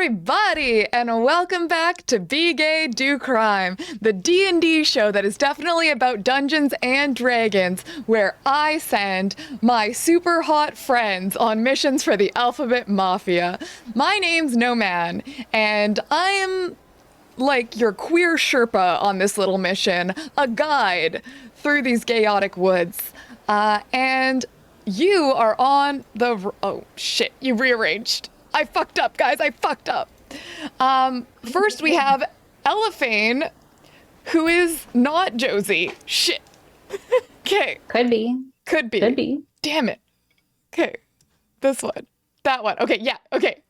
everybody, and welcome back to Be Gay, Do Crime, the D&D show that is definitely about Dungeons and Dragons, where I send my super hot friends on missions for the Alphabet Mafia. My name's No Man, and I am like your queer Sherpa on this little mission, a guide through these chaotic woods. And you are on the... Oh, shit, you rearranged. I fucked up, guys. I fucked up. First, we have Elephane, who is not Josie. Shit. Okay. Could be. Could be. Could be. Damn it. Okay. This one. That one. Okay, yeah. Okay.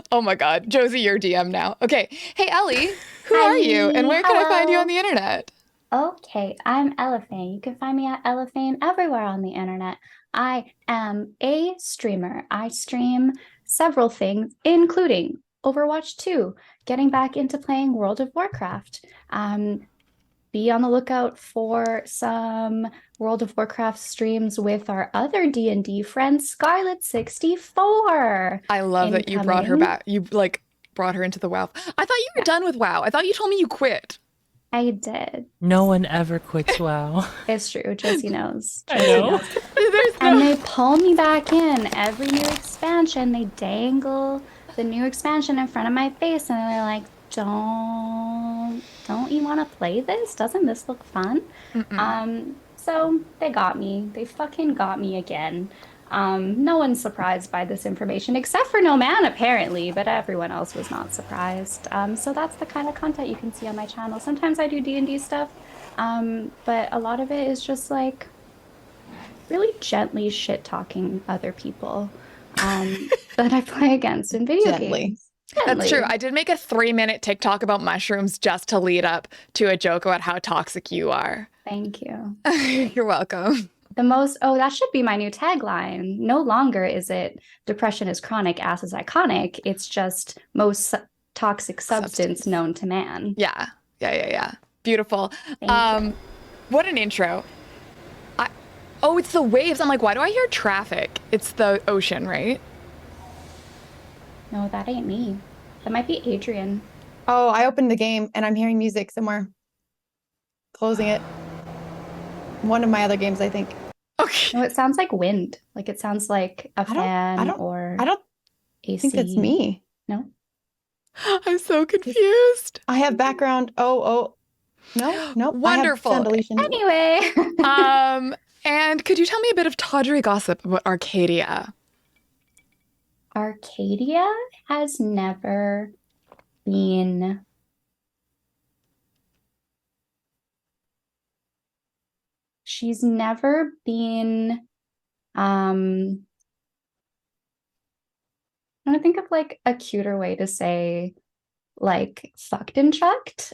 Oh my God. Josie, you're DM now. Okay. Hey, Ellie, who Hi. are you? And where can I find you Hello. on the internet? Okay, I'm Elephane. You can find me at Elephane everywhere on the internet. I am a streamer. I stream several things, including Overwatch 2, getting back into playing World of Warcraft. Be on the lookout for some World of Warcraft streams with our other D&D friend, Scarlet64. I love that you brought her Incoming. back. You like brought her into the WoW. I thought you were done with WoW. I thought you told me you quit. I did. No one ever quits WoW. It's true. Josie knows. I Josie know. knows. And they pull me back in every new expansion. They dangle the new expansion in front of my face, and they're like, "Don't you want to play this? Doesn't this look fun?" So they got me. They fucking got me again. No one's surprised by this information except for No Man, apparently, but everyone else was not surprised. So that's the kind of content you can see on my channel. Sometimes I do D&D stuff, but a lot of it is just like really gently shit talking other people that I play against in video Gently. games. That's true. I did make a 3-minute TikTok about mushrooms just to lead up to a joke about how toxic you are. Thank you. You're welcome. That should be my new tagline. No longer is it depression is chronic, ass is iconic. It's just toxic substance known to man. Yeah. Beautiful. Thank you. What an intro. Oh, it's the waves. I'm like, why do I hear traffic? It's the ocean, right? No, that ain't me. That might be Adrian. Oh, I opened the game and I'm hearing music somewhere. Closing it. One of my other games, I think. Okay. No, it sounds like wind. Like it sounds like a fan or I don't AC. think that's me. No. I'm so confused. I have background. Oh, no. Wonderful. I have sound deletion. Anyway. And could you tell me a bit of tawdry gossip about Arcadia? Arcadia has never been she's never been I'm trying to think of like a cuter way to say like fucked and chucked.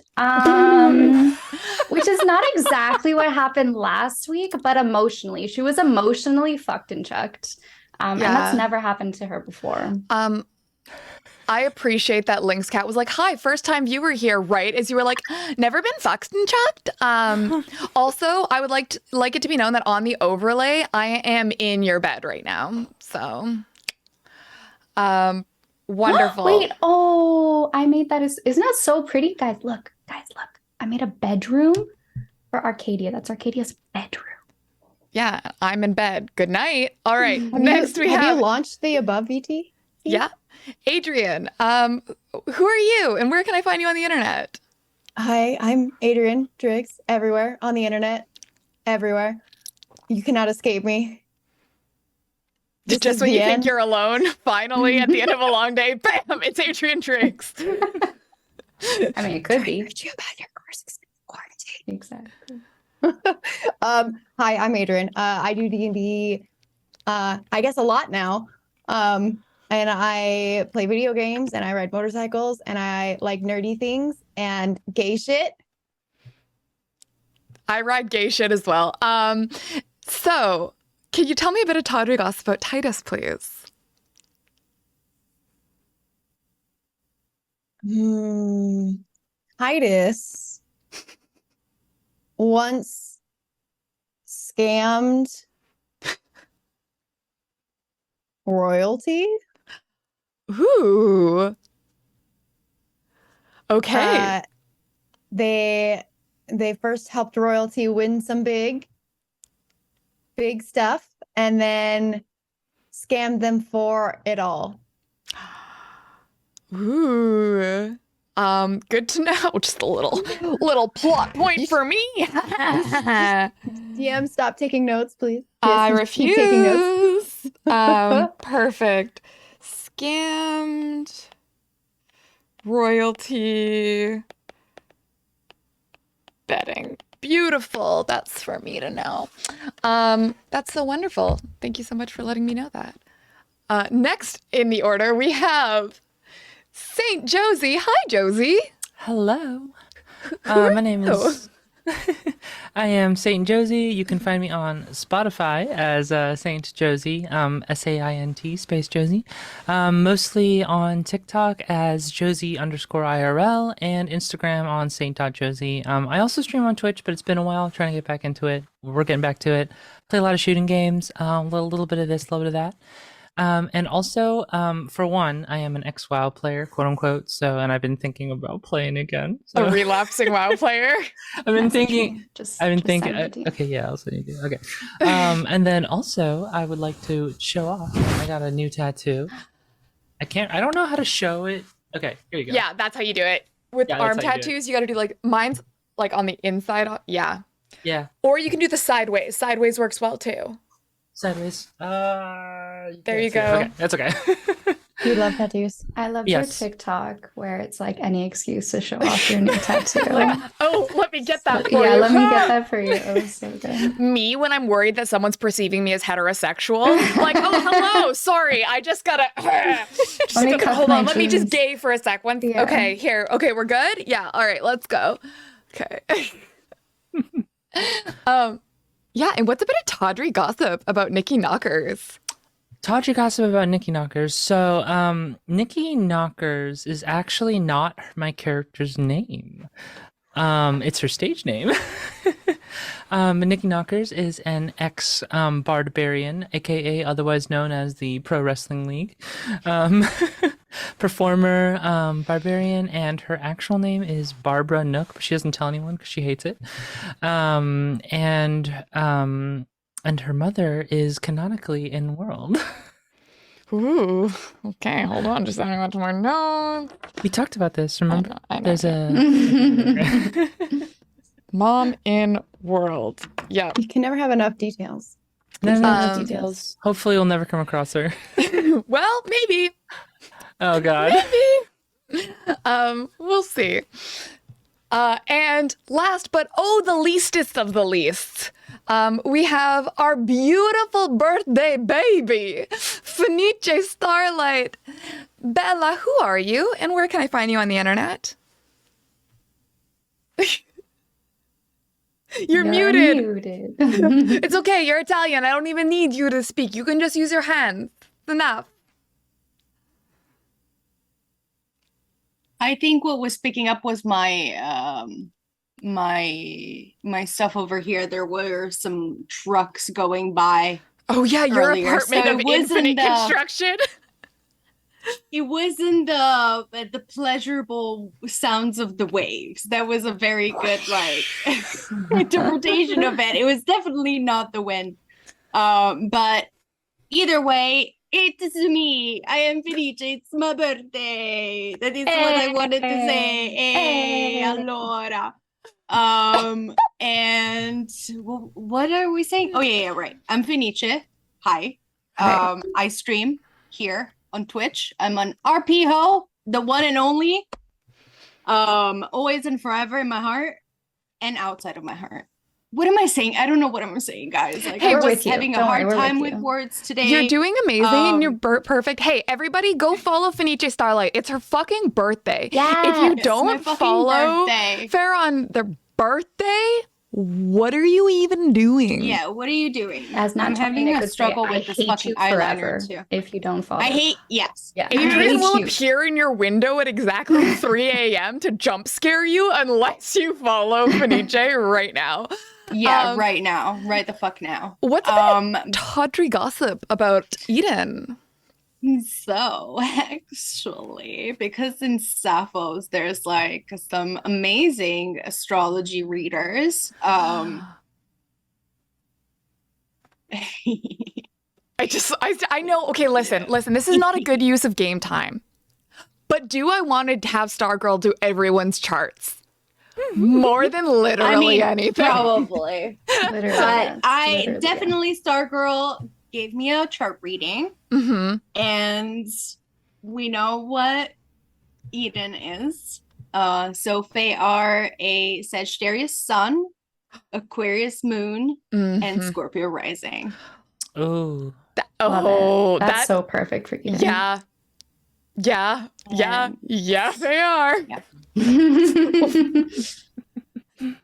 Which is not exactly what happened last week, but emotionally. She was emotionally fucked and chucked. And that's never happened to her before. I appreciate that Lynx Cat was like, hi, first time viewer here, right? As you were like, never been fucked and chucked. Also, I would like it to be known that on the overlay, I am in your bed right now. So, wonderful. Wait, I made that. Isn't that so pretty? Guys, look. I made a bedroom for Arcadia. That's Arcadia's bedroom. Yeah, I'm in bed. Good night. All right, Have next we have... you launched the above VT? Yeah. Adrian, who are you and where can I find you on the internet? Hi, I'm Adrian Driggs, everywhere on the internet, everywhere. You cannot escape me. Just when you think you're alone, finally, at the end of a long day, bam, it's Adrian Driggs. I mean, it could be. You about your course quarantine. Exactly. Hi, I'm Adrian. I do D&D, I guess a lot now. And I play video games and I ride motorcycles and I like nerdy things and gay shit. I ride gay shit as well. So can you tell me a bit of tawdry gossip about Titus, please? Titus once scammed royalty. Ooh. Okay. They first helped royalty win some big stuff, and then scammed them for it all. Ooh. Good to know. Just a little plot point for me. DM, stop taking notes, please. I Yes, keep taking notes. refuse. Perfect. Scammed royalty betting. Beautiful. That's for me to know. That's so wonderful. Thank you so much for letting me know that. Next in the order, we have Saint Josie. Hi, Josie. Hello. My name is. I am Saint Josie. You can find me on Spotify as Saint Josie, SAINT space Josie. Mostly on TikTok as Josie_IRL and Instagram on Saint.Josie. I also stream on Twitch, but it's been a while trying to get back into it. We're getting back to it. Play a lot of shooting games, a little bit of this, a little bit of that. And also, for one, I am an ex-WoW player, quote unquote. So, and I've been thinking about playing again. So. A relapsing WoW player. I've been thinking. Just thinking. send it. Okay, yeah, I'll send you. Okay. And then also, I would like to show off. I got a new tattoo. I don't know how to show it. Okay, here you go. Yeah, that's how you do it. With Yeah, that's arm how you do it. tattoos, you got to do like mine's like on the inside. Yeah. Yeah. Or you can do the sideways. Sideways works well too. Sideways. There you can't see it. go. Okay, that's okay. You love tattoos. I love Yes. your TikTok where it's like any excuse to show off your new tattoo. Oh, let me get that for Yeah, you. let me get that for you. Oh, so good. Me when I'm worried that someone's perceiving me as heterosexual. Like, oh, hello. Sorry. I just gotta. Hold on. Let me just gay for a sec. Yeah. Okay, here. Okay, we're good? Yeah. All right, let's go. Okay. Yeah, and what's a bit of tawdry gossip about Nikki Knockers? Tawdry gossip about Nikki Knockers. So, Nikki Knockers is actually not my character's name. It's her stage name. Nikki Knockers is an ex barbarian, aka otherwise known as the Pro Wrestling League, performer, barbarian, and her actual name is Barbara Nook, but she doesn't tell anyone because she hates it. And her mother is canonically in world. Ooh. Okay, hold on. Just adding that to my notes. We talked about this, remember? I know. There's a Mom in world. Yeah. You can never have enough details. no, Um, details. Hopefully we'll never come across her. Well, maybe. Oh god. We'll see. And last but the leastest of the least, we have our beautiful birthday baby, Fenice Starlight. Bella, who are you, and where can I find you on the internet? You're muted. It's okay, you're Italian. I don't even need you to speak. You can just use your hands. It's enough. I think what was picking up was my my stuff over here. There were some trucks going by. Oh yeah, your Earlier, apartment so of it wasn't, infinite construction. It wasn't the pleasurable sounds of the waves. That was a very good interpretation of it. It was definitely not the wind. But either way, it's me. I am Felice. It's my birthday. That is what I wanted to say. Hey, allora. And what are we saying? Oh yeah, right. I'm Fenice. Hi. I stream here on Twitch. I'm on RPHO, the one and only. Always and forever in my heart and outside of my heart. What am I saying? I don't know what I'm saying, guys. Like, Hey, I'm we're just with you. having a Don't hard worry, we're time with with you. words today. You're doing amazing and you're Um, perfect. Hey, everybody go follow Fenice Starlight. It's her fucking birthday. If you Yes, it's my don't fucking follow birthday. Fair on their birthday, what are you even doing? Yeah, what are you doing? As not I'm having a could say, struggle I with this hate fucking you eyeliner forever too. if you don't follow. I hate, yes. Yeah. Adrian hate will you. appear in your window at exactly 3 a.m. to jump scare you unless you follow Fenice right now. Yeah, right now. Right the fuck now. What's a bit of tawdry gossip about Eden? So, actually, because in Sapphos there's like some amazing astrology readers. I know. Okay, listen. This is not a good use of game time. But do I want to have Stargirl do everyone's charts? More than literally anything. Probably. Literally, But I literally. definitely Stargirl gave me a chart reading, Mm-hmm. and we know what Eden is. So they are a Sagittarius sun, Aquarius moon, and Scorpio rising. Oh. Love it. That's so perfect for Eden. Yeah. Yeah, they are. Yeah.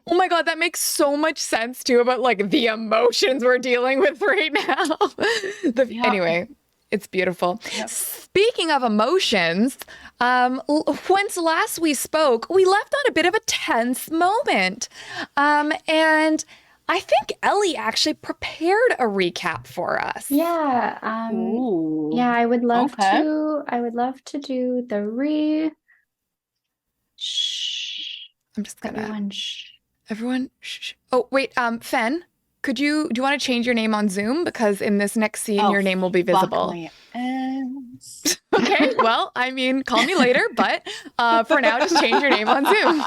Oh my god, that makes so much sense too about like the emotions we're dealing with right now. Anyway, it's beautiful. Yep. Speaking of emotions, once last we spoke, we left on a bit of a tense moment. And I think Ellie actually prepared a recap for us. Yeah. Ooh. Yeah, I would love Okay. to. I would love to do the Shh. I'm just gonna. Everyone. Shh. Oh wait, Fen, do you want to change your name on Zoom, because in this next scene your name will be visible. Fuck my ass. Okay, well, I mean, call me later, but for now, just change your name on Zoom.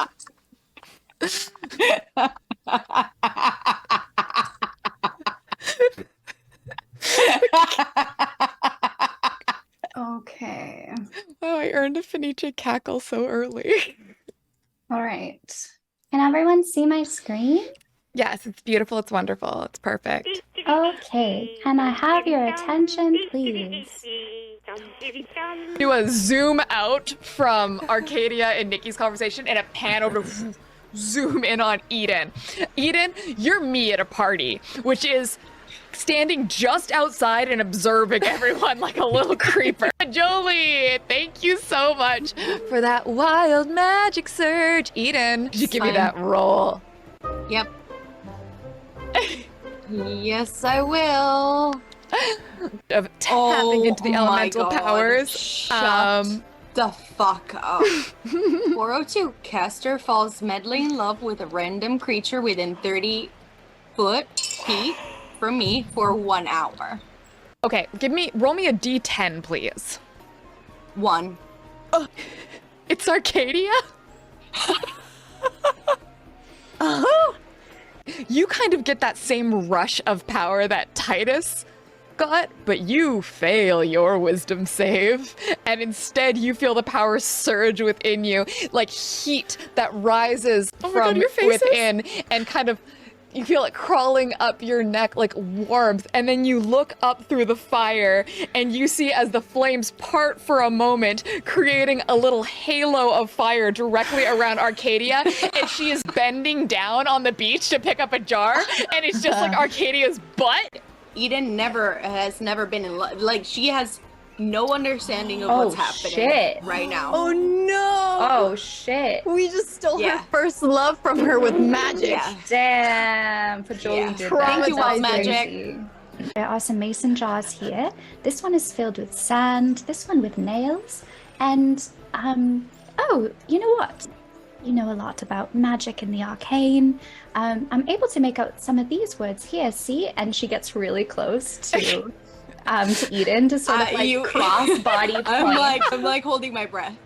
Okay. Oh, I earned a Fenice cackle so early. All right. Can everyone see my screen? Yes, it's beautiful. It's wonderful. It's perfect. Okay. Can I have your attention, please? Do a zoom out from Arcadia and Nikki's conversation and a pan over to zoom in on Eden. Eden, you're me at a party, which is standing just outside and observing everyone like a little creeper. Jolie, thank you so much for that wild magic surge. Eden, could you give me that roll? Yep. Yes, I will. Of tapping into the elemental powers. Shut the fuck up. 402. Caster falls madly in love with a random creature within 30 feet from me for 1 hour. Okay, roll me a d10, please. 1. It's Arcadia? You kind of get that same rush of power that Titus got, but you fail your wisdom save, and instead you feel the power surge within you, like heat that rises from within, and kind of you feel it crawling up your neck like warmth, and then you look up through the fire and you see as the flames part for a moment, creating a little halo of fire directly around Arcadia, and she is bending down on the beach to pick up a jar, and it's just like Arcadia's butt. Eden has never been in love. Like, she has no understanding of what's happening right now. Oh no! Oh shit. We just stole her first love from her with magic. Yeah. Damn. For Jolie did Thank that. you, Wild That's Magic. crazy. There are some mason jars here. This one is filled with sand, this one with nails, and oh, you know what? You know a lot about magic and the arcane. I'm able to make out some of these words here, see? And she gets really close to Eden to sort of like cross body point. I'm like holding my breath.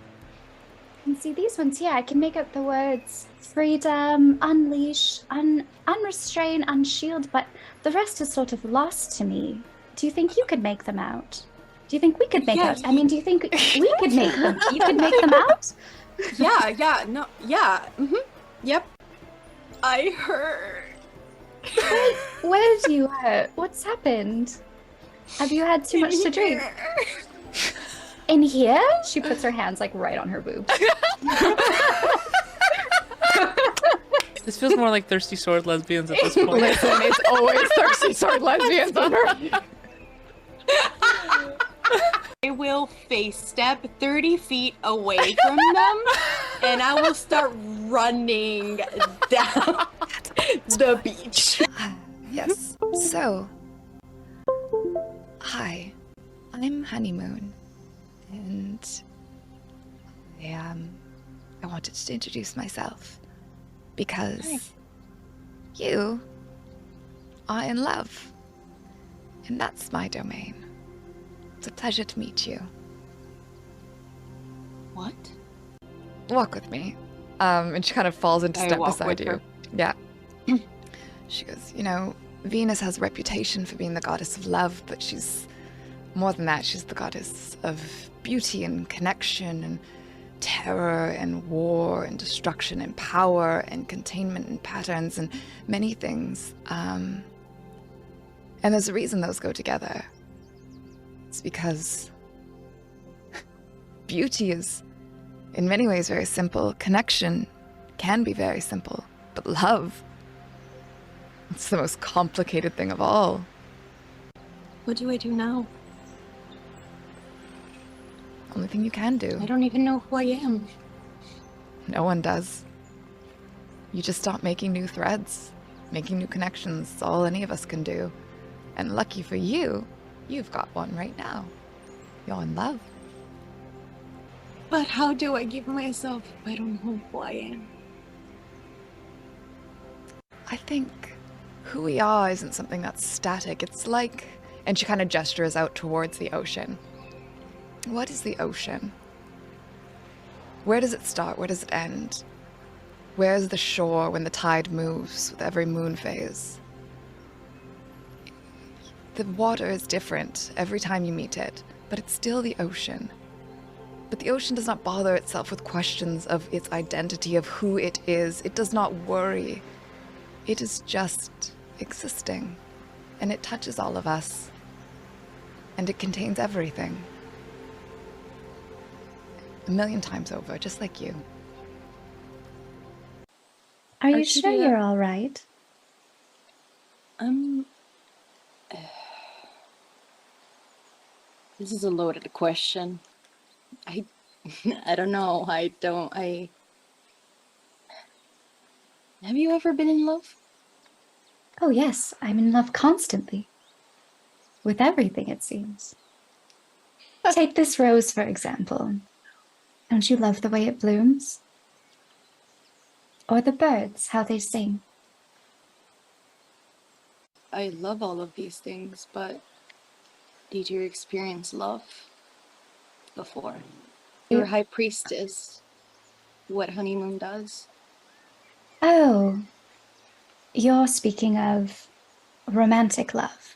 And see these ones here, I can make out the words freedom, unleash, unrestrain, unshield, but the rest is sort of lost to me. Do you think you could make them out? Do you think we could make out? I mean, do you think we could make them? You could make them out? Yep. I heard. Where did you hurt? What's happened? Have you had too much to drink? In here? She puts her hands like right on her boobs. This feels more like thirsty sword lesbians at this point. Listen, it's always thirsty sword lesbians on her. I will face step 30 feet away from them, and I will start running down the beach. Yes. So, hi, I'm Honeymoon. And I wanted to introduce myself because you are in love, and that's my domain. It's a pleasure to meet you. What? Walk with me. And she kind of falls into I step walk beside with you. her. Yeah. She goes, Venus has a reputation for being the goddess of love, but she's more than that. She's the goddess of beauty and connection and terror and war and destruction and power and containment and patterns and many things. And there's a reason those go together. It's because beauty is, in many ways, very simple. Connection can be very simple, but love, it's the most complicated thing of all. What do I do now? Only thing you can do. I don't even know who I am. No one does. You just stop making new threads, making new connections. It's all any of us can do. And lucky for you, you've got one right now. You're in love. But how do I give myself if I don't know who I am? I think who we are isn't something that's static. It's like, and she kind of gestures out towards the ocean. What is the ocean? Where does it start? Where does it end? Where's the shore when the tide moves with every moon phase? The water is different every time you meet it, but it's still the ocean. But the ocean does not bother itself with questions of its identity, of who it is. It does not worry. It is just existing, and it touches all of us, and it contains everything. 1,000,000 times over, just like you. Are you sure you're all right? This is a loaded question. I don't know. Have you ever been in love? Oh, yes, I'm in love constantly. With everything, it seems. Take this rose, for example. Don't you love the way it blooms? Or the birds, how they sing? I love all of these things, but did you experience love before? Your high priestess, what honeymoon does? Oh, you're speaking of romantic love.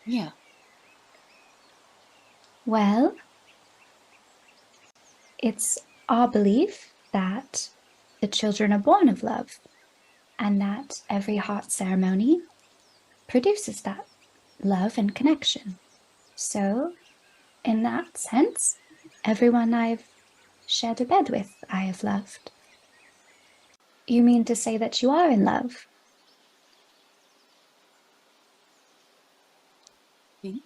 Yeah. Well, it's our belief that the children are born of love, and that every heart ceremony produces that love and connection. So, in that sense, everyone I've shared a bed with, I have loved. You mean to say that you are in love? Me?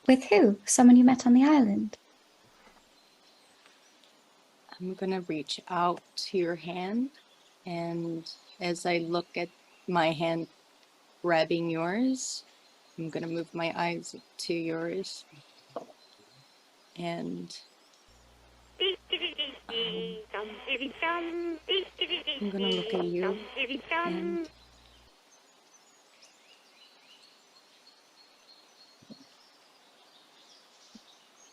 With who? Someone you met on the island? I'm gonna reach out to your hand, and as I look at my hand grabbing yours, I'm gonna move my eyes to yours, and I'm gonna look at you, and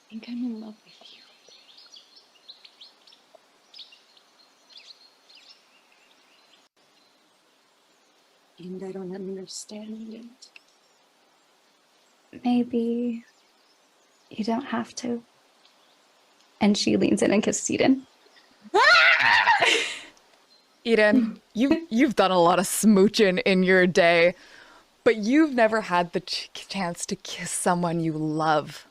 I think I'm in love with you. And I don't understand it. Maybe you don't have to. And she leans in and kisses Eden. Eden, you've done a lot of smooching in your day, but you've never had the chance to kiss someone you love.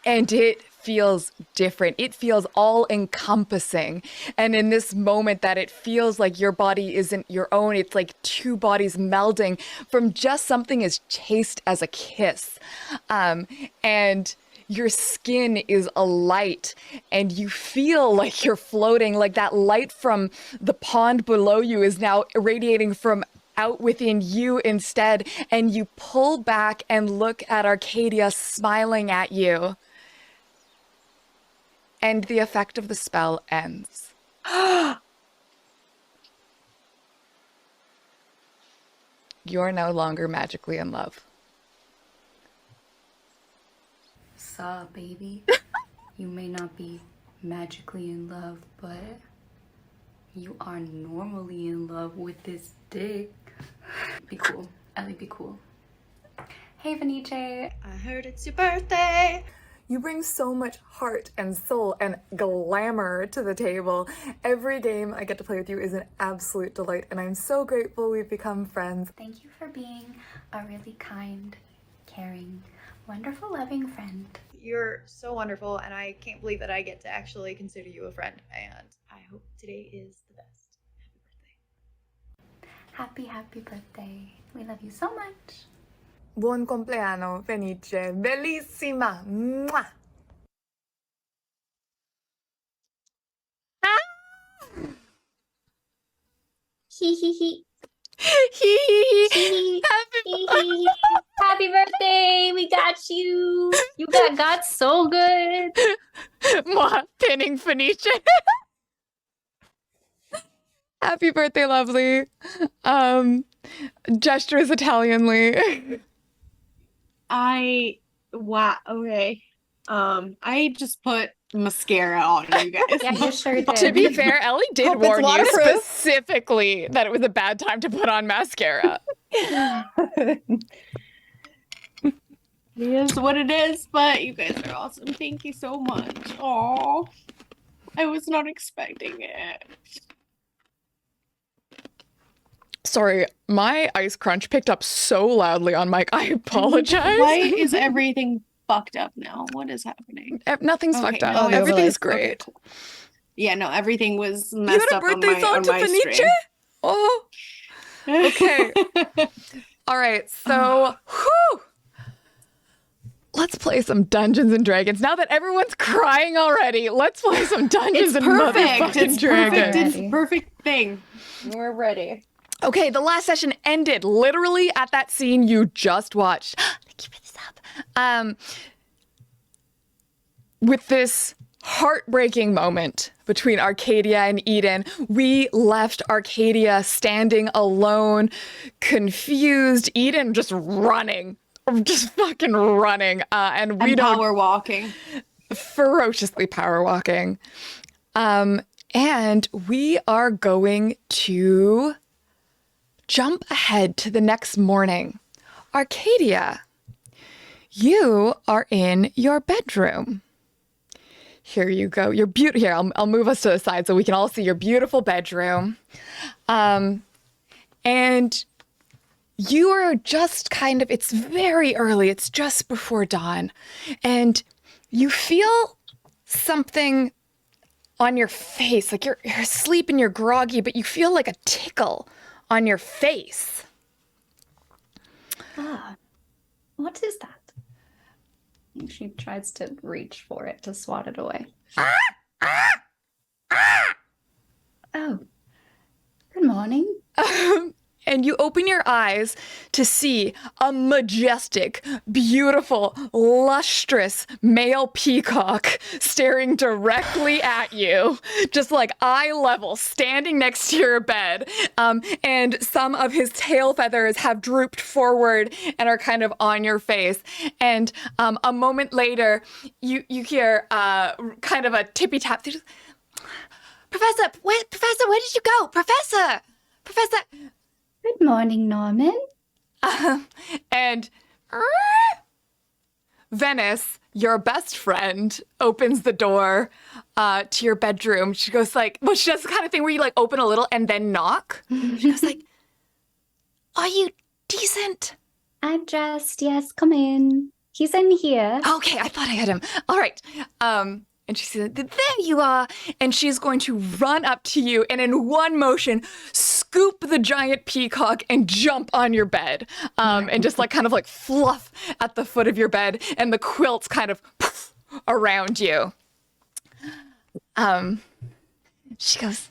And it feels different. It feels all encompassing. And in this moment that it feels like your body isn't your own, it's like two bodies melding from just something as chaste as a kiss. And your skin is alight and you feel like you're floating, like that light from the pond below you is now irradiating from out within you instead, and you pull back and look at Arcadia smiling at you. And the effect of the spell ends. You're no longer magically in love. Saw, baby. You may not be magically in love, but you are normally in love with this dick. Be cool. Ellie, be cool. Hey, Vaniche. I heard it's your birthday. You bring so much heart and soul and glamour to the table. Every game I get to play with you is an absolute delight, and I'm so grateful we've become friends. Thank you for being a really kind, caring, wonderful, loving friend. You're so wonderful, and I can't believe that I get to actually consider you a friend. And I hope today is the best. Happy birthday. Happy birthday. We love you so much. Buon compleanno, Fenice. Bellissima. Mwah. Hee hee hee. Hee. Happy Happy birthday! We got you. You got so good. Mwah, pinning Fenice. Happy birthday, lovely. Gestures Italianly. Wow, okay. I just put mascara on you guys. Yeah, you sure did. To be fair, Ellie did Hope it's warn you waterproof. specifically that it was a bad time to put on mascara. It is what it is, but you guys are awesome. Thank you so much. Oh, I was not expecting it. Sorry, my ice crunch picked up so loudly on mic. I apologize. Why is everything fucked up now? What is happening? Nothing's Okay, fucked up. no, Everything's overlays. great. Okay, cool. Yeah, no, everything was You messed had a up on birthday my, song on to my Fenice? stream. Oh, okay. All right, so whew. Let's play some Dungeons and Dragons. Now that everyone's crying already, let's play some Dungeons It's and perfect. motherfucking It's Dragons. perfect. It's Ready. perfect thing. We're ready. Okay, the last session ended literally at that scene you just watched. Thank you for this up. With this heartbreaking moment between Arcadia and Eden, we left Arcadia standing alone, confused, Eden just running. Just fucking running. And we And don't power walking. ferociously power walking. And we are going to jump ahead to the next morning. Arcadia, you are in your bedroom. Here you go. You're beautiful. Here, I'll move us to the side so we can all see your beautiful bedroom. And you are just kind of, it's very early. It's just before dawn. And you feel something on your face. Like you're asleep and you're groggy, but you feel like a tickle on your face. What is that? She tries to reach for it to swat it away. Oh, good morning. And you open your eyes to see a majestic, beautiful, lustrous male peacock staring directly at you, just like eye level, standing next to your bed. And some of his tail feathers have drooped forward and are kind of on your face. And a moment later, you hear kind of a tippy tap. Professor, where did you go? Professor! Good morning, Norman. And Venice, your best friend, opens the door to your bedroom. She goes like, well, she does the kind of thing where you like open a little and then knock. She goes like, are you decent? I'm dressed. Yes, come in. He's in here. Okay, I thought I had him. All right. And she said, there you are. And she's going to run up to you and in one motion, scoop the giant peacock and jump on your bed. And just like kind of like fluff at the foot of your bed and the quilts kind of poof around you. She goes,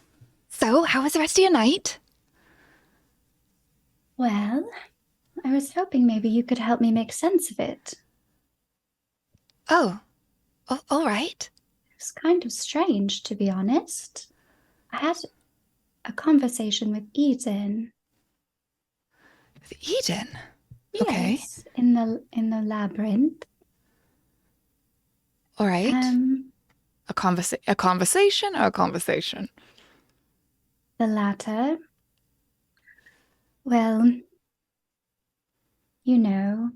so how was the rest of your night? Well, I was hoping maybe you could help me make sense of it. Oh, all right. It's kind of strange, to be honest. I had a conversation with Eden. With Eden? Okay. Yes, in the labyrinth. All right. A conversation or a conversation? The latter. Well, you know,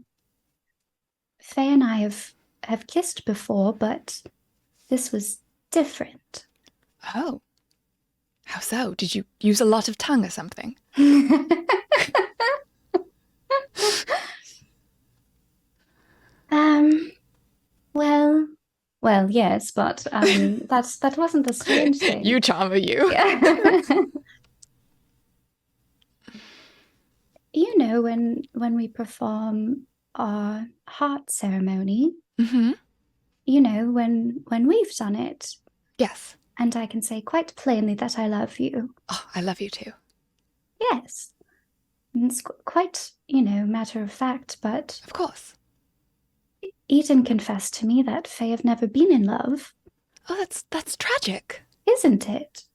Faye and I have kissed before, but this was different. Oh. How so? Did you use a lot of tongue or something? Well, yes, but that wasn't the strange thing. You charmer, you. Yeah. You know, when we perform our heart ceremony, Mm-hmm. you know, when we've done it, Yes. and I can say quite plainly that I love you. Oh, I love you too. Yes. And it's quite, you know, matter of fact, but Of course. Eden confessed to me that Faye have never been in love, Oh, that's tragic. isn't it?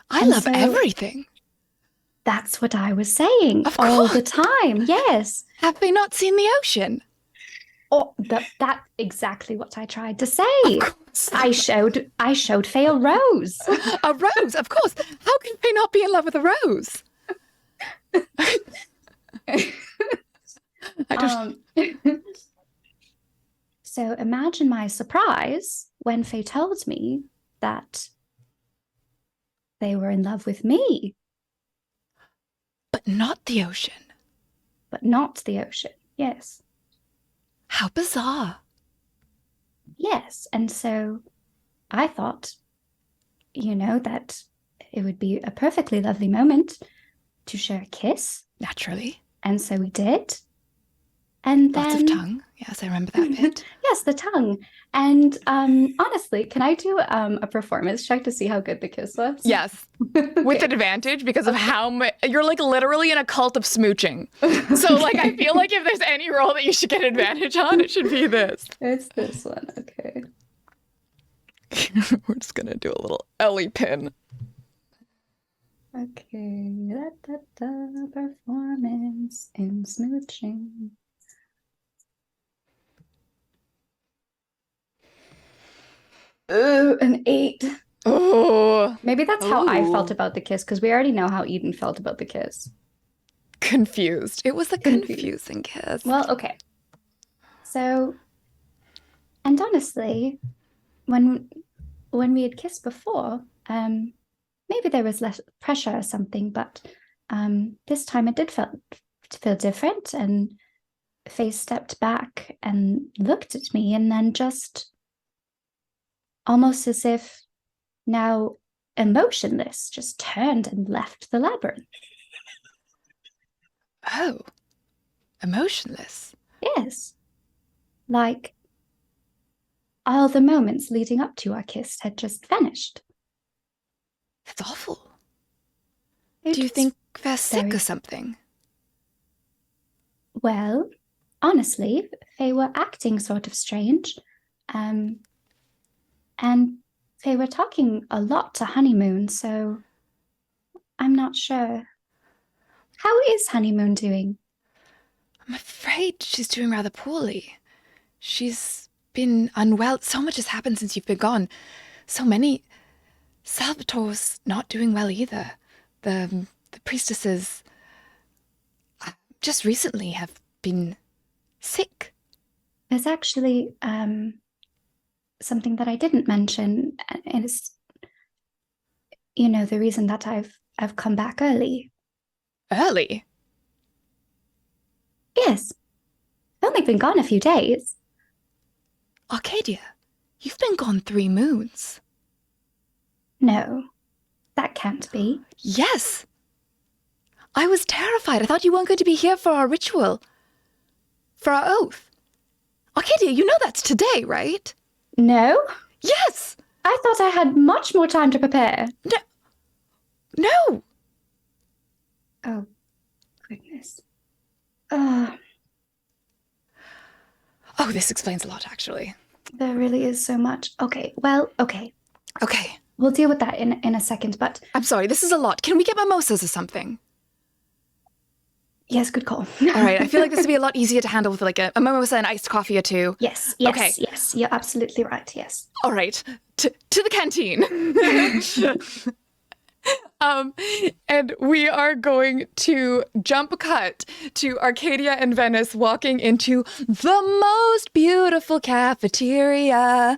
I And love so- everything. That's what I was saying Of all the course. time. Yes. Have they not seen the ocean? Oh, that exactly what I tried to say. Of course. I showed Faye a rose. A rose, of course. How can they not be in love with a rose? I don't. So imagine my surprise when Faye told me that they were in love with me, But not the ocean. but not the ocean. Yes. How bizarre. Yes. And so I thought, you know, that it would be a perfectly lovely moment to share a kiss. Naturally. And so we did. And Lots then of tongue. Yes, I remember that bit. Yes, the tongue. And honestly, can I do a performance check to see how good the kiss was? Yes. With Okay. advantage because of how much you're like literally in a cult of smooching. So like I feel like if there's any role that you should get advantage on, it should be this. It's this one. Okay. We're just gonna do a little Ellie pin. Okay. Performance in smooching. Ooh, an 8. Oh, Maybe that's how I felt Ooh. about the kiss, because we already know how Eden felt about the kiss. confused. It was a Confused. confusing kiss. Well, okay. So, and honestly, when we had kissed before, maybe there was less pressure or something, but this time it did feel different. And Faye stepped back and looked at me, and then just almost as if now emotionless, just turned and left the labyrinth. Oh, emotionless. Yes. Like all the moments leading up to our kiss had just vanished. That's awful. It Do you was- think they're sick very- or something? Well, honestly, they were acting sort of strange. And they were talking a lot to Honeymoon, so I'm not sure. How is Honeymoon doing? I'm afraid she's doing rather poorly. She's been unwell. So much has happened since you've been gone. So many. Salvatore's not doing well either. The priestesses just recently have been sick. There's actually something that I didn't mention, and it's, you know, the reason that I've come back early. Early? Yes, I've only been gone a few days. Arcadia, you've been gone 3 moons. No, that can't be. Yes. I was terrified. I thought you weren't going to be here for our ritual. For our oath. Arcadia, you know that's today, right? No, Yes. I thought I had much more time to prepare. No. Oh, goodness. Yes. Uh, Oh, this explains a lot, actually. there really is so much. Okay, well, okay. Okay. We'll deal with that in a second, but I'm sorry, this is a lot. Can we get mimosas or something? yes, good call. All right, I feel like this would be a lot easier to handle with like a mimosa and iced coffee or two. Yes, Okay. yes, you're absolutely right, yes. All right, to the canteen. And we are going to jump cut to Arcadia and Venice walking into the most beautiful cafeteria,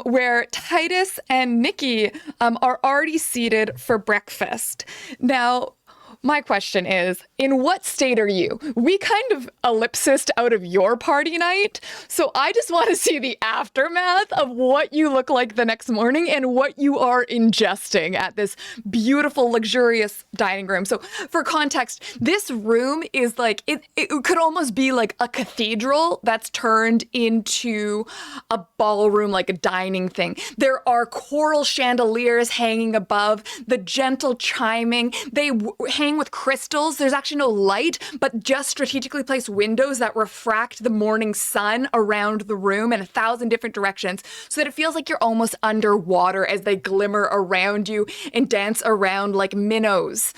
where Titus and Nikki are already seated for breakfast. Now, my question is, in what state are you? We kind of ellipsised out of your party night, so I just want to see the aftermath of what you look like the next morning and what you are ingesting at this beautiful, luxurious dining room. So for context, this room is like, it could almost be like a cathedral that's turned into a ballroom, like a dining thing. There are coral chandeliers hanging above, the gentle chiming. They hang with crystals. There's actually no light, but just strategically placed windows that refract the morning sun around the room in 1,000 different directions so that it feels like you're almost underwater as they glimmer around you and dance around like minnows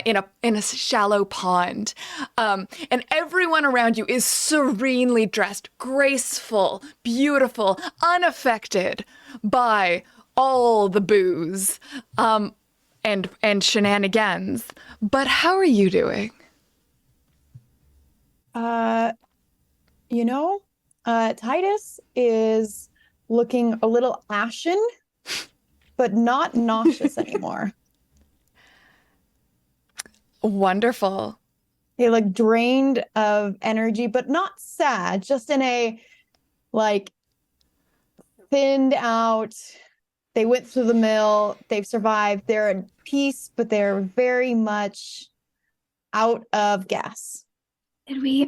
in a shallow pond. And everyone around you is serenely dressed, graceful, beautiful, unaffected by all the booze. And shenanigans. But how are you doing? Titus is looking a little ashen, but not nauseous anymore. Wonderful. He looked drained of energy, but not sad, just in a like thinned out. They went through the mill, they've survived, they're in peace, but they're very much out of gas. Did we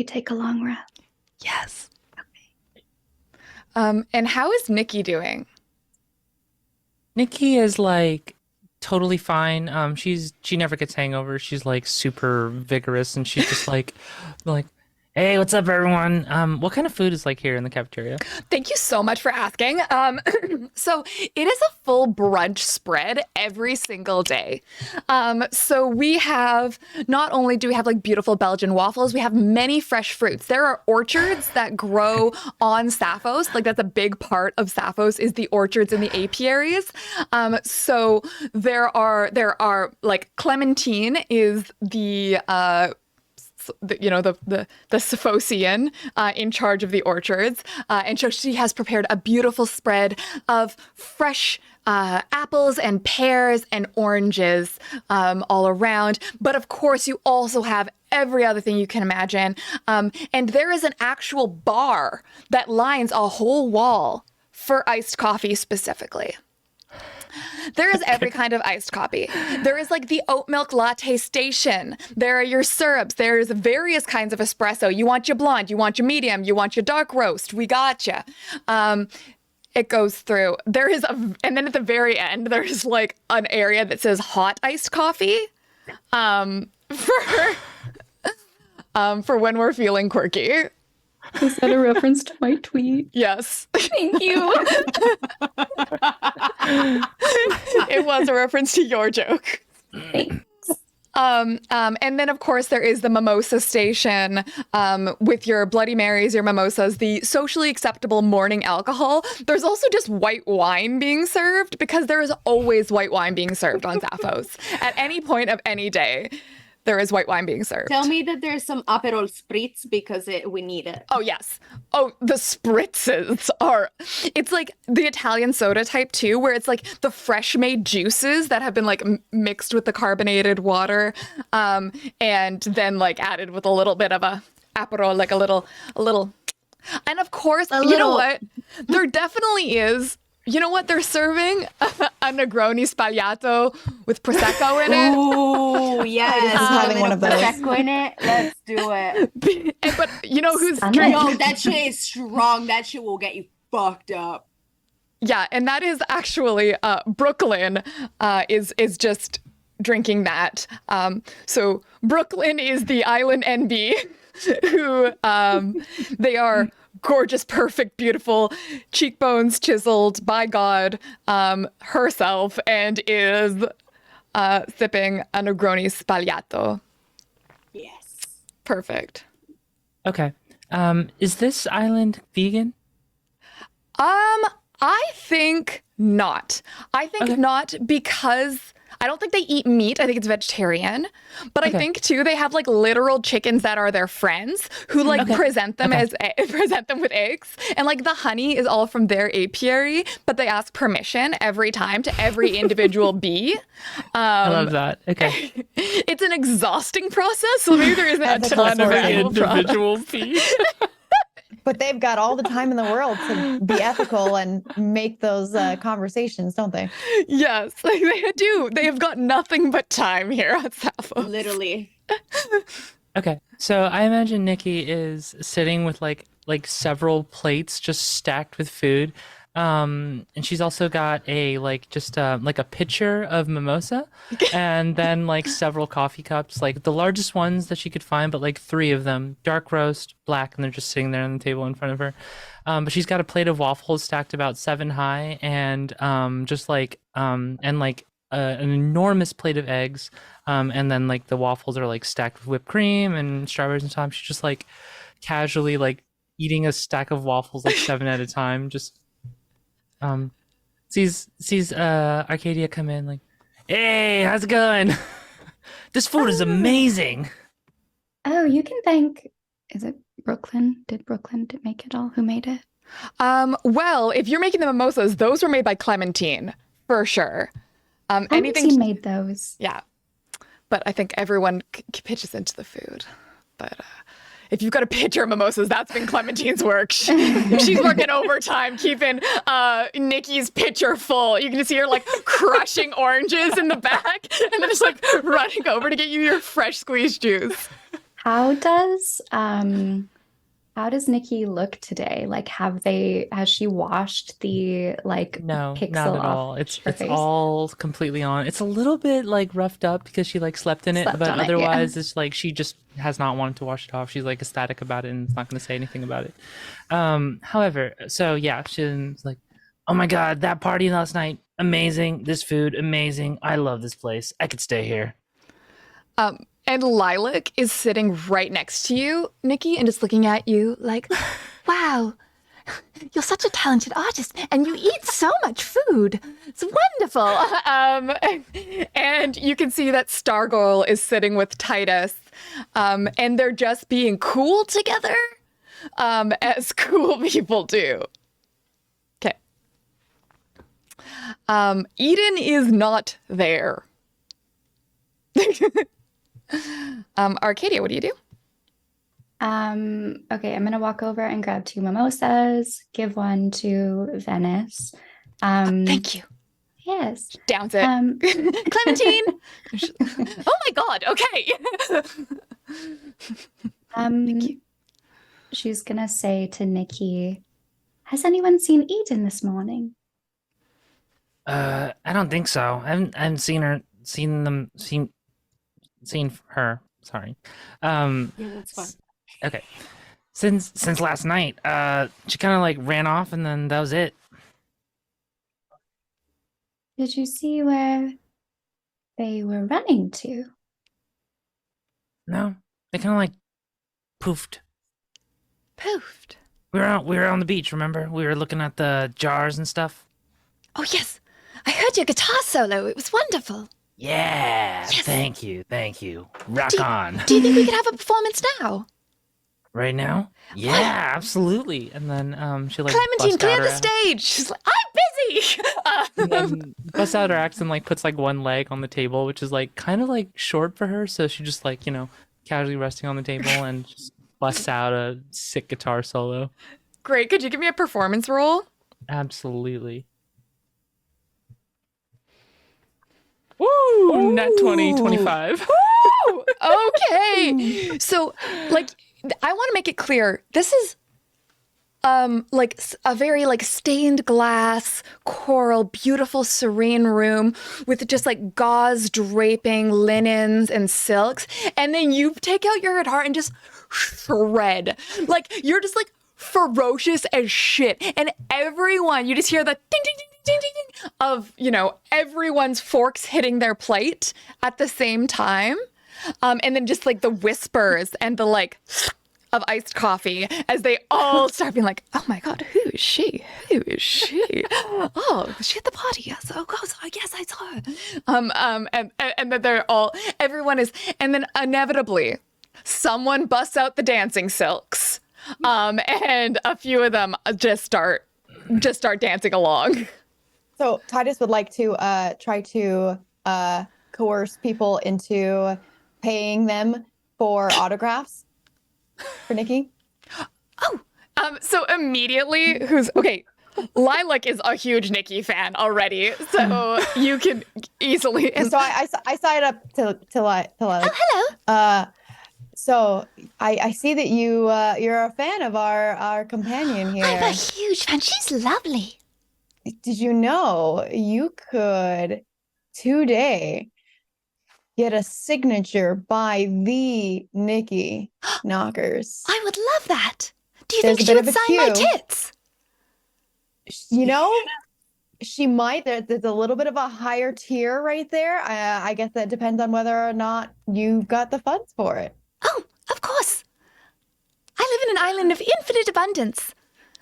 take a long rest? Yes. Okay. And how is Nikki doing? Nikki is like totally fine. She never gets hangovers. She's like super vigorous, and she's just like, hey, what's up, everyone? What kind of food is like here in the cafeteria? Thank you so much for asking. So it is a full brunch spread every single day. So we have, not only do we have like beautiful Belgian waffles, we have many fresh fruits. There are orchards that grow on Sapphos. Like that's a big part of Sapphos is the orchards and the apiaries. So there are like Clementine is the Sapphosian in charge of the orchards. And so she has prepared a beautiful spread of fresh apples and pears and oranges all around. But of course, you also have every other thing you can imagine. And there is an actual bar that lines a whole wall for iced coffee specifically. There is every kind of iced coffee. There is like the oat milk latte station. There are your syrups. There's various kinds of espresso. You want your blonde, you want your medium, you want your dark roast. We gotcha. It goes through. And then at the very end, there's like an area that says hot iced coffee. For when we're feeling quirky. Is that a reference to my tweet? Yes. Thank you. It was a reference to your joke. Thanks. And then, of course, there is the mimosa station with your Bloody Marys, your mimosas, the socially acceptable morning alcohol. There's also just white wine being served because there is always white wine being served on Sapphos at any point of any day. There is white wine being served. Tell me that there's some Aperol Spritz because we need it. Oh, yes. Oh, the spritzes are, it's like the Italian soda type too, where it's like the fresh made juices that have been like mixed with the carbonated water and then like added with a little bit of a Aperol, like a little. And of course, you know what? There definitely is. You know what they're serving? A Negroni Spagliato with Prosecco in it. Oh, yes. Having one of those. Prosecco in it. Let's do it. But you know who's Yo, drinking? Yo, that shit is strong. That shit will get you fucked up. Yeah, and that is actually Brooklyn is just drinking that. So Brooklyn is the island NB who they are gorgeous, perfect, beautiful, cheekbones chiseled by God herself, and is sipping a Negroni Sbagliato. Yes. Perfect. Okay. Is this island vegan? I think not. I think Okay. not because I don't think they eat meat. I think it's vegetarian. But I Okay. think too they have like literal chickens that are their friends who like Okay. present them Okay. as present them with eggs. And like the honey is all from their apiary, but they ask permission every time to every individual bee. I love that. Okay. It's an exhausting process, so maybe there isn't a Ethical ton of sourcing. animal products. Individual piece. But they've got all the time in the world to be ethical and make those conversations, don't they? Yes, they do. They have got nothing but time here at Sapphos. Literally. Okay, so I imagine Nikki is sitting with like several plates just stacked with food, and she's also got a like just like a pitcher of mimosa, and then like several coffee cups, like the largest ones that she could find, but like three of them, dark roast, black, and they're just sitting there on the table in front of her. But she's got a plate of waffles stacked about 7 high, and just like and like an enormous plate of eggs. And then like the waffles are like stacked with whipped cream and strawberries and time. She's just like casually like eating a stack of waffles like 7 at a time. Just sees Arcadia come in like, hey, how's it going? This food is amazing. Oh, you can thank. Is it Brooklyn? Did Brooklyn make it all? Who made it? Well, if you're making the mimosas, those were made by Clementine for sure. Clementine made those. Yeah, but I think everyone pitches into the food. But if you've got a pitcher of mimosas, that's been Clementine's work. She's working overtime, keeping Nikki's pitcher full. You can see her like crushing oranges in the back, and then just like running over to get you your fresh squeezed juice. How does Nikki look today? Like, has she washed the like No, pixel not at off all. It's her face? all completely on. It's a little bit like roughed up because she like slept in it, Slept but on it, yeah. otherwise it's like she just has not wanted to wash it off. She's like ecstatic about it and is not going to say anything about it. However, so yeah, she's like, "Oh my God, that party last night, amazing. This food, amazing. I love this place. I could stay here." And Lilac is sitting right next to you, Nikki, and just looking at you like, wow, you're such a talented artist and you eat so much food. It's wonderful. And you can see that Stargirl is sitting with Titus, and they're just being cool together, as cool people do. Okay. Eden is not there. Arcadia, what do you do? Okay, I'm gonna walk over and grab 2 mimosas, give one to Venice. Thank you. Yes. Downs it. Clementine. Oh my God. Okay. She's gonna say to Nikki, "Has anyone seen Eden this morning?" I don't think so. I haven't seen her. Sorry. Yeah, that's fine. Okay. Since last night, she kind of like ran off and then that was it. Did you see where they were running to? No, they kind of like poofed. Poofed. We were on the beach. Remember, we were looking at the jars and stuff. Oh, yes. I heard your guitar solo. It was wonderful. Yeah. Yes. Thank you. Rock on. Do you think we could have a performance now? Right now? Yeah, absolutely. And then she like Clementine, busts out clear her the act- stage. She's like, I'm busy. and then busts out her axe and like puts like one leg on the table, which is like kind of like short for her. So she just like, casually resting on the table and just busts out a sick guitar solo. Great. Could you give me a performance roll? Absolutely. Woo! Net 20, 25. Woo! Okay. So, like, I want to make it clear. This is a very like stained glass, coral, beautiful, serene room with just like gauze draping linens and silks. And then you take out your guitar and just shred. Like you're just like ferocious as shit. And everyone, you just hear the ding, ding, ding, ding, ding, ding of, everyone's forks hitting their plate at the same time. And then just like the whispers and the like of iced coffee as they all start being like, oh my God, who is she? Who is she? Oh, was she at the party? Yes. Oh, God. Yes, I saw her. And then everyone is, and then inevitably someone busts out the dancing silks. And a few of them just start dancing along. So Titus would like to try to coerce people into paying them for autographs for Nikki. So immediately, Lilac is a huge Nikki fan already, so you can easily. So I signed up to Lilac. Oh, hello. So I see that you're a fan of our companion here. I'm a huge fan. She's lovely. Did you know you could today get a signature by the Nikki Knockers? I would love that. Do you There's think a she bit would of a sign my queue. tits? She might. There's a little bit of a higher tier right there. I guess that depends on whether or not you got the funds for it. Oh, of course. I live in an island of infinite abundance.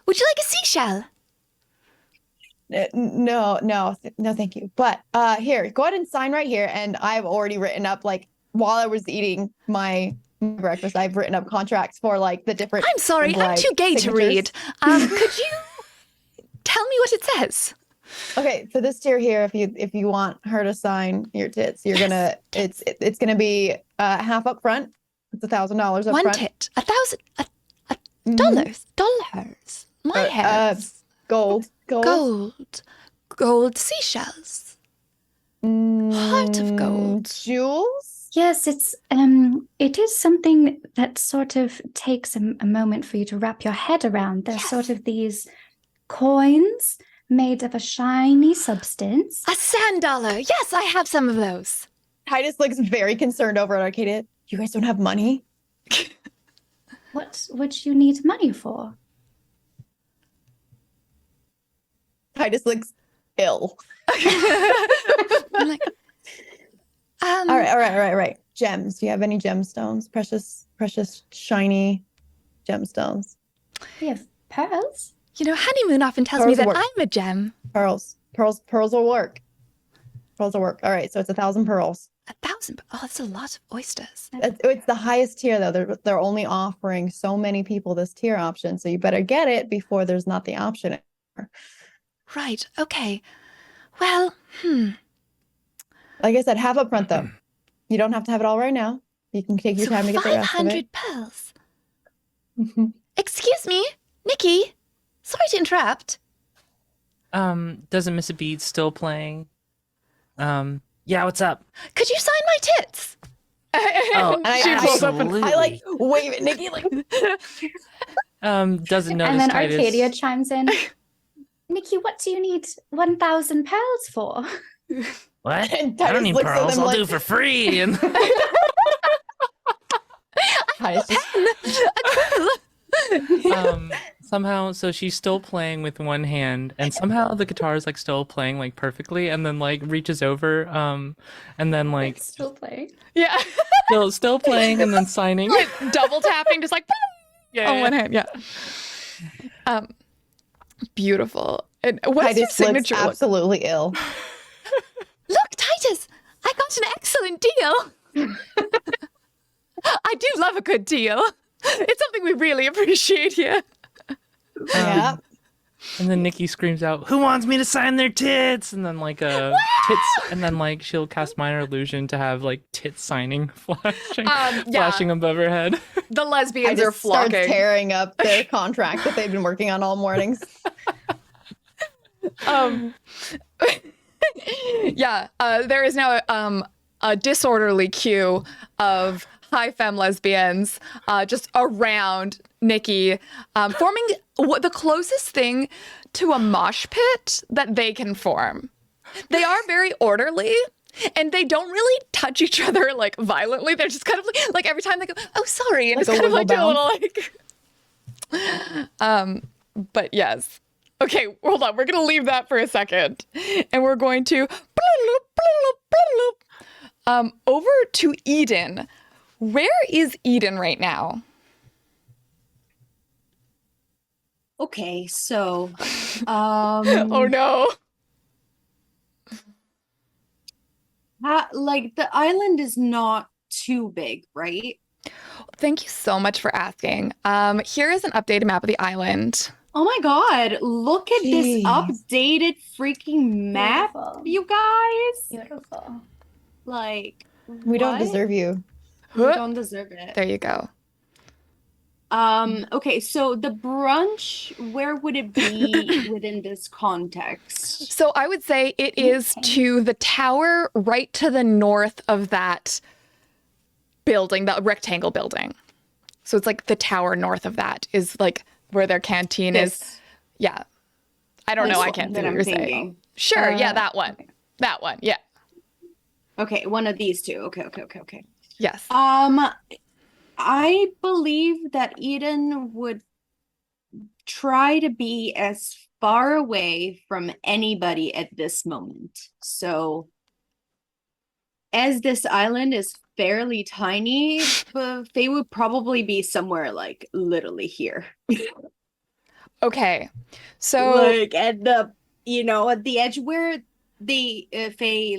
Would you like a seashell? No, thank you. But here, go ahead and sign right here. And I've already written up, like, while I was eating my breakfast, I've written up contracts for like the different. I'm sorry, I'm too gay to read. Could you tell me what it says? Okay, for this tier here, if you want her to sign your tits, you're gonna it's gonna be half up front. It's $1,000 up front. One tit, $1,000 dollars. My hair. Gold seashells. Heart of gold. Jewels. Yes, it is something that sort of takes a moment for you to wrap your head around. They're sort of these coins made of a shiny substance. A sand dollar. Yes, I have some of those. Titus looks very concerned over at Arcadia. You guys don't have money? What would you need money for? Titus looks ill. I'm like, All right. Gems. Do you have any gemstones? Precious, shiny gemstones. We have pearls. Honeymoon often tells me that I'm a gem. Pearls will work. Pearls will work. All right, so it's 1,000 pearls. 1,000. Oh, that's a lot of oysters. It's the highest tier, though. They're only offering so many people this tier option, so you better get it before there's not the option anymore. Right. Okay. Well, Like I said, half up front, though. You don't have to have it all right now. You can take your time to get the rest of it. 500 pearls. Excuse me, Nikki. Sorry to interrupt. Doesn't Miss a Bead still playing? Yeah, what's up? Could you sign my tits? Oh, She pulls up absolutely. I like wave at Nikki like. Doesn't notice And then Titus. Arcadia chimes in. Nikki, what do you need 1,000 pearls for? What? And I Titus don't need looks at pearls. them I'll like- do for free. And Titus just- somehow, so she's still playing with one hand, and somehow the guitar is like still playing like perfectly, and then like reaches over, and then like Still playing. Yeah. still playing, and then signing. Double tapping, just like on one hand. Yeah. Beautiful. And what's your Titus signature looks look? absolutely ill. Look, Titus, I got an excellent deal. I do love a good deal. It's something we really appreciate here. Yeah. And then Nikki screams out, "Who wants me to sign their tits?" And then like tits, and then like she'll cast minor illusion to have like tits signing flashing above her head. The I lesbians are just start flocking. tearing up their contract that they've been working on all mornings. Yeah, there is now a disorderly queue of high femme lesbians just around Nikki, forming the closest thing to a mosh pit that they can form. They are very orderly. And they don't really touch each other like violently. They're just kind of like every time they go, "Oh, sorry," and Like just a kind of like do a wiggle little like. But yes. Okay, hold on. We're gonna leave that for a second, and we're going to over to Eden. Where is Eden right now? Okay, so Oh no. like the island is not too big, right? Thank you so much for asking. Here is an updated map of the island. Oh my God, look at this Jeez. updated freaking map, Beautiful. you guys. Beautiful. Like, We don't what? deserve you. We don't deserve it. There you go. Okay, so the brunch, where would it be within this context? So I would say it is to the tower right to the north of that building, that rectangle building. So it's like the tower north of that is like where their canteen is. This Yeah. I don't know. I one can't see that what I'm you're saying. thinking. Sure. Yeah, that one. That one. Yeah. Okay, one of these two. Okay. Yes. I believe that Eden would try to be as far away from anybody at this moment. So, as this island is fairly tiny, they would probably be somewhere like literally here. Okay. So Like at the, at the edge where they, Faye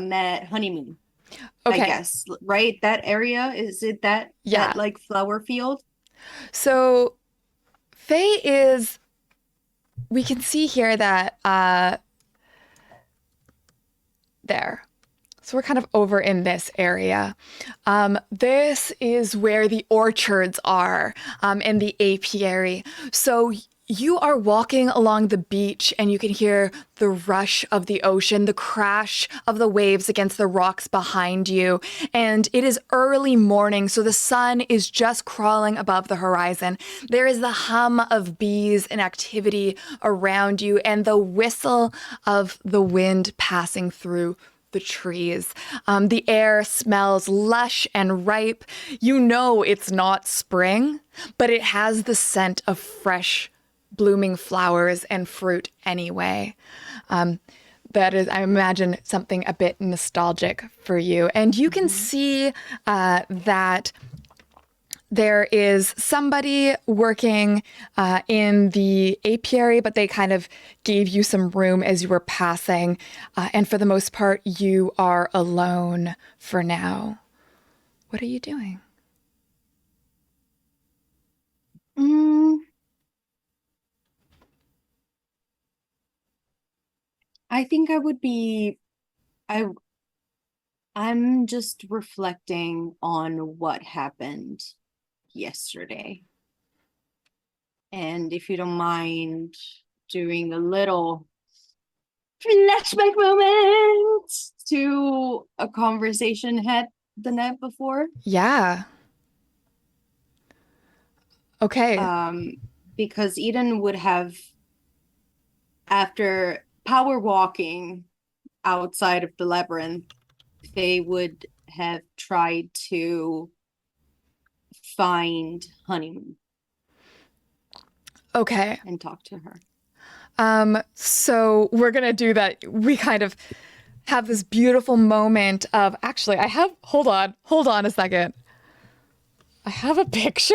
met Honeymoon. okay. I guess, right? That area, is it that Yeah. like flower field? So Faye is, we can see here that there. So we're kind of over in this area. This is where the orchards are in the apiary. So you are walking along the beach and you can hear the rush of the ocean, the crash of the waves against the rocks behind you. And it is early morning, so the sun is just crawling above the horizon. There is the hum of bees and activity around you and the whistle of the wind passing through the trees. The air smells lush and ripe. You know it's not spring, but it has the scent of fresh blooming flowers and fruit anyway. That is, I imagine, something a bit nostalgic for you. And you can see that there is somebody working in the apiary, but they kind of gave you some room as you were passing. And for the most part, you are alone for now. What are you doing? I think I'm just reflecting on what happened yesterday. And if you don't mind doing a little flashback moment to a conversation had the night before. Yeah. Okay. Because Eden would have, after power walking outside of the labyrinth, they would have tried to find Honeymoon Okay. and talk to her. So we're gonna do that. We kind of have this beautiful moment of, actually, hold on a second. I have a picture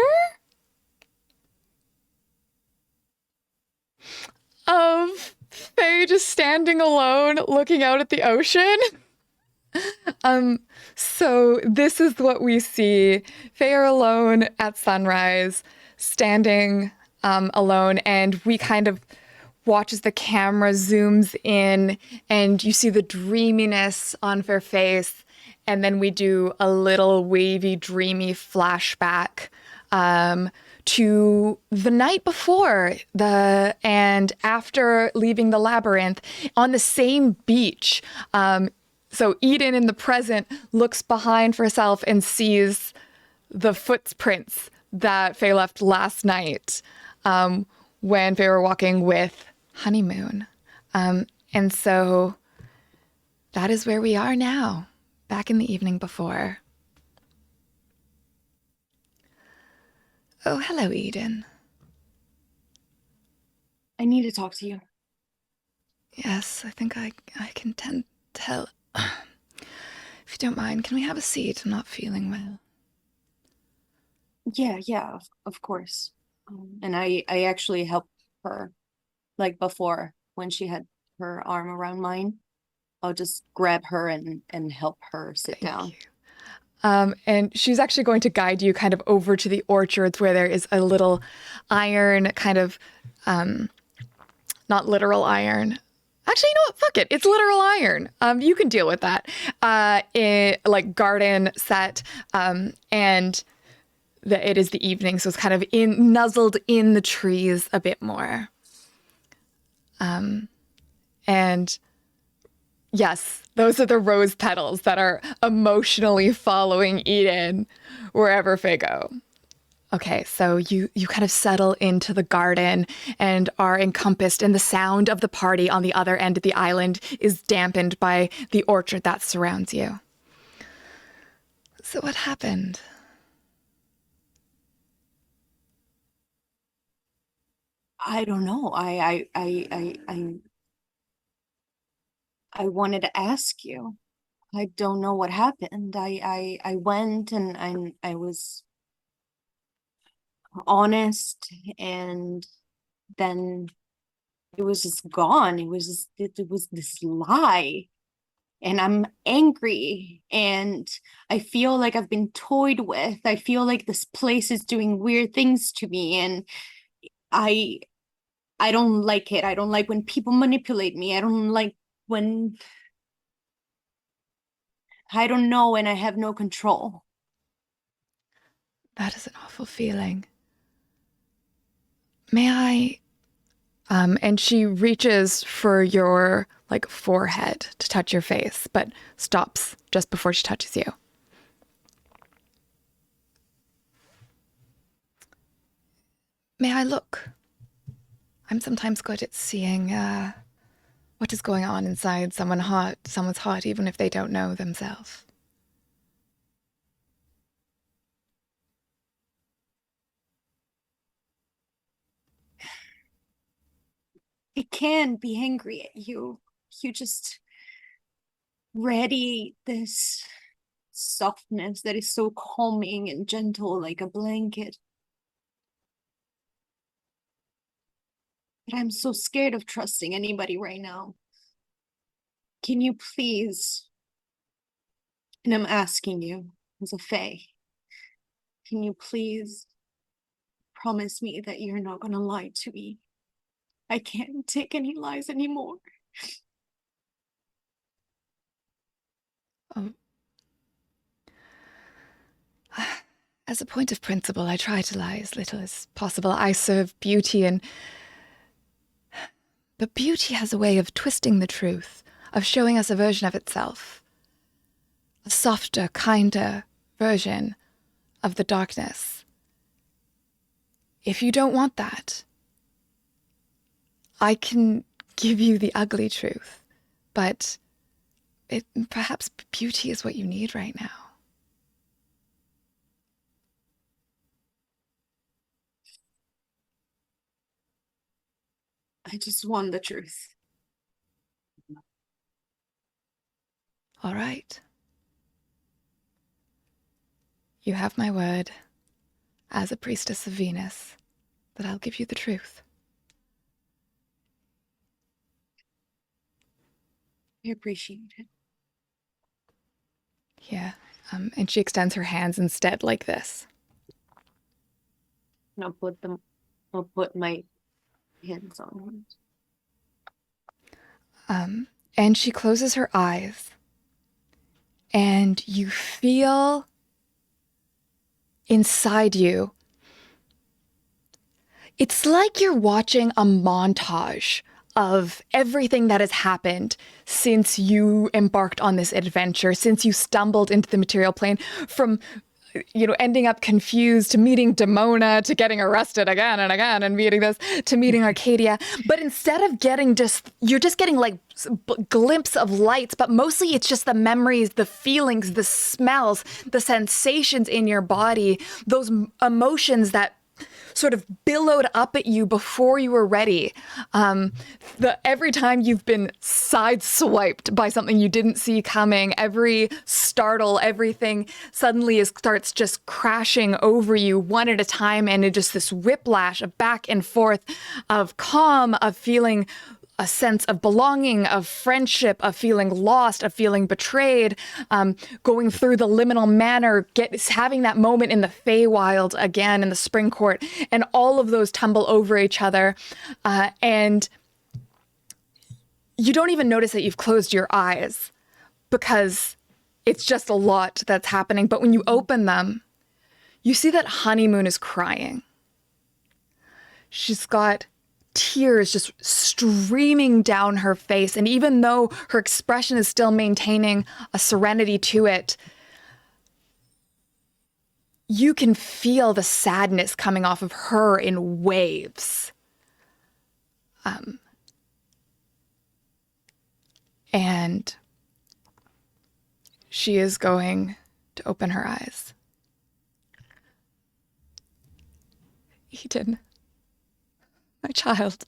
of Faye just standing alone looking out at the ocean. So this is what we see. Faye are alone at sunrise, standing alone, and we kind of watch as the camera zooms in and you see the dreaminess on her face, and then we do a little wavy, dreamy flashback to the night before and after leaving the labyrinth on the same beach. So Eden in the present looks behind for herself and sees the footprints that Faye left last night when Faye were walking with Honeymoon. And so that is where we are now, back in the evening before. Oh, hello, Eden. I need to talk to you. Yes, I think I can tell. If you don't mind, can we have a seat? I'm not feeling well. Yeah, of course. And I actually helped her, like before, when she had her arm around mine. I'll just grab her and help her sit down. And she's actually going to guide you kind of over to the orchards where there is a little iron kind of, not literal iron. Actually, you know what? Fuck it. It's literal iron. You can deal with that. Like garden set. And it is the evening, so it's kind of nuzzled in the trees a bit more. And yes, those are the rose petals that are emotionally following Eden wherever they go. Okay, so you kind of settle into the garden and are encompassed, and the sound of the party on the other end of the island is dampened by the orchard that surrounds you. So what happened? I don't know. I wanted to ask you. I don't know what happened. I went and I was honest, and then it was just gone. It was this lie. And I'm angry, and I feel like I've been toyed with. I feel like this place is doing weird things to me, and I don't like it. I don't like when people manipulate me. I don't like when I don't know and I have no control. That is an awful feeling. May I? And she reaches for your forehead to touch your face, but stops just before she touches you. May I look? I'm sometimes good at seeing what is going on inside someone's heart, even if they don't know themselves. I can be angry at you. You just ready this softness that is so calming and gentle, like a blanket. But I'm so scared of trusting anybody right now. Can you please, and I'm asking you as a fae, can you please promise me that you're not gonna lie to me? I can't take any lies anymore. Oh. As a point of principle, I try to lie as little as possible. I serve beauty, but beauty has a way of twisting the truth, of showing us a version of itself. A softer, kinder version of the darkness. If you don't want that, I can give you the ugly truth, but perhaps beauty is what you need right now. I just want the truth. All right. You have my word, as a priestess of Venus, that I'll give you the truth. I appreciate it. Yeah. And she extends her hands instead like this. And I'll put my hands on her. And she closes her eyes. And you feel inside you, it's like you're watching a montage of everything that has happened since you embarked on this adventure, since you stumbled into the material plane, from ending up confused to meeting Demona, to getting arrested again and again and meeting this, to meeting Arcadia. But instead of getting you're just getting like glimpse of lights, but mostly it's just the memories, the feelings, the smells, the sensations in your body, those emotions that sort of billowed up at you before you were ready. Every time you've been sideswiped by something you didn't see coming, every startle, everything suddenly starts just crashing over you one at a time, and it just this whiplash of back and forth of calm, of feeling a sense of belonging, of friendship, of feeling lost, of feeling betrayed, going through the liminal manor, having that moment in the Feywild again in the Spring Court, and all of those tumble over each other. And you don't even notice that you've closed your eyes because it's just a lot that's happening. But when you open them, you see that Honeymoon is crying. She's got tears just streaming down her face. And even though her expression is still maintaining a serenity to it, you can feel the sadness coming off of her in waves. And she is going to open her eyes. Eden, my child,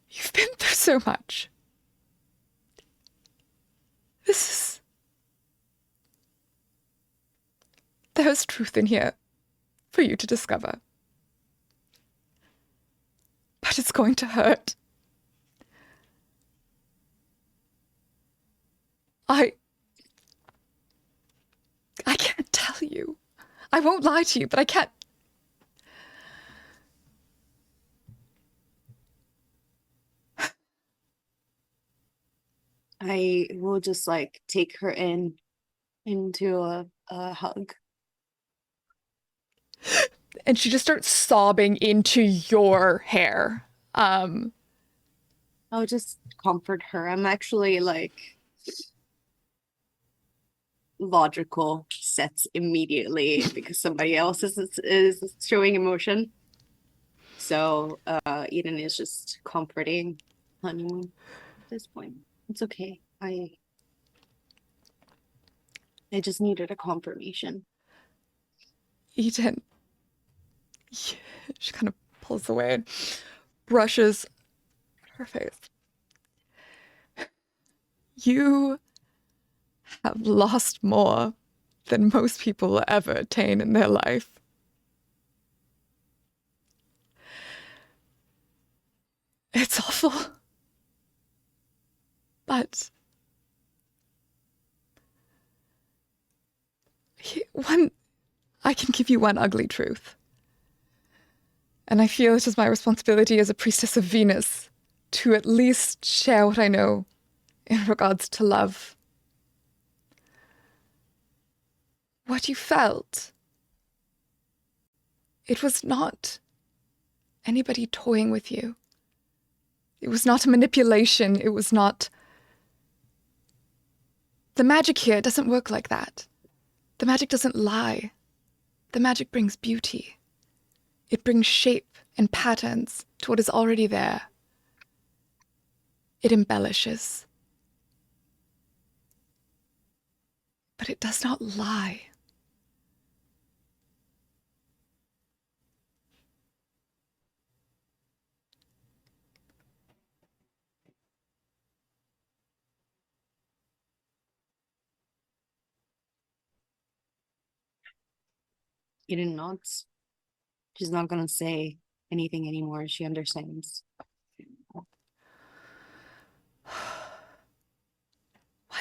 you've been through so much. There's truth in here for you to discover. But it's going to hurt. I can't tell you. I won't lie to you, but I can't. I will just like take her into a hug. And she just starts sobbing into your hair. I'll just comfort her. I'm actually like logical sets immediately because somebody else is showing emotion. So Eden is just comforting Honeymoon at this point. It's okay. I just needed a confirmation. Eden. She kind of pulls away and brushes her face. You have lost more than most people will ever attain in their life. It's awful. But I can give you one ugly truth. And I feel it is my responsibility as a priestess of Venus to at least share what I know in regards to love. What you felt, it was not anybody toying with you. It was not a manipulation. It was not... The magic here doesn't work like that. The magic doesn't lie. The magic brings beauty. It brings shape and patterns to what is already there. It embellishes. But it does not lie. Eden nods. She's not gonna say anything anymore. She understands. Why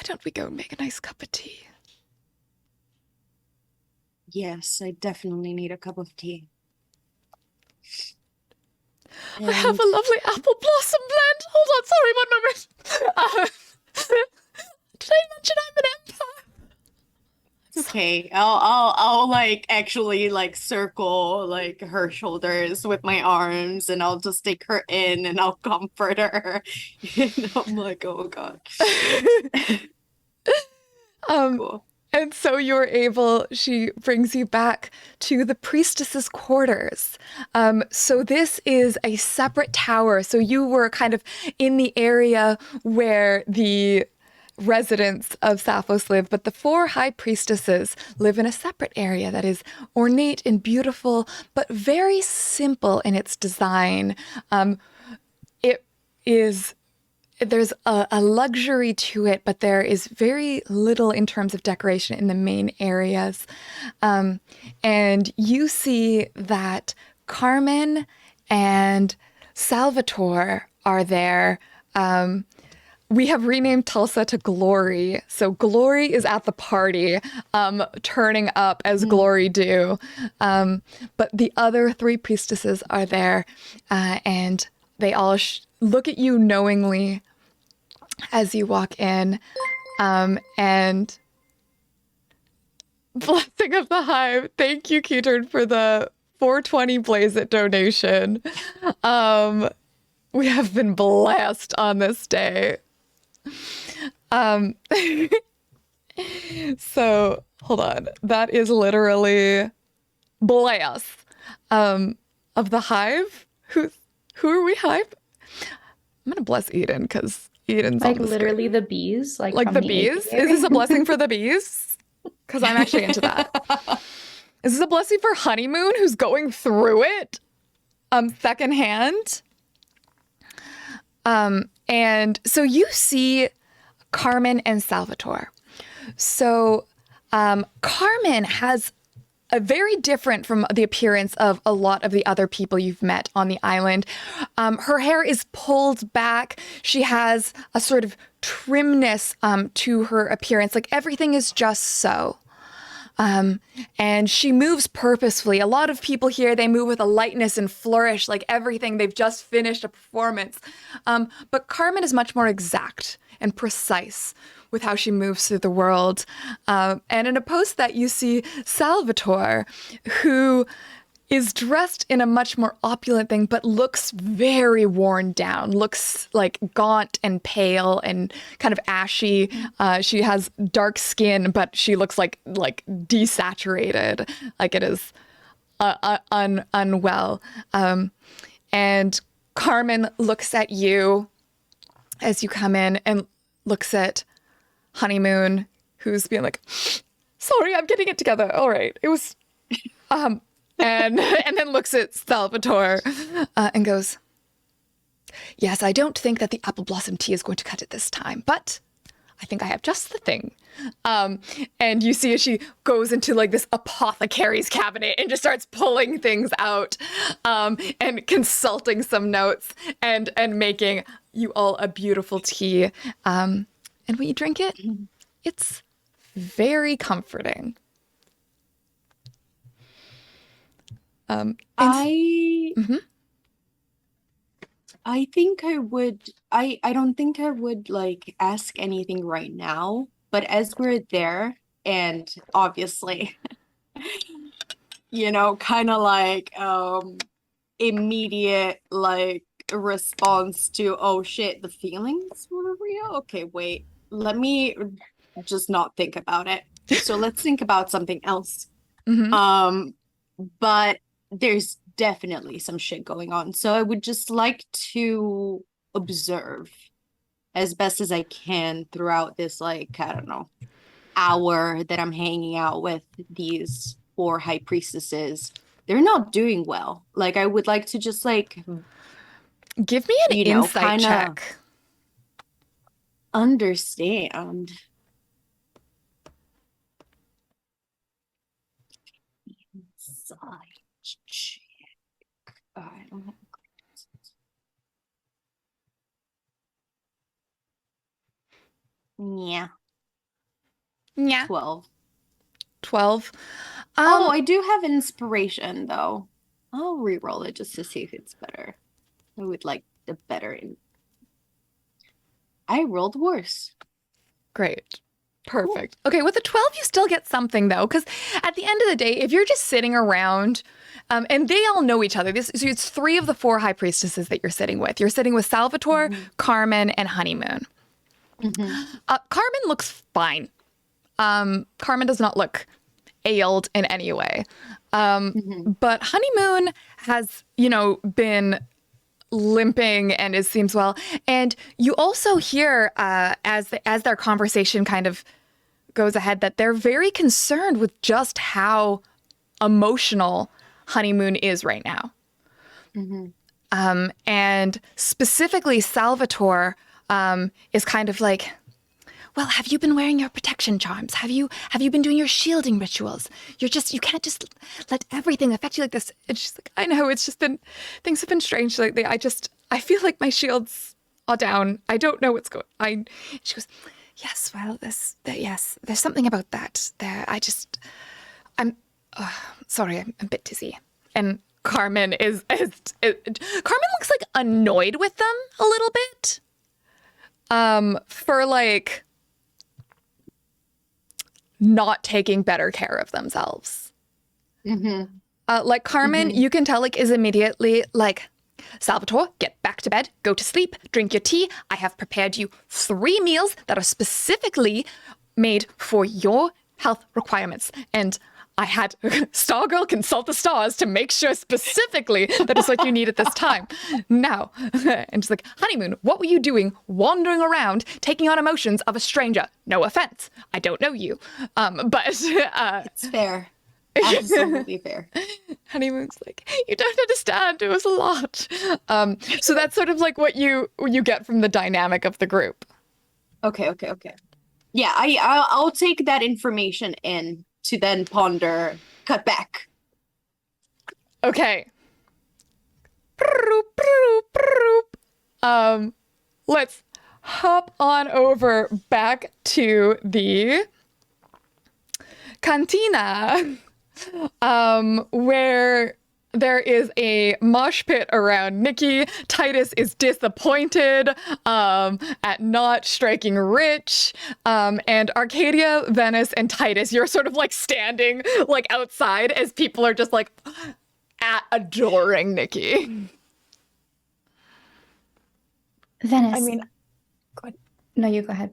don't we go and make a nice cup of tea? Yes, I definitely need a cup of tea. I have a lovely apple blossom blend. Hold on, sorry, 1 moment. Did I mention I'm an empath? It's okay. I'll like actually like circle like her shoulders with my arms, and I'll just take her in, and I'll comfort her. And I'm like, oh God. Um, Cool. and so she brings you back to the priestess's quarters. So this is a separate tower. So you were kind of in the area where the residents of Sapphos live, but the four high priestesses live in a separate area that is ornate and beautiful, but very simple in its design. It is there's a luxury to it, but there is very little in terms of decoration in the main areas. And you see that Carmen and Salvatore are there. We have renamed Tulsa to Glory. So Glory is at the party, turning up as Glory do. But the other three priestesses are there, and they all look at you knowingly as you walk in. And Blessing of the Hive. Thank you, Keturn, for the 420 Blaze It donation. We have been blessed on this day. So hold on. That is literally Bless of the Hive. Who are we, Hive? I'm gonna bless Eden because Eden's Like on the literally the bees, like like from the the bees. apiary. Is this a blessing for the bees? Because I'm actually into that. Is this a blessing for Honeymoon, who's going through it secondhand? And so you see Carmen and Salvatore. So Carmen has a very different from the appearance of a lot of the other people you've met on the island. Her hair is pulled back. She has a sort of trimness to her appearance. Like everything is just so. And she moves purposefully. A lot of people here, they move with a lightness and flourish, like everything. They've just finished a performance. But Carmen is much more exact and precise with how she moves through the world. And in a post that you see Salvatore, who is dressed in a much more opulent thing, but looks very worn down, looks like gaunt and pale and kind of ashy. She has dark skin, but she looks like desaturated, like it is unwell. And Carmen looks at you as you come in and looks at Honeymoon, who's being like, sorry, I'm getting it together. All right. It was, and then looks at Salvatore and goes, yes, I don't think that the apple blossom tea is going to cut it this time, but I think I have just the thing. And you see as she goes into like this apothecary's cabinet and just starts pulling things out, and consulting some notes and making you all a beautiful tea. And when you drink it, it's very comforting. I think I would I don't think I would like ask anything right now, but as we're there and obviously kind of like immediate like response to oh shit, the feelings were real. Okay, wait. Let me just not think about it. So let's think about something else. But there's definitely some shit going on. So I would just like to observe as best as I can throughout this, like, I don't know, hour that I'm hanging out with these four high priestesses. They're not doing well. Like, I would like to just, like, give me an insight check. Understand. Insight check. I don't have Yeah. 12. 12. Oh, I do have inspiration though. I'll re-roll it just to see if it's better. I would like the better. I rolled worse. Great. Perfect. Okay, with a 12, you still get something though, because at the end of the day, if you're just sitting around, and they all know each other. So it's 3 of the 4 high priestesses that you're sitting with. You're sitting with Salvatore, Carmen, and Honeymoon. Carmen looks fine. Carmen does not look ailed in any way. But Honeymoon has, been limping and it seems well. And you also hear as their conversation kind of goes ahead that they're very concerned with just how emotional Honeymoon is right now. And specifically Salvatore is kind of like, well, have you been wearing your protection charms? Have you been doing your shielding rituals? You can't just let everything affect you like this. And she's like, I know, it's just been, things have been strange lately. I feel like my shields are down. I don't know what's going on. She goes, yes, well, there's something about that. Sorry, I'm a bit dizzy. And Carmen Carmen looks like annoyed with them a little bit. For like not taking better care of themselves. Like Carmen, you can tell like is immediately like, Salvatore, get back to bed, go to sleep, drink your tea. I have prepared you 3 meals that are specifically made for your health requirements. And I had Stargirl consult the stars to make sure specifically that it's what you need at this time. Now, and she's like, Honeymoon, what were you doing wandering around, taking on emotions of a stranger? No offense. I don't know you. But it's fair. Absolutely fair. Honeymoon's like, you don't understand. It was a lot. So that's sort of like what you get from the dynamic of the group. Okay. Yeah, I'll take that information in to then ponder cut back. Okay. Let's hop on over back to the cantina, where there is a mosh pit around Nikki. Titus is disappointed at not striking rich. And Arcadia, Venice, and Titus, you're sort of like standing like outside as people are just like adoring Nikki. Venice. I mean, go ahead. No, you go ahead.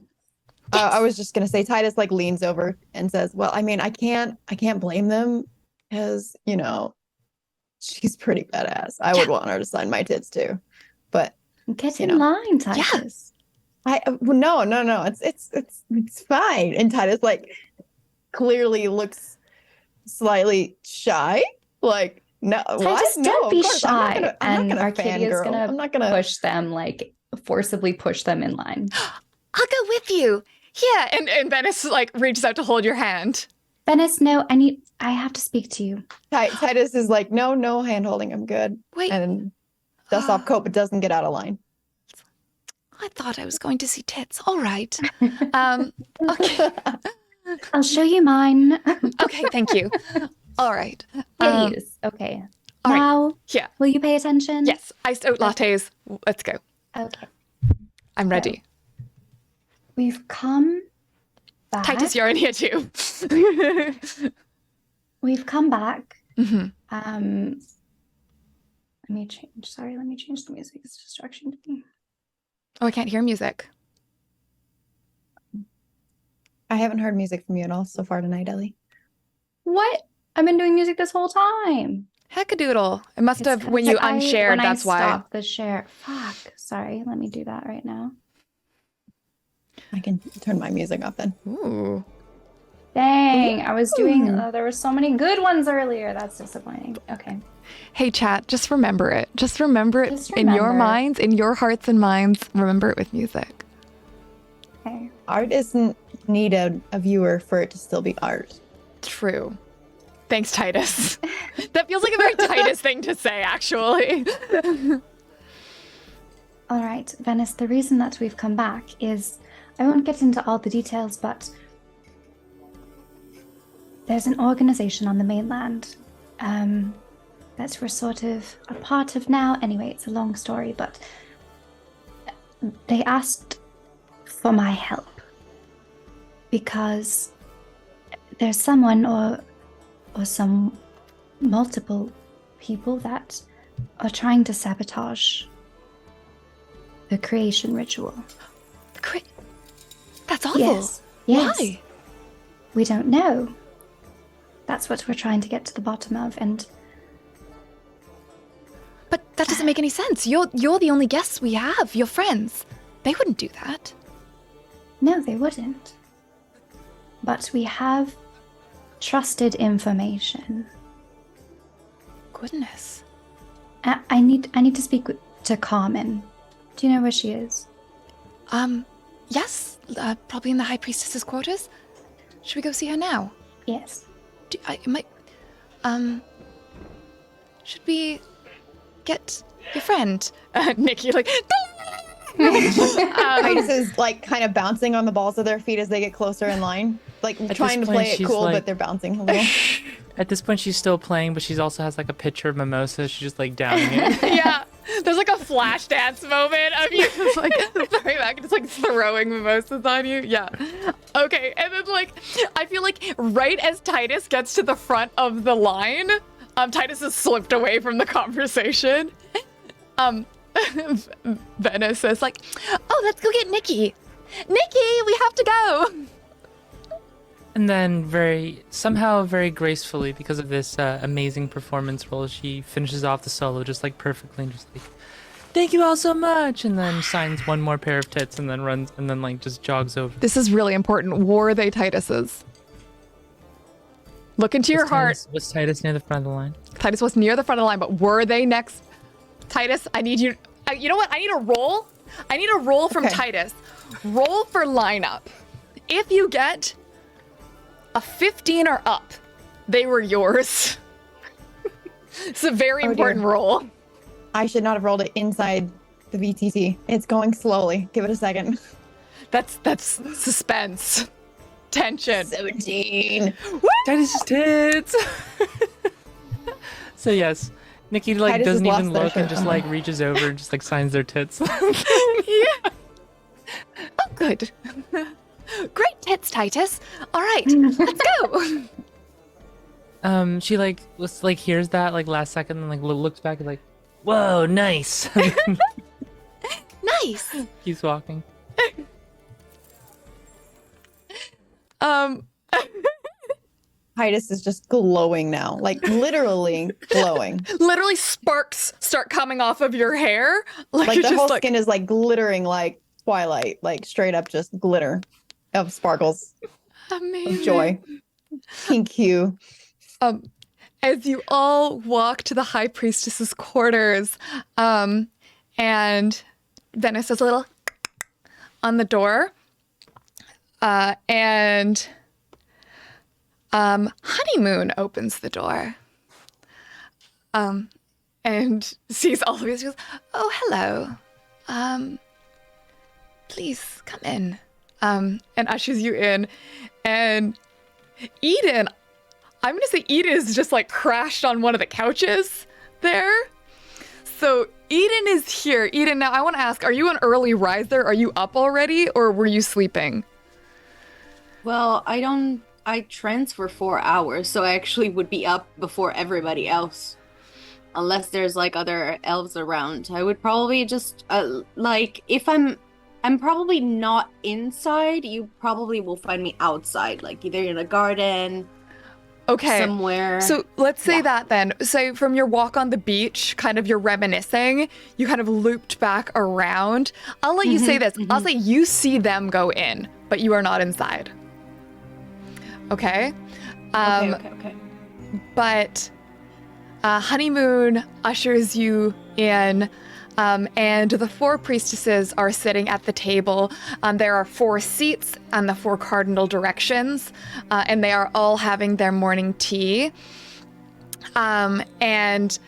I was just gonna say Titus like leans over and says, "Well, I mean, I can't blame them because she's pretty badass. I would want her to sign my tits too, but Get in line, Titus. No, it's fine." And Titus like clearly looks slightly shy, like no, Titus, what? don't No, be of course, shy. I'm And not gonna Arcadia's fangirl. gonna I'm not gonna push them, like forcibly push them in line. I'll go with you. Yeah, and Venice like reaches out to hold your hand. Venice, no, I have to speak to you. Titus is like, no hand holding, I'm good. Wait. And dusts off coat, but doesn't get out of line. I thought I was going to see tits. All right. Okay. I'll show you mine. Okay, thank you. All right. Please. Okay. all right. Now, Yeah. will you pay attention? Yes. Iced oat lattes. Let's go. Okay. I'm ready. We've come back. Titus, you're in here too. We've come back. Mm-hmm. Let me change the music. It's a distraction to me. Oh, I can't hear music. I haven't heard music from you at all so far tonight, Ellie. What? I've been doing music this whole time. Heckadoodle. It must have, when It's you 'cause unshared, when that's I why. stopped the share. Fuck. Sorry. Let me do that right now. I can turn my music off then. Ooh. Dang. I was doing, there were so many good ones earlier. That's disappointing. Okay. Hey, chat, just remember it. Just remember it Just in your remember. minds, in your hearts and minds. Remember it with music. Okay. Art doesn't need a viewer for it to still be art. True. Thanks, Titus. That feels like a very Titus thing to say, actually. All right, Venice, the reason that we've come back is, I won't get into all the details, but there's an organization on the mainland that we're sort of a part of now. Anyway, it's a long story, but they asked for my help. Because there's someone or some multiple people that are trying to sabotage the creation ritual. That's awful. Yes. Why? We don't know. That's what we're trying to get to the bottom of, and But that doesn't make any sense. You're the only guests we have. Your friends. They wouldn't do that. no, they wouldn't. But we have trusted information. Goodness. I need to speak to Carmen. Do you know where she is? Yes. Probably in the High Priestess's quarters. Should we go see her now? Yes. Should we get your friend? Nikki, like... Titus is like kind of bouncing on the balls of their feet as they get closer in line. Like trying to point, play it she's cool, like- but they're bouncing a little. At this point, she's still playing, but she also has like a pitcher of mimosa. She's just like downing it. Yeah. There's like a flash dance moment of you just like throwing back and just like throwing mimosas on you. Yeah. Okay. And then like, I feel like right as Titus gets to the front of the line, Titus has slipped away from the conversation. Venice says like, oh, let's go get Nikki. Nikki, we have to go. And then somehow very gracefully, because of this amazing performance role, she finishes off the solo just like perfectly and just like, thank you all so much. And then signs one more pair of tits and then runs and then like just jogs over. This is really important. Were they Titus's? Look into your heart. Was Titus near the front of the line? Titus was near the front of the line, but were they next? Titus, I need you. You know what? I need a roll. I need a roll from Okay. Titus. Roll for lineup. If you get a 15 or up, they were yours. It's a very Oh, important dear. roll. I should not have rolled it inside the VTT. It's going slowly. Give it a second. That's suspense, tension. 17. Titus's tits. So yes, Nikki like Titus doesn't has even lost their look and shirt. just like reaches over and just like signs their tits. Yeah. Oh, good. Great tits, Titus. All right, let's go. She like was like hears that like last second and like looks back and like, whoa, nice. Nice. Keeps walking. Titus is just glowing now. Like literally glowing. Literally sparks start coming off of your hair. Like you're the just whole skin is like glittering like twilight. Like straight up just glitter of sparkles. amazing. Of joy. Pink hue. As you all walk to the High Priestess's quarters, and Venice does a little on the door, and Honeymoon opens the door, and sees all of you. She goes, "Oh, hello. Please come in." And ushers you in, and Eden. I'm gonna say Eden is just like crashed on one of the couches there. So Eden is here. Eden, now I want to ask, are you an early riser? Are you up already, or were you sleeping? Well, I transfer 4 hours, so I actually would be up before everybody else. Unless there's like other elves around. I would probably just like if I'm probably not inside, you probably will find me outside, like either in a garden, Okay. somewhere. So let's say Yeah. that then. So from your walk on the beach, kind of you're reminiscing, you kind of looped back around. I'll let you say this. I'll say you see them go in, but you are not inside. Okay? Okay. But Honeymoon ushers you in, and the 4 priestesses are sitting at the table. There are 4 seats on the 4 cardinal directions, and they are all having their morning tea. And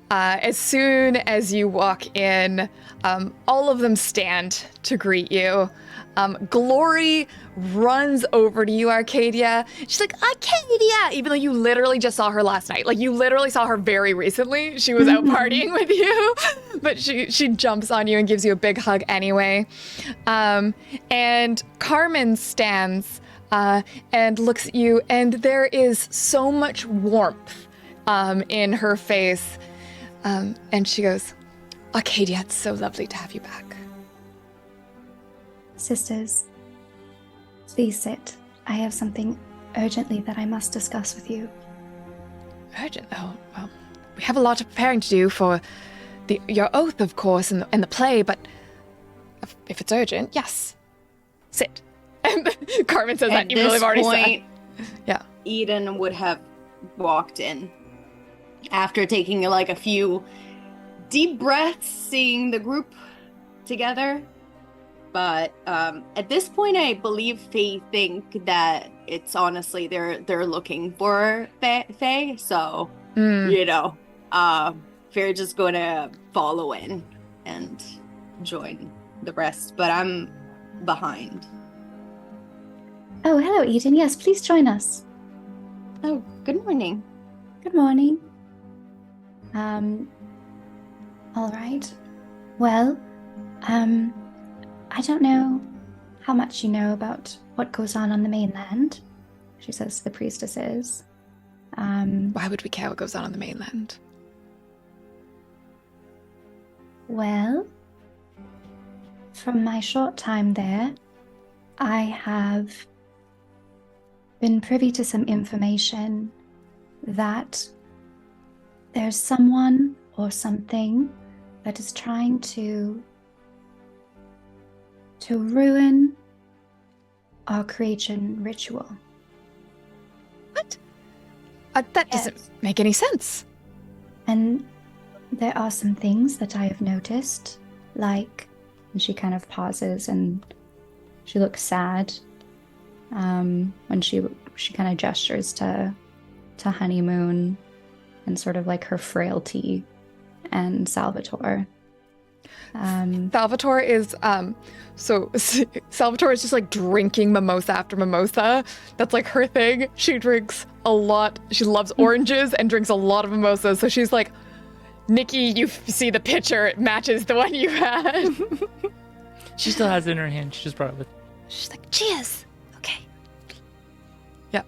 as soon as you walk in, all of them stand to greet you. Glory runs over to you, Arcadia. She's like, Arcadia! Even though you literally just saw her last night. Like, you literally saw her very recently. She was out partying with you. But she jumps on you and gives you a big hug anyway. And Carmen stands and looks at you, and there is so much warmth in her face. And she goes, Arcadia, it's so lovely to have you back. Sisters, please sit. I have something urgently that I must discuss with you. Urgent? Oh, well, we have a lot of preparing to do for your oath, of course, and the play, but if it's urgent, yes. Sit. And Carmen says that, even though they've already said. Yeah. Eden would have walked in after taking like a few deep breaths, seeing the group together. But at this point, I believe they think that it's honestly they're looking for Faye. So Faye's just gonna follow in and join the rest. But I'm behind. Oh, hello, Eden. Yes, please join us. Oh, good morning. Good morning. All right. Well, I don't know how much you know about what goes on the mainland, she says to the priestesses. Why would we care what goes on the mainland? Well, from my short time there, I have been privy to some information that there's someone or something that is trying to ruin our creation ritual. What? That doesn't make any sense. And there are some things that I have noticed, like, and she kind of pauses and she looks sad when she kind of gestures to Honeymoon and sort of like her frailty and Salvatore. Salvatore is Salvatore is just like drinking mimosa after mimosa. That's like her thing. She drinks a lot. She loves oranges and drinks a lot of mimosas. So she's like, Nikki, you see the picture, it matches the one you had. She still has it in her hand. She just brought it with. She's like, cheers. Okay. Yeah.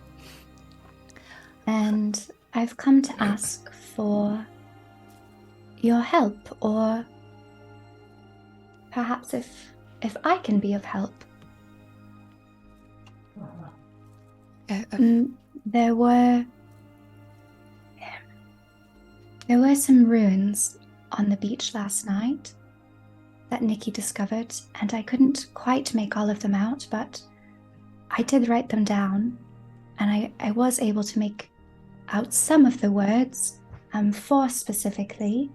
And I've come to ask for your help, or perhaps if I can be of help. There were some ruins on the beach last night that Nikki discovered, and I couldn't quite make all of them out, but I did write them down, and I was able to make out some of the words, 4 specifically,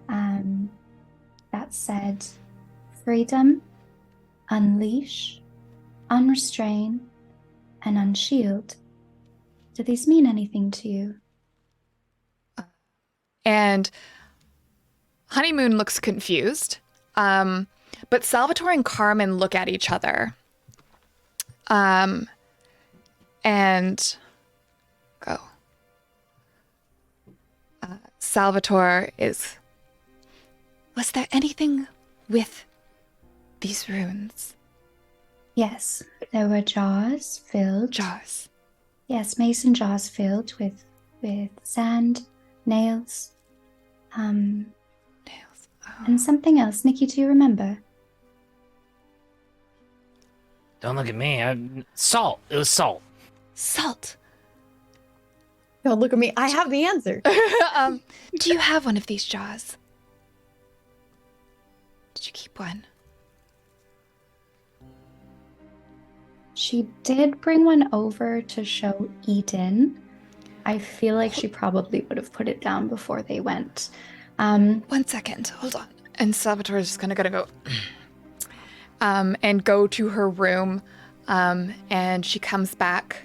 that said, freedom, unleash, unrestrain, and unshield. Do these mean anything to you? And Honeymoon looks confused. But Salvatore and Carmen look at each other. And go. Salvatore is... Was there anything with these runes? Yes, there were jars filled. Jars. Yes, mason jars filled with sand, nails, Nails. Oh. and something else. Nikki, do you remember? Don't look at me. Salt. It was salt. Salt. Don't look at me. I have the answer. Do you have one of these jars? Did you keep one? She did bring one over to show Eden. I feel like she probably would have put it down before they went. 1 second. Hold on. And Salvatore is just kind of gonna go and go to her room, and she comes back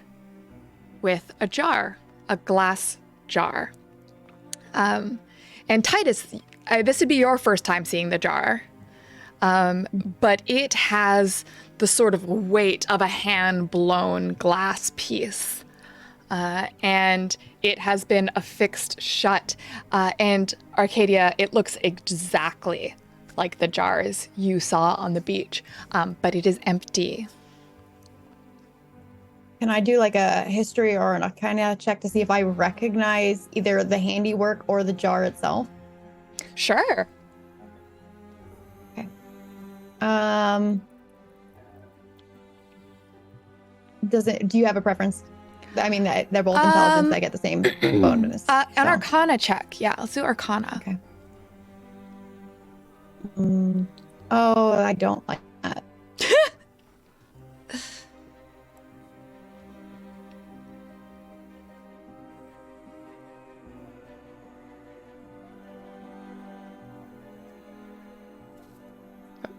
with a jar, a glass jar. And Titus, this would be your first time seeing the jar, but it has the sort of weight of a hand-blown glass piece. And it has been affixed shut. And Arcadia, it looks exactly like the jars you saw on the beach, but it is empty. Can I do like a history or an arcana check to see if I recognize either the handiwork or the jar itself? Sure. Okay. Do you have a preference? I mean, they're both intelligence. I get the same bonus. An so. Arcana check. Yeah, let's do Arcana. Okay. Oh, I don't like that.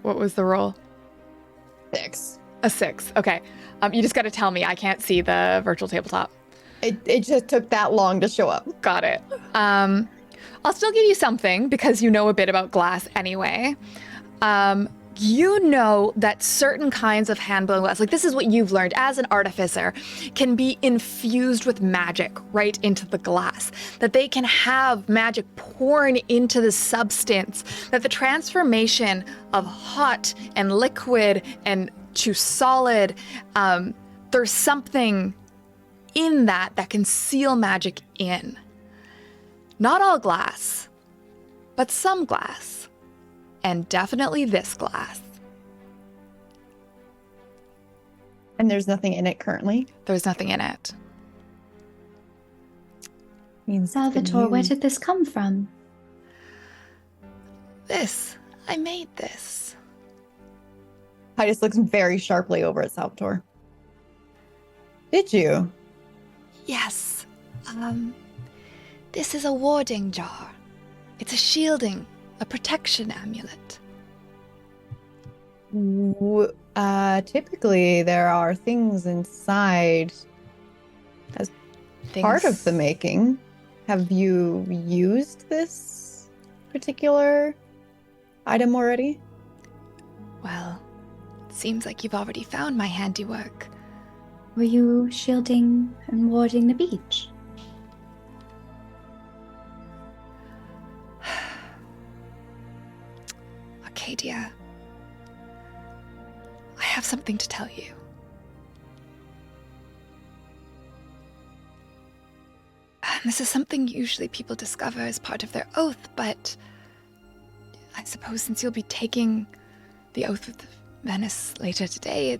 What was the roll? 6. A 6. Okay. You just got to tell me. I can't see the virtual tabletop. It just took that long to show up. Got it. I'll still give you something because you know a bit about glass anyway. You know that certain kinds of hand-blown glass, like this is what you've learned as an artificer, can be infused with magic right into the glass. That they can have magic poured into the substance. That the transformation of hot and liquid and to solid, there's something in that can seal magic in. Not all glass, but some glass. And definitely this glass. And there's nothing in it currently? There's nothing in it. Means Salvatore, where did this come from? I made this. Titus looks very sharply over at Salvatore. Did you? Yes. This is a warding jar. It's a shielding, a protection amulet. Typically there are things inside as part of the making. Have you used this particular item already? Well, it seems like you've already found my handiwork. Were you shielding and warding the beach? Arcadia, I have something to tell you. This is something usually people discover as part of their oath, but I suppose since you'll be taking the oath with Venice later today,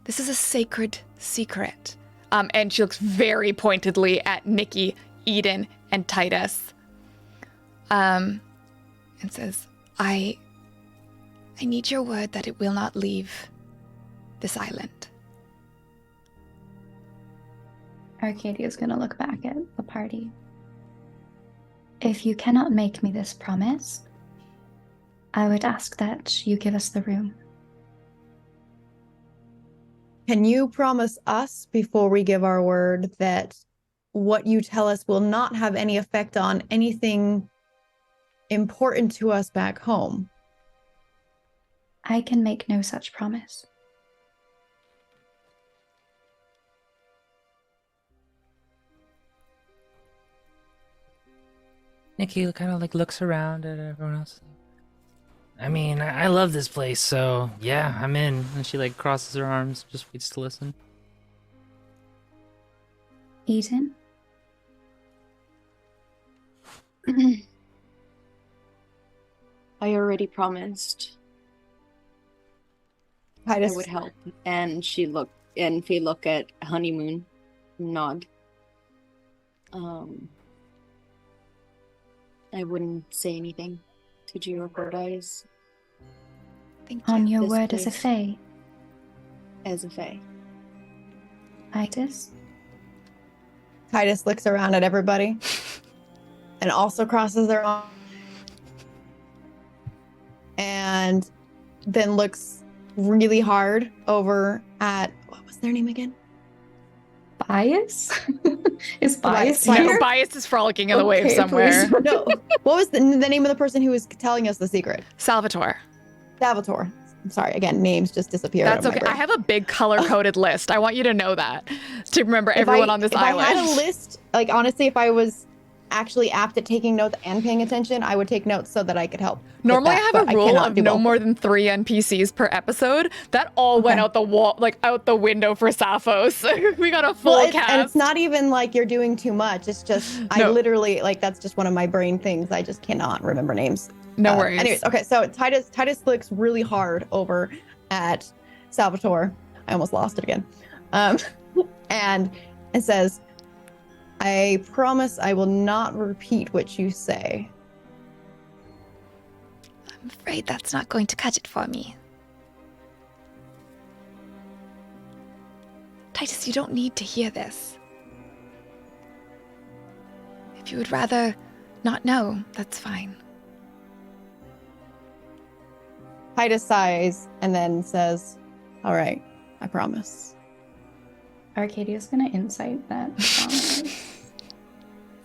this is a sacred secret. And she looks very pointedly at Nikki, Eden, and Titus. And says, I need your word that it will not leave this island. Arcadia's gonna look back at the party. If you cannot make me this promise, I would ask that you give us the room. Can you promise us before we give our word that what you tell us will not have any effect on anything important to us back home? I can make no such promise. Nikki kind of like looks around at everyone else. I mean, I love this place, so yeah, I'm in. And she like crosses her arms, just waits to listen. Eden? I already promised Titus, I would help. And Faye look at Honeymoon, nod. I wouldn't say anything to jeopardize Thank you. On your This word as a place. fae, as a Fae. Titus? Titus looks around at everybody and also crosses their arms and then looks really hard over at, what was their name again? Bias? Is Bias Bias. here? No, Bias is frolicking in the wave Okay, somewhere. please. No, what was the name of the person who was telling us the secret? Salvatore. Salvatore. I'm sorry, again, names just disappeared. That's out of my okay. brain. I have a big color-coded list. I want you to know that. To remember If everyone on this if island. I had a list, like honestly, if I was actually apt at taking notes and paying attention, I would take notes so that I could help. with Normally that, I but have a rule cannot of do no both. more than 3 NPCs per episode. That all went Okay. out the wall, like out the window for Sapphos. We got a full cast. And it's not even like you're doing too much. It's just I No. literally like that's just one of my brain things. I just cannot remember names. No worries. Anyways, okay, so Titus looks really hard over at Salvatore. I almost lost it again. And it says, I promise I will not repeat what you say. I'm afraid that's not going to cut it for me. Titus, you don't need to hear this. If you would rather not know, that's fine. Titus sighs and then says, all right, I promise. Arcadia's gonna insight that.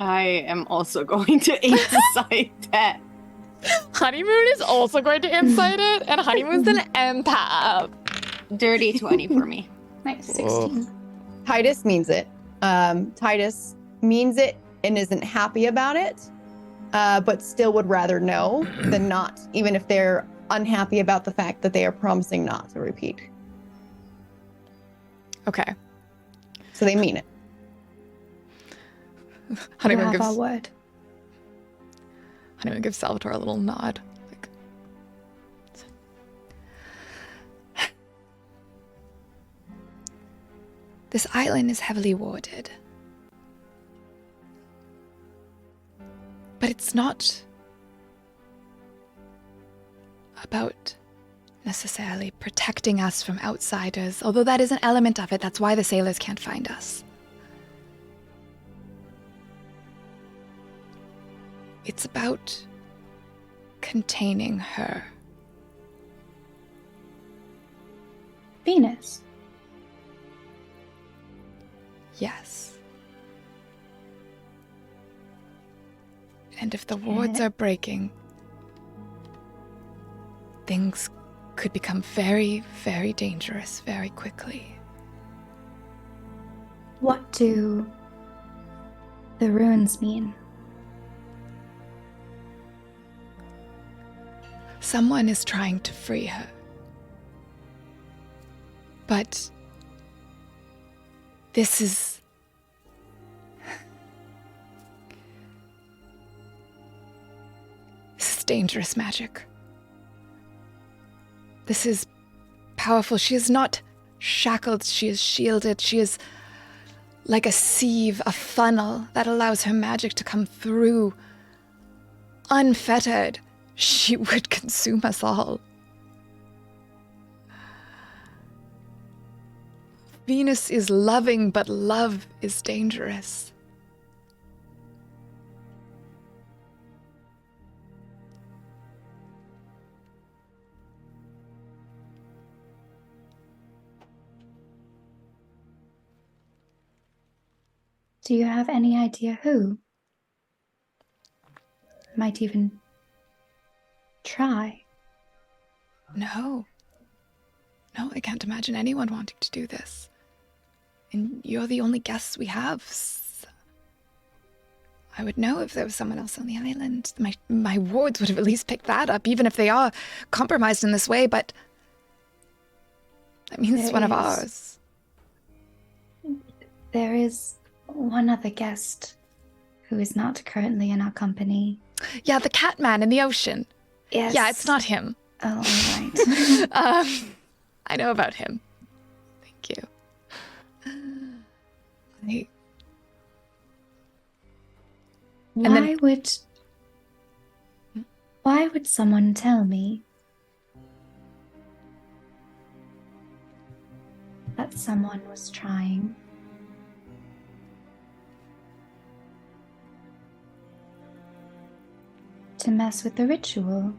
I am also going to insight that. Honeymoon is also going to insight it, and Honeymoon's an empath. Dirty 20 for me. Nice, 16. Titus means it. Titus means it and isn't happy about it, but still would rather know than not, even if they're unhappy about the fact that they are promising not to repeat. Okay. So they mean it. Honeymoon You have gives our word. Honeymoon gives Salvatore a little nod. Like, This island is heavily warded. But it's not about necessarily protecting us from outsiders, although that is an element of it. That's why the sailors can't find us. It's about containing her. Venus. Yes. And if the wards are breaking, things could become very, very dangerous very quickly. What do the ruins mean? Someone is trying to free her. But this is... This is dangerous magic. This is powerful. She is not shackled. She is shielded. She is like a sieve, a funnel that allows her magic to come through unfettered. She would consume us all. Venus is loving, but love is dangerous. Do you have any idea who might even try? No. No, I can't imagine anyone wanting to do this. And you're the only guests we have. I would know if there was someone else on the island. My wards would have at least picked that up, even if they are compromised in this way, but that means it's one of ours. There is one other guest who is not currently in our company. Yeah, the cat man in the ocean. Yes. Yeah, it's not him. Oh, all right. I know about him. Thank you. Why would someone tell me that someone was trying? To mess with the ritual?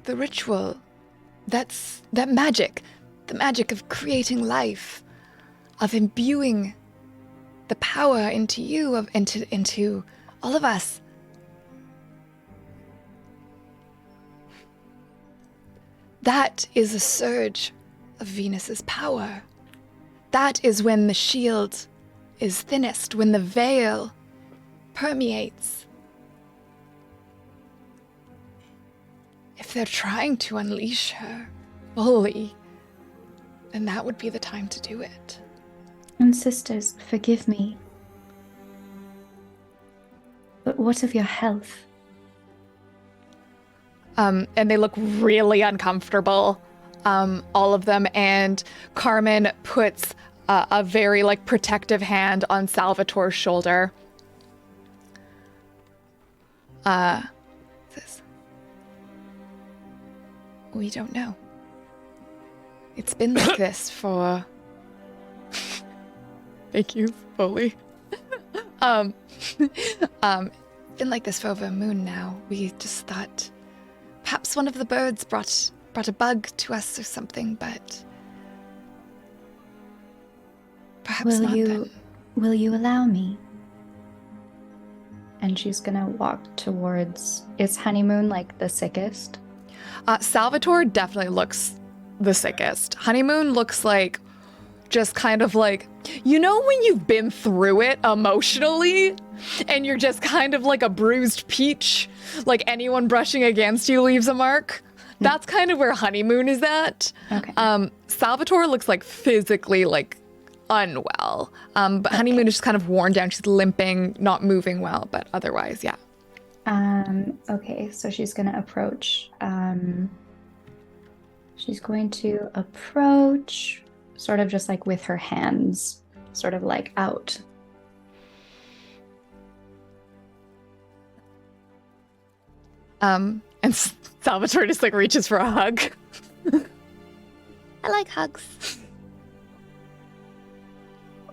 The ritual, that magic, the magic of creating life, of imbuing the power into you, into all of us. That is a surge of Venus's power. that is when the shield is thinnest, when the veil permeates. If they're trying to unleash her fully, then that would be the time to do it. And sisters, forgive me. But what of your health? And they look really uncomfortable, all of them. And Carmen puts a very like protective hand on Salvatore's shoulder. Says, we don't know. It's been like this for... Thank you, Foley. been like this for over a moon now. We just thought perhaps one of the birds brought a bug to us or something, but perhaps not then. Will you allow me? And she's gonna walk towards... Is Honeymoon like the sickest? Salvatore definitely looks the sickest. Honeymoon looks like just kind of like, you know, when you've been through it emotionally and you're just kind of like a bruised peach, like anyone brushing against you leaves a mark. That's kind of where Honeymoon is at. Okay. Salvatore looks like physically like unwell. But Honeymoon is just kind of worn down. She's limping, not moving well, but otherwise, yeah. Okay, so she's gonna approach. She's going to approach sort of just like with her hands sort of like out. And Salvatore just like reaches for a hug. I like hugs.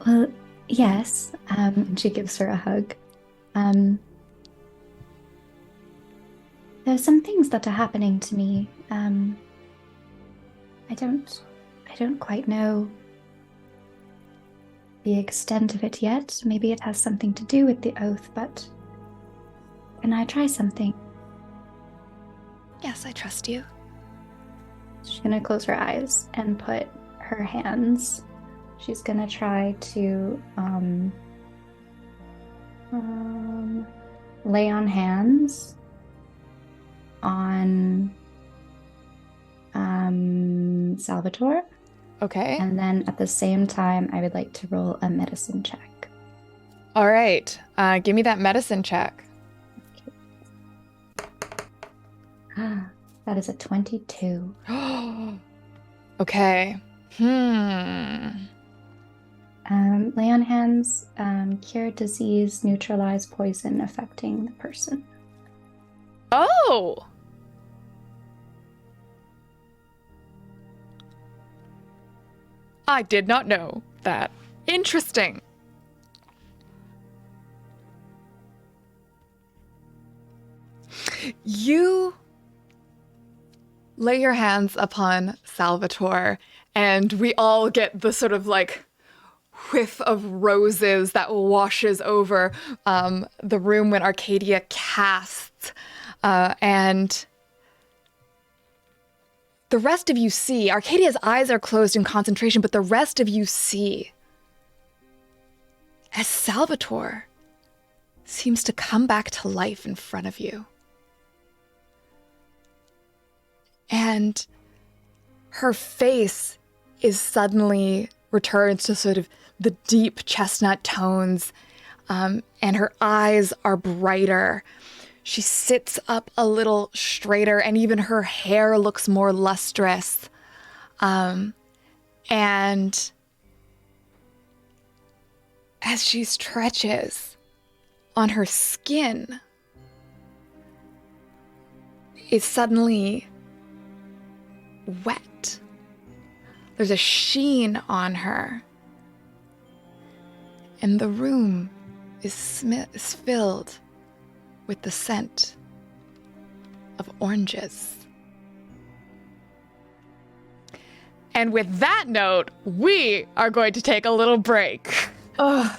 Well, yes. And she gives her a hug. There's some things that are happening to me. I don't quite know the extent of it yet. Maybe it has something to do with the oath, but can I try something? Yes, I trust you. She's gonna close her eyes and put her hands. She's gonna try to lay on hands on Salvatore. Okay. And then at the same time, I would like to roll a medicine check. All right. Give me that medicine check. That is a 22. Okay. Lay on hands, cure disease, neutralize poison affecting the person. Oh! I did not know that. Interesting. You lay your hands upon Salvatore, and we all get the sort of like whiff of roses that washes over the room when Arcadia casts. And the rest of you see, Arcadia's eyes are closed in concentration, but the rest of you see as Salvatore seems to come back to life in front of you. And her face is suddenly returns to sort of the deep chestnut tones, and her eyes are brighter. She sits up a little straighter, and even her hair looks more lustrous. And as she stretches on her skin, is suddenly wet. There's a sheen on her. And the room is filled with the scent of oranges. And with that note, we are going to take a little break. Well,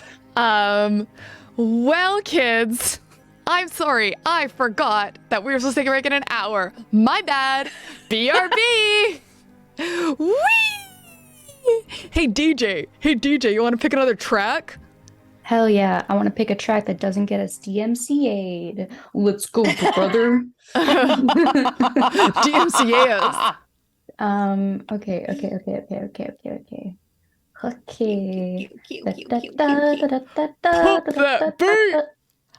kids, I'm sorry, I forgot that we were supposed to take a break in an hour. My bad. BRB. Whee! Hey, Hey DJ, you want to pick another track? Hell yeah. I want to pick a track that doesn't get us DMCA'd. Let's go, brother. DMCA us. Okay. Okay. Cute. Pump that beat.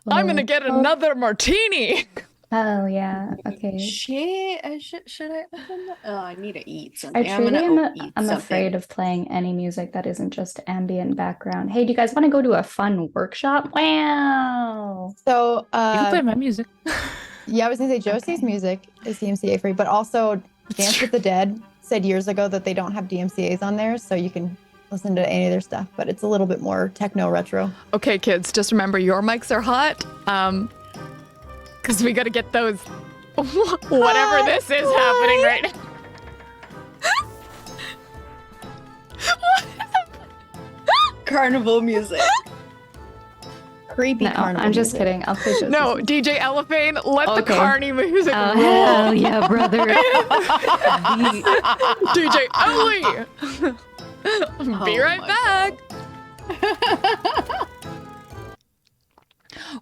I'm gonna get another martini. Oh yeah. Okay. Should I open that? Oh, I need to eat something. I I'm truly gonna am eat I'm something. afraid of playing any music that isn't just ambient background. Hey, do you guys want to go to a fun workshop? Wow. So, You can play my music. yeah, I was gonna say Josie's music is DMCA free, but also Dance with the Dead said years ago that they don't have DMCA's on there, so you can listen to any of their stuff, but it's a little bit more techno retro. Okay, kids, just remember your mics are hot. Because we gotta get those. Whatever this is happening right now. Carnival music. Creepy No, carnival I'm just music. kidding. I'll play Josie's No, music. DJ Elephane, let the Okay. carny music Oh, roll. hell yeah, brother. DJ Ellie! Be Oh right my back.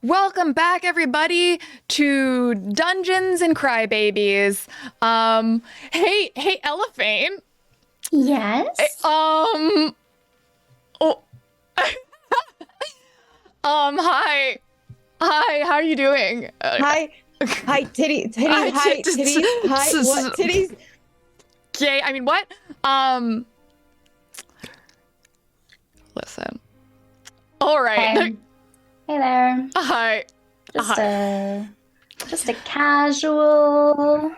Welcome back, everybody, to Dungeons and Crybabies. Hey, Elephane. Yes. Oh. Hi. How are you doing? Hi, titties, Hi, hi, titties. titties, hi, what, titties? Okay, I mean, what? Listen. All right. Hey. Hey there. Hi. Just a casual.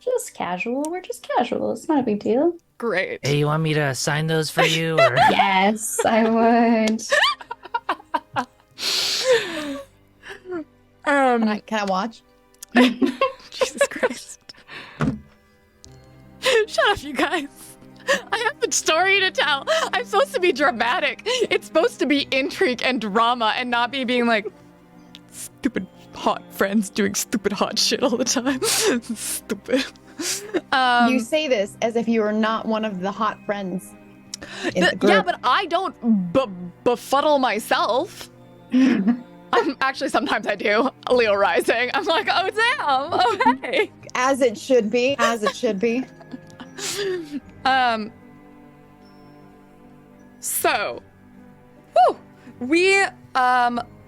Just casual. We're just casual. It's not a big deal. Great. Hey, you want me to sign those for you? Or... Yes, I would. Can I watch? Jesus Christ. Shut up, you guys. I have a story to tell. I'm supposed to be dramatic. It's supposed to be intrigue and drama and not be being like stupid hot friends doing stupid hot shit all the time. Stupid. You say this as if you were not one of the hot friends in the group. Yeah, but I don't befuddle myself. Actually, sometimes I do. Leo rising. I'm like, oh, damn. Oh, hey. As it should be. As it should be. So, we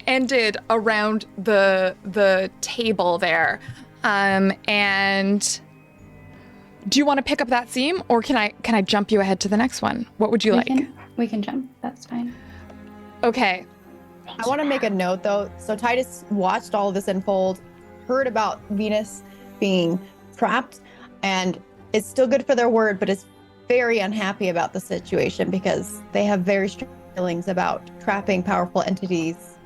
ended around the table there, and do you want to pick up that theme, or can I jump you ahead to the next one? What would you like? We can jump. That's fine. Okay. I want to make a note though. So Titus watched all of this unfold, heard about Venus being trapped, and is still good for their word, but is very unhappy about the situation because they have very strong feelings about trapping powerful entities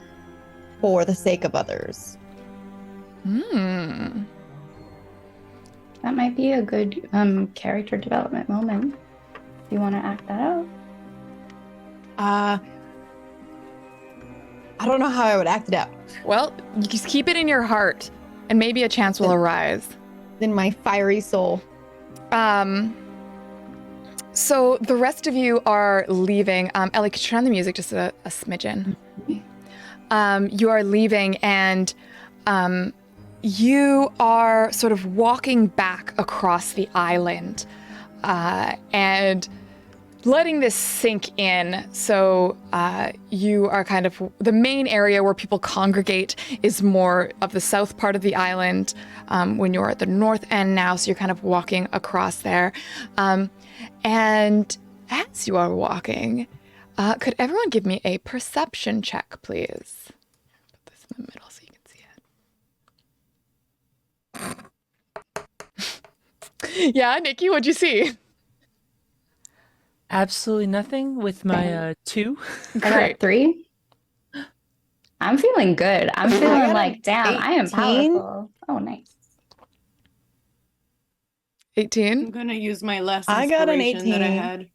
for the sake of others. Hmm. That might be a good character development moment. Do you want to act that out? I don't know how I would act it out. Well, you just keep it in your heart, and maybe a chance will arise. In my fiery soul. So the rest of you are leaving. Ellie, could you turn on the music just a smidgen? You are leaving, and you are sort of walking back across the island and letting this sink in. So you are kind of, the main area where people congregate is more of the south part of the island when you're at the north end now. So you're kind of walking across there. And as you are walking, could everyone give me a perception check, please? Put this in the middle so you can see it. Yeah, Nikki, what'd you see? Absolutely nothing with my 2. I got a 3. I'm feeling good. I'm feeling like, damn, I am 18. powerful. Oh, nice. 18? I'm gonna use my last I got an inspiration that I 18. had.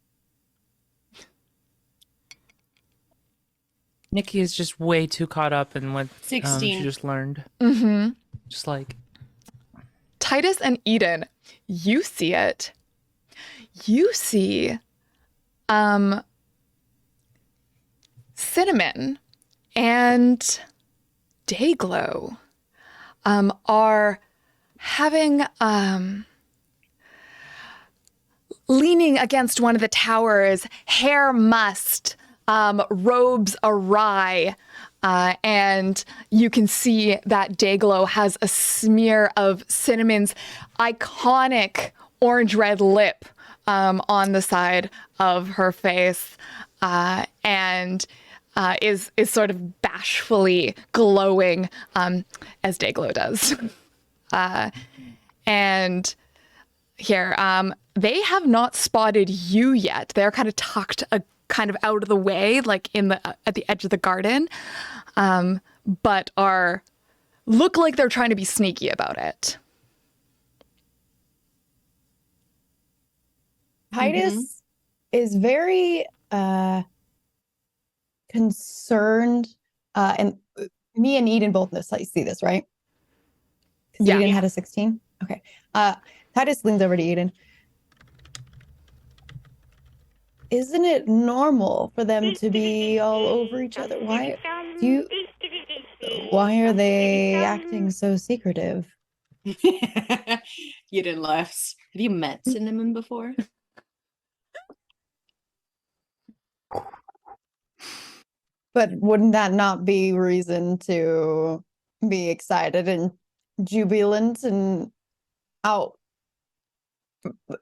Nikki is just way too caught up in what 16. she just learned. Mm-hmm. Just like, Titus and Eden, you see it. You see Cinnamon and Dayglow are having leaning against one of the towers, hair mussed, robes awry, and you can see that Dayglow has a smear of Cinnamon's iconic orange-red lip on the side of her face, and is sort of bashfully glowing as Dayglow does. And here, they have not spotted you yet. They're kind of tucked kind of out of the way, like at the edge of the garden, but look like they're trying to be sneaky about it. Titus is very concerned, and me and Eden both see this, right? 'Cause Yeah. Eden had a 16. Okay. Titus leans over to Eden. Isn't it normal for them to be all over each other? Why are they acting so secretive? Eden laughs. Have you met Cinnamon before? But wouldn't that not be reason to be excited and jubilant and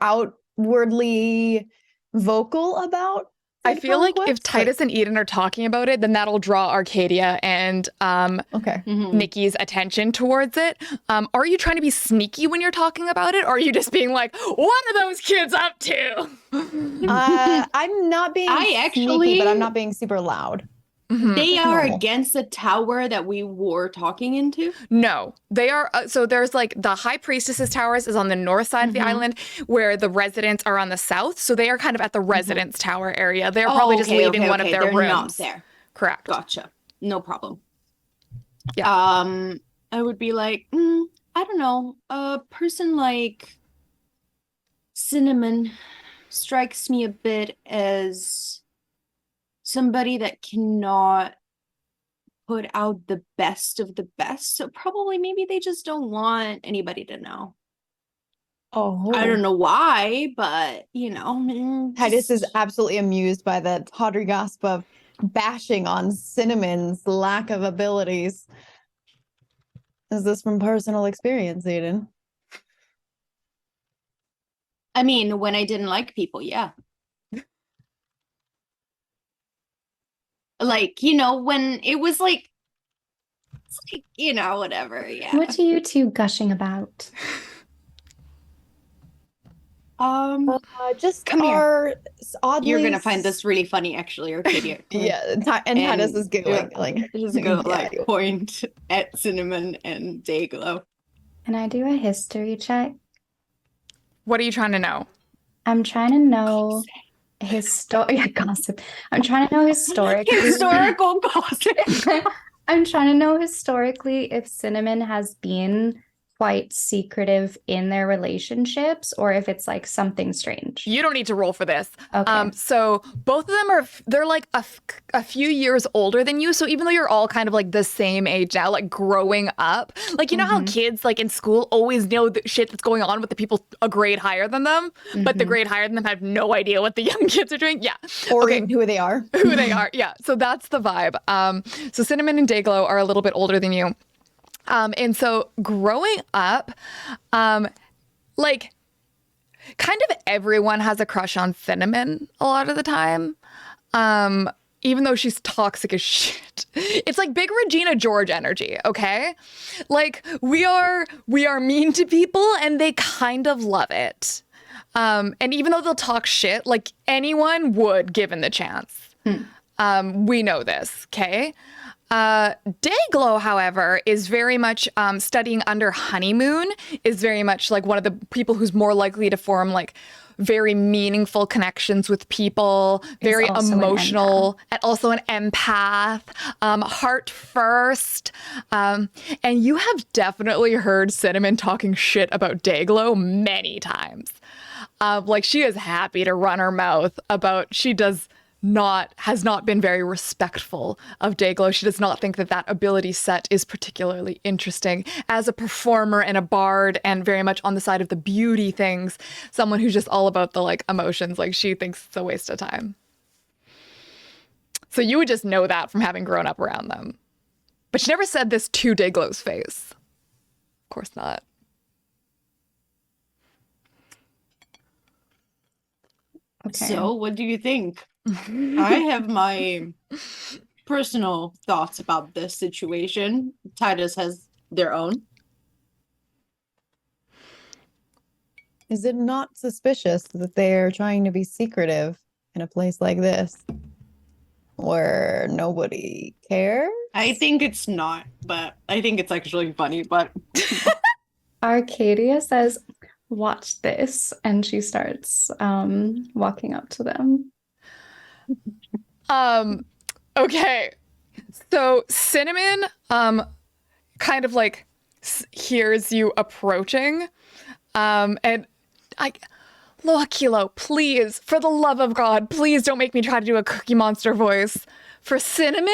outwardly vocal about? I feel like if conquest? Titus and Eden are talking about it, then that'll draw Arcadia and Okay. Nikki's attention towards it. Are you trying to be sneaky when you're talking about it? Or are you just being like, what are those kids up to? I'm not being sneaky, but I'm not being super loud. They are normal. against the tower that we were talking into? No, they are. So there's like the High Priestess's towers is on the north side of the island, where the residents are on the south. So they are kind of at the residence tower area. They're probably just leaving one of their They're rooms. not there. Correct. Gotcha. No problem. Yeah. I would be like, I don't know. A person like Cinnamon strikes me a bit as somebody that cannot put out the best of the best. So probably maybe they just don't want anybody to know. Oh, I don't know why, but Titus is absolutely amused by the tawdry gossip of bashing on Cinnamon's lack of abilities. Is this from personal experience, Eden? I mean, when I didn't like people, yeah. Like, when it was like, it's like, whatever, yeah. What are you two gushing about? Just Come here. oddly. You're gonna find this really funny, actually, Arcadia. Yeah, and Titus is giggling. Just go point at Cinnamon and Dayglow. Can I do a history check? What are you trying to know? I'm trying to know gossip. I'm trying to know Historical gossip. I'm trying to know historically if Cinnamon has been quite secretive in their relationships or if it's like something strange. You don't need to roll for this. Okay. So both of them they're like a few years older than you. So even though you're all kind of like the same age now, like growing up, like, you know how kids like in school always know the shit that's going on with the people a grade higher than them, but the grade higher than them have no idea what the young kids are doing. Yeah. Or even who they are. Who they are. Yeah. So that's the vibe. So Cinnamon and Dayglow are a little bit older than you. And so growing up, like kind of everyone has a crush on Cinnamon a lot of the time. Even though she's toxic as shit. It's like big Regina George energy, okay? Like we are mean to people and they kind of love it. And even though they'll talk shit, like anyone would given the chance. We know this, okay? Dayglow, however, is very much studying under Honeymoon, is very much like one of the people who's more likely to form like very meaningful connections with people, very also an emotional, and also an empath, heart first. And you have definitely heard Cinnamon talking shit about Dayglow many times. Like, she is happy to run her mouth about has not been very respectful of Dayglow. She does not think that ability set is particularly interesting as a performer and a bard, and very much on the side of the beauty things. Someone who's just all about the like emotions. Like, she thinks it's a waste of time. So you would just know that from having grown up around them. But she never said this to Dayglow's face. Of course not. Okay. So, what do you think? I have my personal thoughts about this situation. Titus has their own. Is it not suspicious that they're trying to be secretive in a place like this where nobody cares? I think it's not, but I think it's actually funny. But Arcadia says, "Watch this," and she starts walking up to them. Okay. So Cinnamon kind of like hears you approaching. And Loakilo, please, for the love of God, please don't make me try to do a Cookie Monster voice. For Cinnamon?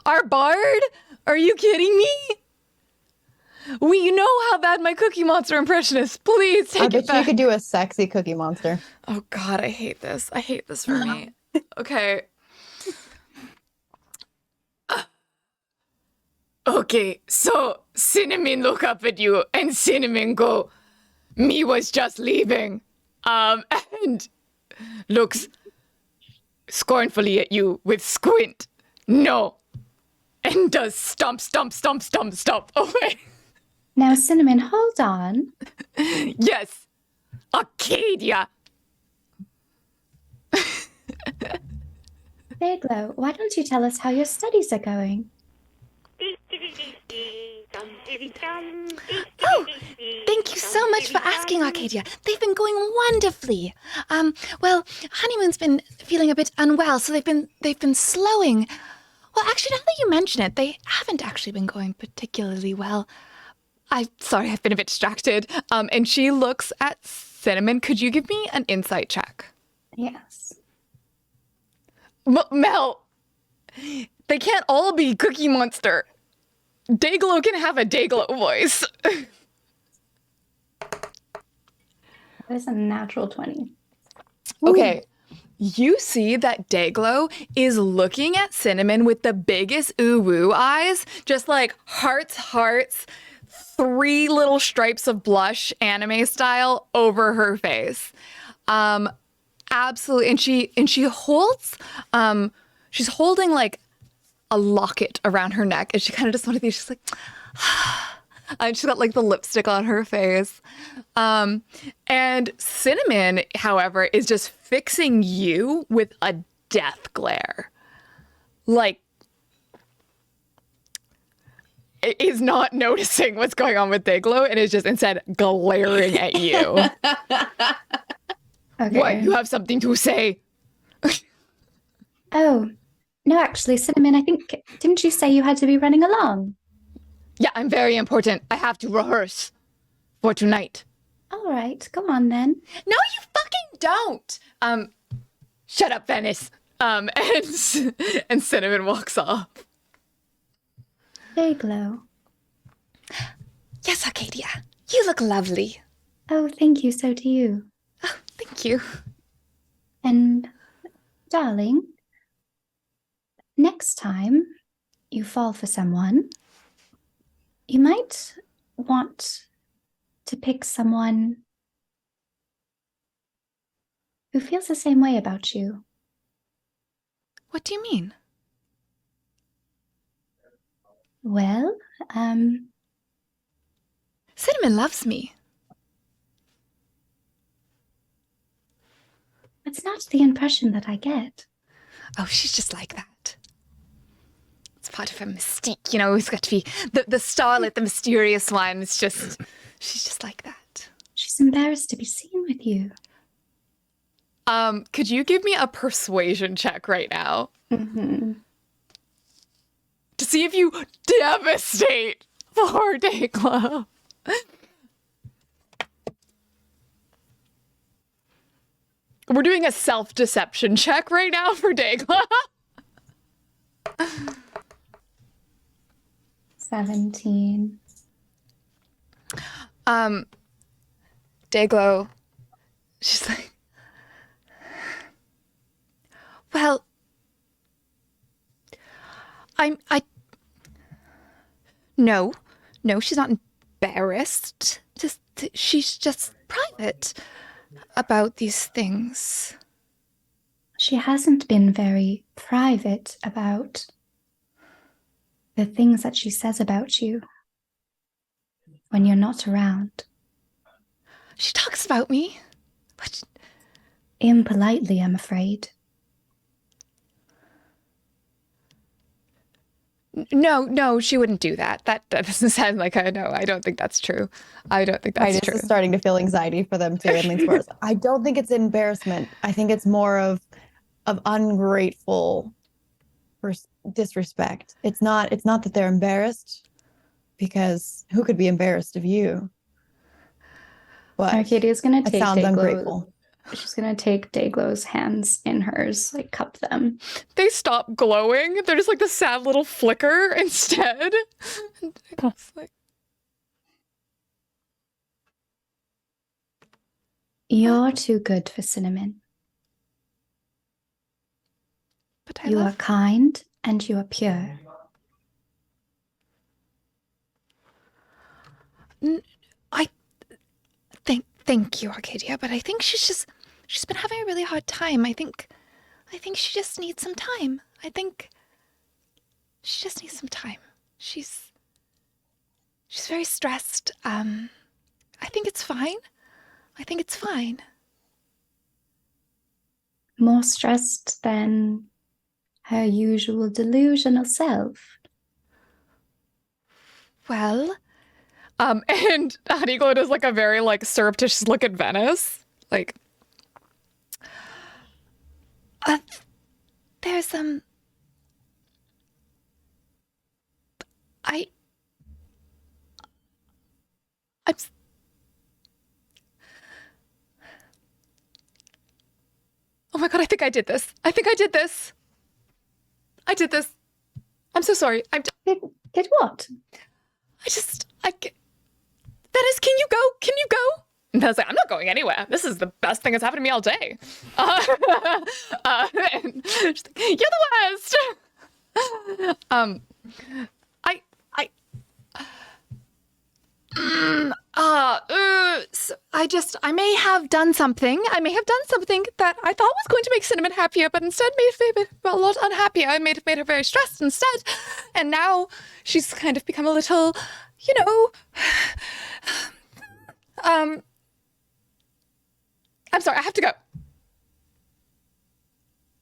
Our bard? Are you kidding me? We know how bad my Cookie Monster impression is. Please take I it bet back. you could do a sexy Cookie Monster. Oh God, I hate this. I hate this for me. Okay. Okay, so Cinnamon look up at you and Cinnamon go, "Me was just leaving." And looks scornfully at you with squint. "No." And does stomp, stomp, stomp, stomp, stomp away. Now, Cinnamon, hold on. Yes. Arcadia. Dayglow, why don't you tell us how your studies are going? Oh, thank you so much for asking, Arcadia. They've been going wonderfully. Well, Honeymoon's been feeling a bit unwell, so they've been slowing. Well, actually, now that you mention it, they haven't actually been going particularly well. Sorry, I've been a bit distracted. And she looks at Cinnamon. Could you give me an insight check? Yes. Mel, they can't all be Cookie Monster. Dayglow can have a Dayglow voice. That's a natural 20. Okay. You see that Dayglow is looking at Cinnamon with the biggest ooh-woo eyes, just like hearts, 3 little stripes of blush, anime style, over her face. Absolutely. And she holds, she's holding like a locket around her neck, and she kind of just one of these, she's like, and she's got like the lipstick on her face. And Cinnamon, however, is just fixing you with a death glare. Like, is not noticing what's going on with Dayglow and is just instead glaring at you. Okay. What, you have something to say? Oh, no, actually, Cinnamon, I think, didn't you say you had to be running along? Yeah, I'm very important. I have to rehearse for tonight. All right, go on then. No, you fucking don't. Shut up, Venice. And Cinnamon walks off. Dayglow. Yes, Arcadia. You look lovely. Oh, thank you, so do you. Oh, thank you. And, darling, next time you fall for someone, you might want to pick someone who feels the same way about you. What do you mean? Well, Cinnamon loves me. it's not the impression that I get. Oh, she's just like that. It's part of her mystique, you know. It's got to be the starlet, the mysterious one. She's just like that. She's embarrassed to be seen with you. Could you give me a persuasion check right now Mm-hmm. to see if you devastate poor Dayglow? We're doing a self-deception check right now for Dayglow. 17. Dayglow, she's like, Well, no, she's not embarrassed. She's just private about these things. She hasn't been very private about the things that she says about you when you're not around. She talks about me, but Impolitely, I'm afraid. no, she wouldn't do that. That doesn't sound like I know. I don't think that's true. I don't think that's Right, true. this is starting to feel anxiety for them too. It leans worse. I don't think it's embarrassment. I think it's more of ungrateful disrespect. It's not that they're embarrassed, because who could be embarrassed of you? But Arcadia's gonna it take sounds Dayglow. ungrateful. She's gonna take Dayglow's hands in hers, like cup them. they stop glowing. They're just like the sad little flicker instead. And Dayglo's like, You're too good for Cinnamon. But I You are love. kind and you are pure. Thank you, Arcadia. But I think she's been having a really hard time. I think she just needs some time. I think she just needs some time. She's very stressed. I think it's fine. More stressed than her usual delusional self. Well, and Honeyglow does like a very like surreptitious look at Venice. Like, there's I I'm s- oh my god, I think I did this. I did this. I'm so sorry. Did what? Venice, can you go? And I was like, I'm not going anywhere. This is the best thing that's happened to me all day. And she's like, you're the worst. I may have done something. That I thought was going to make Cinnamon happier, but instead made me a lot unhappier. I made her very stressed instead. And now she's kind of become a little, I'm sorry, I have to go.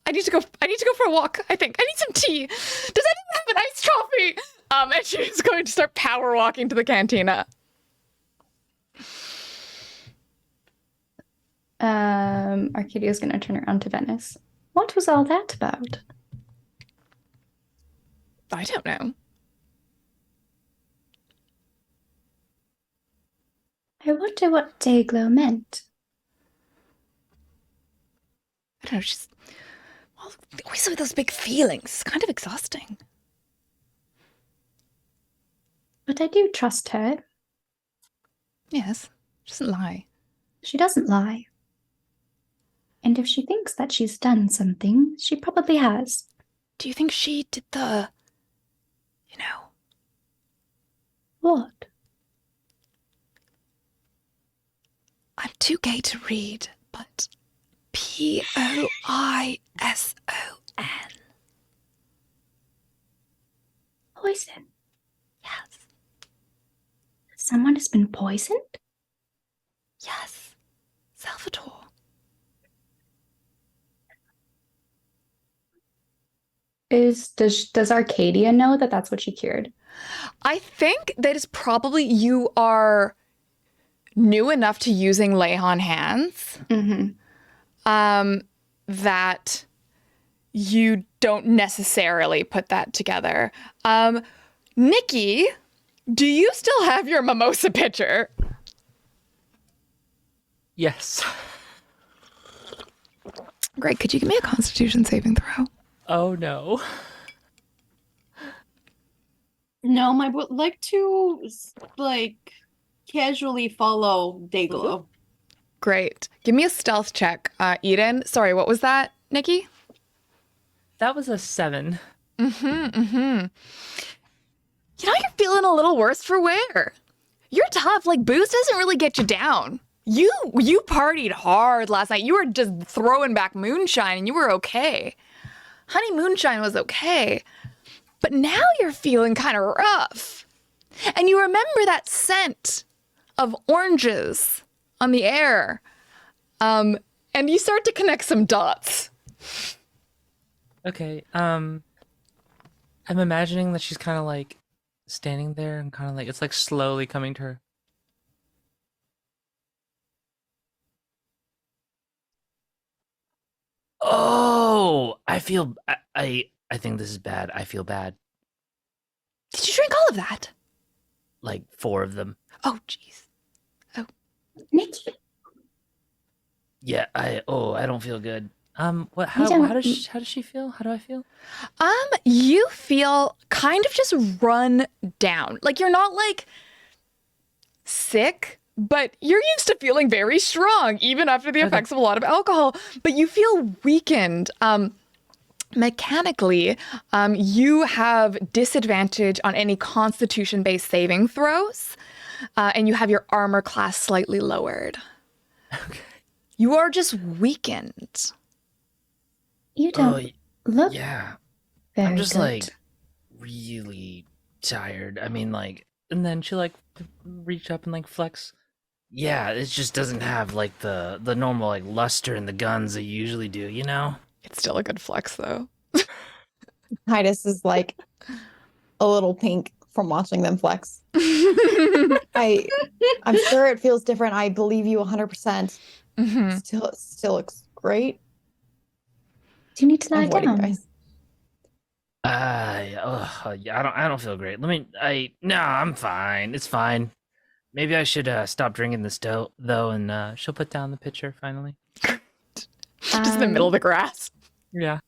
I need to go for a walk, I think. I need some tea. Does anyone have an iced coffee? And she's going to start power walking to the cantina. Arcadia's gonna turn around to Venice. What was all that about? I don't know. I wonder what Dayglow meant. I don't know, she's always with those big feelings. It's kind of exhausting. But I do trust her. Yes, she doesn't lie. She doesn't lie. And if she thinks that she's done something, she probably has. Do you think she did the, What? I'm too gay to read, but Poison. Poison? Yes. Someone has been poisoned? Yes. Salvatore. Does Arcadia know that that's what she cured? I think that is probably you are new enough to using lay on hands. Mm-hmm. that you don't necessarily put that together. Nikki, do you still have your mimosa pitcher? Yes. Great. Could you give me a Constitution saving throw? Oh no. No, I would like to casually follow Dayglow. Great. Give me a stealth check, Eden. Sorry, what was that, Nikki? That was a 7. You know, you're feeling a little worse for wear. You're tough. Like, booze doesn't really get you down. You partied hard last night. You were just throwing back moonshine and you were okay. Honey Moonshine was okay. But now you're feeling kind of rough. And you remember that scent of oranges on the air. And you start to connect some dots. Okay. I'm imagining that she's kind of like standing there and kind of like it's like slowly coming to her. Oh, I feel I think this is bad. I feel bad. Did you drink all of that? Like 4 of them. Oh, jeez. Nikki, Yeah, I don't feel good. What You don't- how does she feel? How do I feel? You feel kind of just run down. Like you're not like sick, but you're used to feeling very strong, even after the effects of a lot of alcohol. But you feel weakened. Mechanically, you have disadvantage on any Constitution-based saving throws, and you have your armor class slightly lowered. Okay. You are just weakened. you don't look Yeah. very I'm just good. like really tired. I mean like and then she like reach up and like flex. Yeah, it just doesn't have like the normal like luster in the guns that you usually do, you know? It's still a good flex, though. Titus is like a little pink from watching them flex. I'm sure it feels different. I believe you 100%. Mhm. Still looks great. Do you need to lie I'm waiting, down? guys. Yeah, I don't feel great. No, I'm fine. It's fine. Maybe I should stop drinking this though, and she'll put down the pitcher finally. Just in the middle of the grass. Yeah.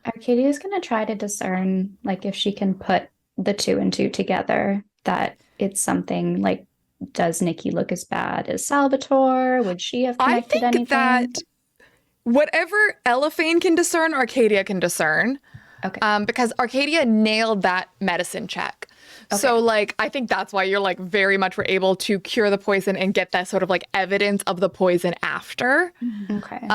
Arcadia's gonna try to discern, like, if she can put the 2 and 2 together, that it's something like, does Nikki look as bad as Salvatore? Would she have I connected think anything? that whatever Elephane can discern, Arcadia can discern. Okay. Because Arcadia nailed that medicine check. So, like, I think that's why you're, like, very much were able to cure the poison and get that sort of, like, evidence of the poison after. Okay.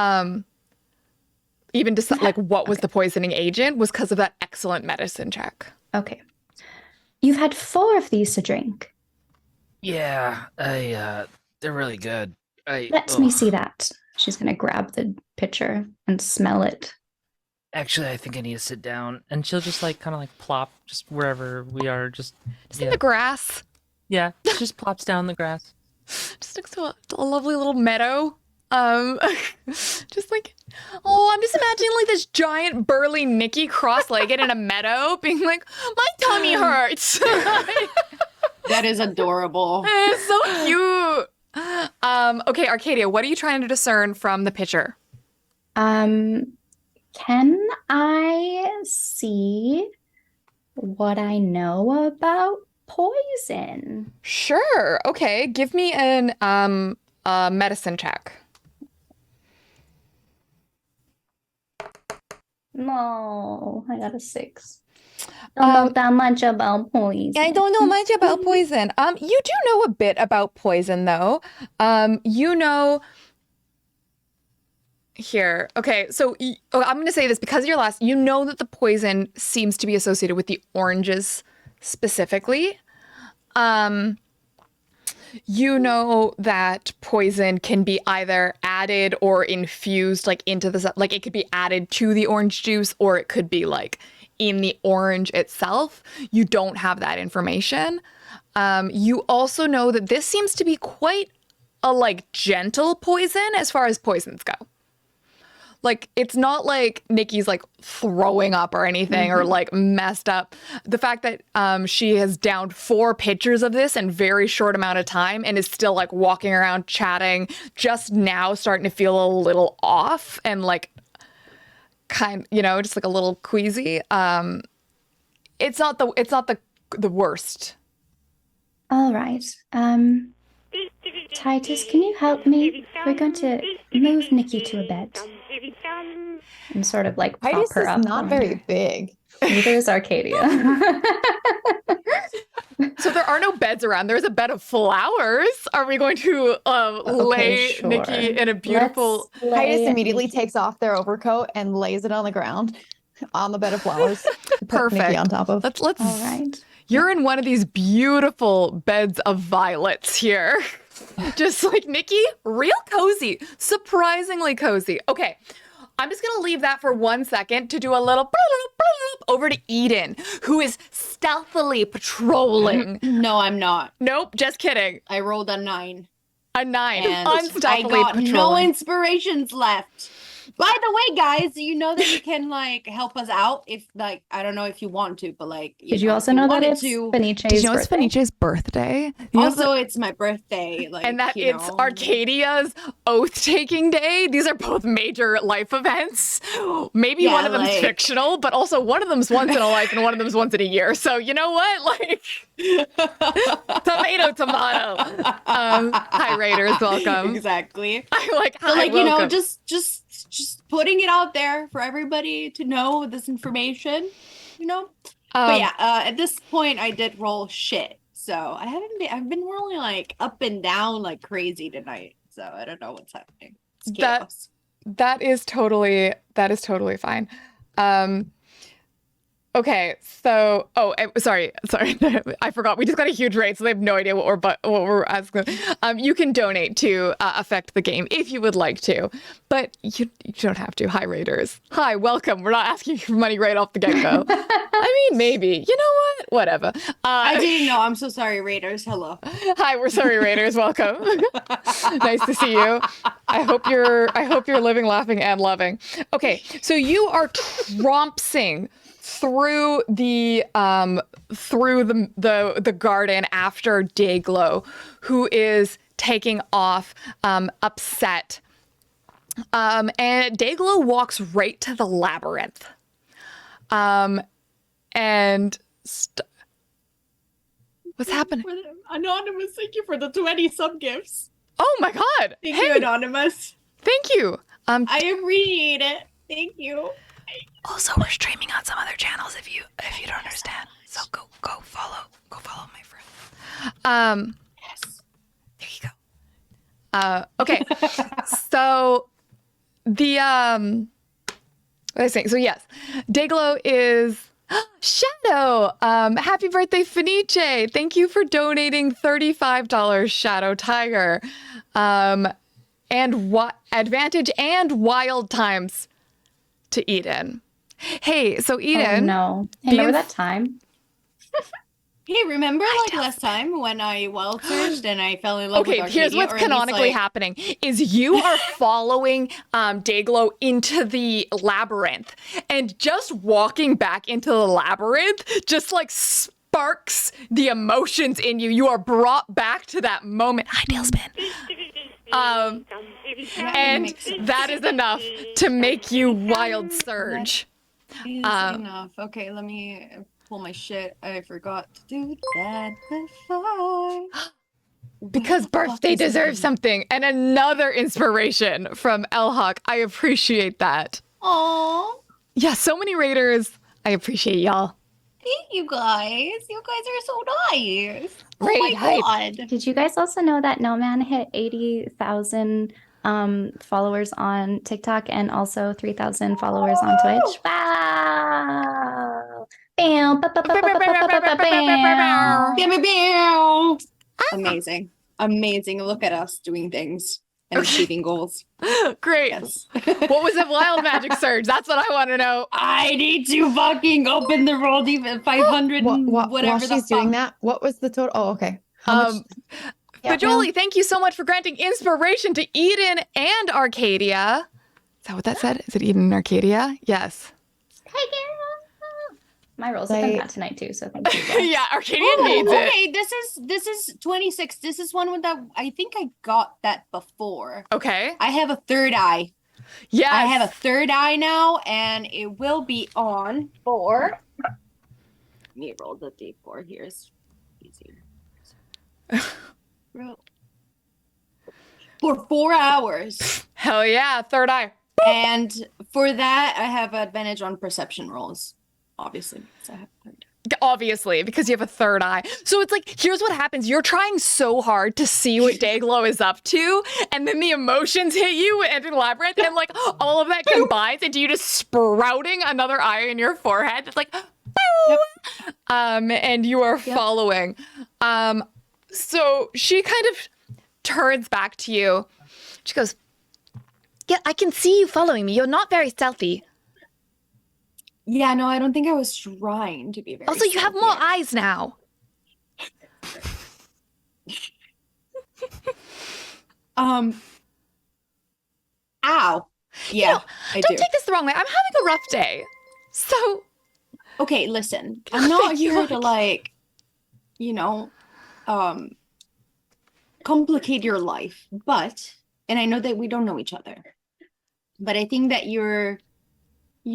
Even just, like, what was the poisoning agent was because of that excellent medicine check. Okay. You've had 4 of these to drink. Yeah, they're really good. Let me see that. She's gonna grab the pitcher and smell it. Actually, I think I need to sit down, and she'll just like kind of like plop just wherever we are. Just in the grass. Yeah, just plops down the grass. Just next to a lovely little meadow. Just like, oh, I'm just imagining like this giant burly Nikki cross-legged in a meadow being like, my tummy hurts. That is adorable. It's so cute. Okay, Arcadia, what are you trying to discern from the picture? Can I see what I know about poison? Sure. Okay, give me an medicine check. No, I got a 6. Don't know that much about poison. I don't know much about poison. You do know a bit about poison, though. You know. Here, okay. So I'm going to say this because you're last. You know that the poison seems to be associated with the oranges specifically. You know that poison can be either added or infused, like into the like it could be added to the orange juice, or it could be like in the orange itself. You don't have that information. You also know that this seems to be quite a like gentle poison as far as poisons go. like it's not like Nikki's like throwing up or anything or like messed up. The fact that she has downed 4 pitchers of this in very short amount of time and is still like walking around chatting, just now starting to feel a little off and like just like a little queasy. It's not the worst. All right. Titus, can you help me? We're going to move Nikki to a bed and sort of like prop Titus her is up. not very big. Neither is Arcadia. So there are no beds around. There's a bed of flowers. Are we going to lay sure. Nikki in a beautiful... Let's lay Titus immediately Nikki. takes off their overcoat and lays it on the ground on the bed of flowers. to put Perfect. Nikki on top of. Let's All right. You're in one of these beautiful beds of violets here. Just like Nikki, real cozy, surprisingly cozy. Okay, I'm just gonna leave that for 1 second to do a little over to Eden, who is stealthily patrolling. No, I'm not. Nope, just kidding. I rolled a 9. A 9, And I unstealthily got no patrolling. inspirations left. By the way, guys, you know that you can like help us out if like I don't know if you want to, but like Did you also know that it's Fenice's Did you know it's birthday? Fenice's birthday? You know Also, it's my birthday, like, and that you it's know. Arcadia's oath-taking day. These are both major life events. Maybe Yeah, one of them's like- fictional, but also one of them's once in a life and one of them's once in a year. So you know what? Like, tomato. Hi, Raiders, welcome. Exactly. I like, So hi, like you know, welcome. just putting it out there for everybody to know this information, you know. But yeah, at this point, I did roll shit, so I've been rolling like up and down like crazy tonight. So I don't know what's happening. It's chaos. That is totally fine. Okay, so sorry, I forgot. We just got a huge raid, so they have no idea what we're asking. You can donate to affect the game if you would like to, but you don't have to. Hi, raiders. Hi, welcome. We're not asking you for money right off the get go. I mean, maybe. You know what? Whatever. I didn't know. I'm so sorry, Raiders. Hello. Hi, we're sorry, raiders. Welcome. Nice to see you. I hope you're living, laughing, and loving. Okay, so you are trompsing through the garden after Dayglow, who is taking off upset. And Dayglow walks right to the labyrinth. What's happening? Anonymous, thank you for the 20 sub gifts. Oh my god. Thank Hey, you, Anonymous. thank you. I appreciate it. Thank you. Also, we're streaming on some other channels if you don't understand. So go follow my friend. Yes. There you go. Okay. So the what was I saying? So yes, Dayglow is Shadow. Happy birthday, Fenice. Thank you for donating $35, Shadow Tiger. And advantage and wild times to Eden. Hey, so Eden. Oh no! Hey, remember that time? Hey, remember like last time when I wild surged and I fell in love with Okay, Arcadia? here's what's or at least, canonically like- happening is you are following Dayglow into the labyrinth, and just walking back into the labyrinth just like sparks the emotions in you. You are brought back to that moment. Hi, Tailspin. And that is enough to make you wild surge. Is enough. Okay, let me pull my shit. I forgot to do that before. Because What the fuck birthday is deserves happening? something. And another inspiration from Elhawk. I appreciate that. Aw, Yeah, so many raiders. I appreciate y'all. thank you guys. You guys are so nice. Oh Raid my hype. god. Did you guys also know that No Man hit 80,000 followers on TikTok and also 3,000 followers on Twitch? Wow! Bam! Ba, ba, ba, ba, ba, ba, ba, ba, bam. Pew, pew, pew. Amazing. Amazing. Look at us doing things and achieving goals. Great. Yes. What was a wild magic surge? That's what I want to know. I need to fucking open the world even 500 and While whatever the she's doing fuck. that, what was the total? Oh, okay. How much? Bajoli, thank you so much for granting inspiration to Eden and Arcadia. that what that said? Is it Eden and Arcadia? Yes. Take it. My rolls have been bad tonight too, so thank you. guys. Yeah, Arcadia needs it. Okay, this is 26. This is one with that. I think I got that before. Okay. I have a third eye. Yes. I have a third eye now, and it will be on for. Let me roll the d4 here. It's easier. For 4 hours. Hell yeah, third eye. And for that, I have advantage on perception rolls. Obviously, because I have third eye. Obviously, because you have a third eye. So it's like, here's what happens. You're trying so hard to see what Dayglow is up to, and then the emotions hit you and Labyrinth, and like all of that combines into you just sprouting another eye in your forehead. It's like, Yep. And you are following. So she kind of turns back to you. She goes, yeah, I can see you following me. You're not very stealthy. Yeah, no, I don't think I was trying to be very. Also, you have more eyes now. Ow. Yeah, I Don't do. take this the wrong way. I'm having a rough day. So, Okay, listen. I'm not here to like, you know, complicate your life, but, and I know that we don't know each other, but I think that you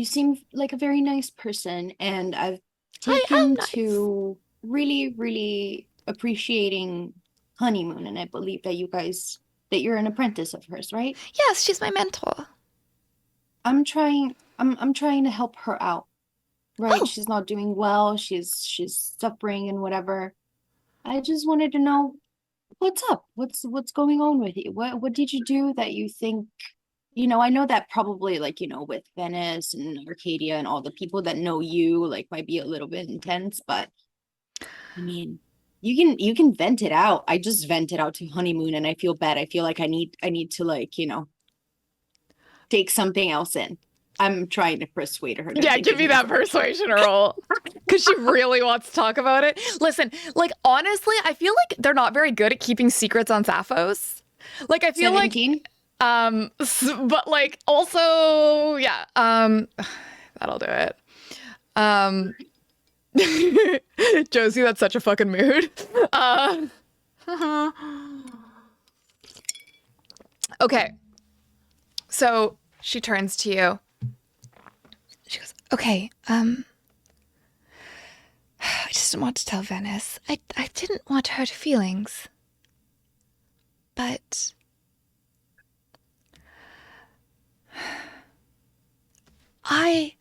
seem like a very nice person, and I've taken to really, really appreciating Honeymoon, and I believe that you're an apprentice of hers, right? Yes, she's my mentor. I'm trying to help her out. Right? Oh. She's not doing well. She's suffering and whatever. I just wanted to know what's up. What's going on with you? What did you do that you think, you know, I know that probably like, you know, with Venice and Arcadia and all the people that know you like might be a little bit intense, but I mean, you can vent it out. I just vent it out to Honeymoon and I feel bad. I feel like I need to like, you know, take something else in. I'm trying to persuade her. yeah, give me that persuasion roll. Because she really wants to talk about it. Listen, like, honestly, I feel like they're not very good at keeping secrets on Sapphos. Like, I feel 17? but like, also, yeah, that'll do it. Josie, that's such a fucking mood. Okay. So she turns to you. She goes, okay, I just didn't want to tell Venice. I didn't want to hurt her feelings. But I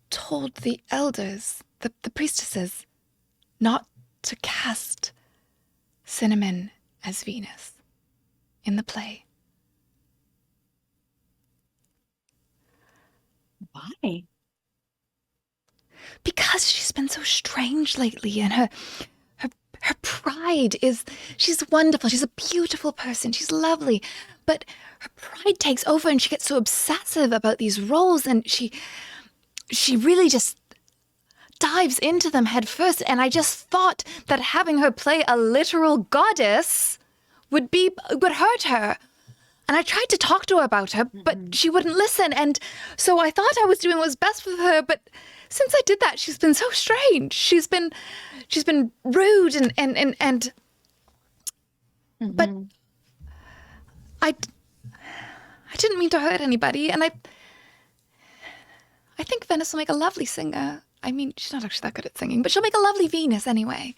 told the elders, the priestesses, not to cast Cinnamon as Venus in the play. Why? Because she's been so strange lately, and her pride is, she's wonderful. She's a beautiful person. She's lovely. But her pride takes over and she gets so obsessive about these roles, and she really just dives into them head first. And I just thought that having her play a literal goddess would hurt her. And I tried to talk to her about her, but she wouldn't listen. And so I thought I was doing what was best for her, but since I did that, she's been so strange. She's been rude and but I didn't mean to hurt anybody, and I think Venice will make a lovely singer. I mean, she's not actually that good at singing, but she'll make a lovely Venus anyway.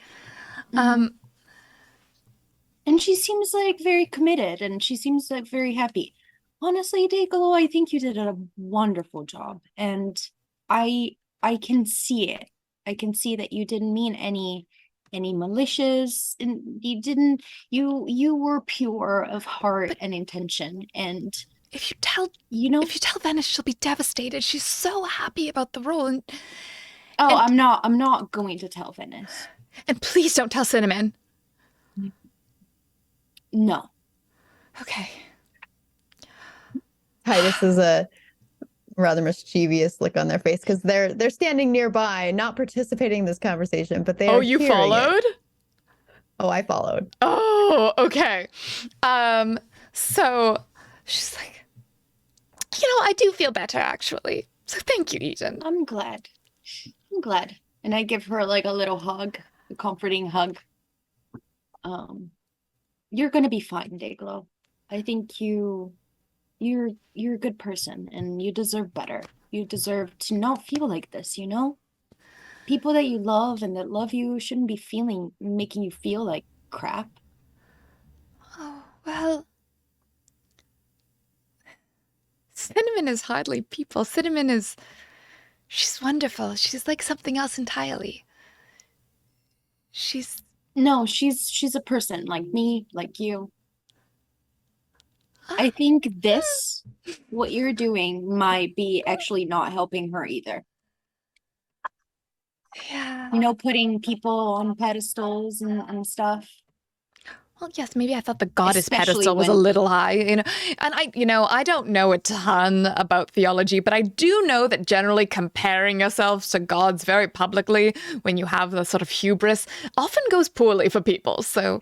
And she seems like very committed, and she seems like very happy. Honestly, Dayglow, I think you did a wonderful job, and I can see it. I can see that you didn't mean any malicious, and you were pure of heart and intention. And If you tell Venice, she'll be devastated. She's so happy about the role, and I'm not going to tell Venice. And please don't tell Cinnamon. No. Okay. Hi, this is a rather mischievous look on their face because they're standing nearby, not participating in this conversation, but they are you hearing followed? it. Oh, I followed. Oh, okay. So she's like, I do feel better, actually. So thank you, Eden. I'm glad. I'm glad. And I give her like a little hug, a comforting hug. You're gonna be fine, Dayglow. I think you're a good person and you deserve better. You deserve to not feel like this, you know? People that you love and that love you shouldn't be making you feel like crap. Oh, well. Cinnamon is hardly people. She's wonderful. She's like something else entirely. She's. No, she's a person like me, like you. I think what you're doing might be actually not helping her either. Yeah. You know, putting people on pedestals and stuff. Well, yes, maybe I thought the goddess Especially pedestal was a when- little high, and I don't know a ton about theology, but I do know that generally comparing yourselves to gods very publicly when you have the sort of hubris often goes poorly for people. So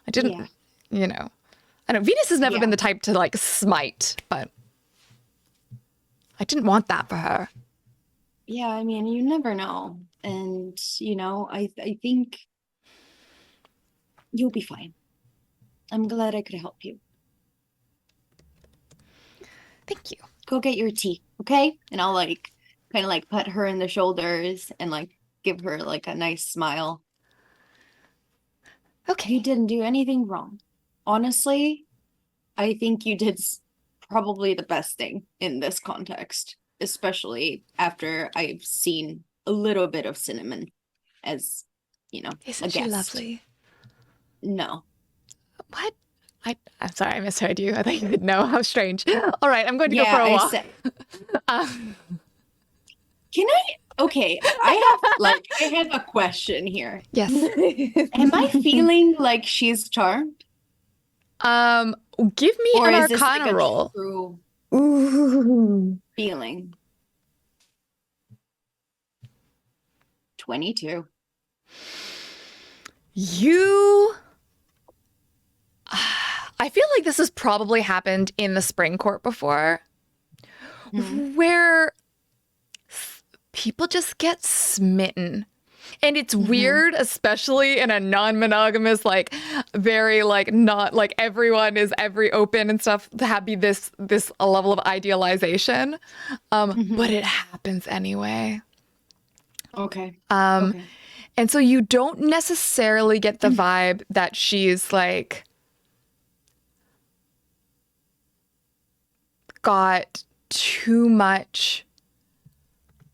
I didn't, I know Venus has never been the type to like smite, but I didn't want that for her. Yeah, I mean, you never know. And, I think you'll be fine. I'm glad I could help you. Thank you. Go get your tea, okay? And I'll like kind of like put her in the shoulders and like give her like a nice smile. Okay. You didn't do anything wrong. Honestly, I think you did probably the best thing in this context, especially after I've seen a little bit of Cinnamon as, Isn't a she guest. lovely? No. What? I'm sorry, I misheard you. I thought you didn't know. How strange. All right, I'm going to go Yeah, for a I walk. said. Um, Can I? Okay, I have a question here. yes. Am I feeling like she's charmed? Give me Or an is this like Arcana a roll. true Ooh. feeling? 22. I feel like this has probably happened in the Spring Court before, where people just get smitten. And it's weird, especially in a non-monogamous, like very like not like everyone is open and stuff to have be this a level of idealization. But it happens anyway. Okay. And so you don't necessarily get the vibe that she's like got too much.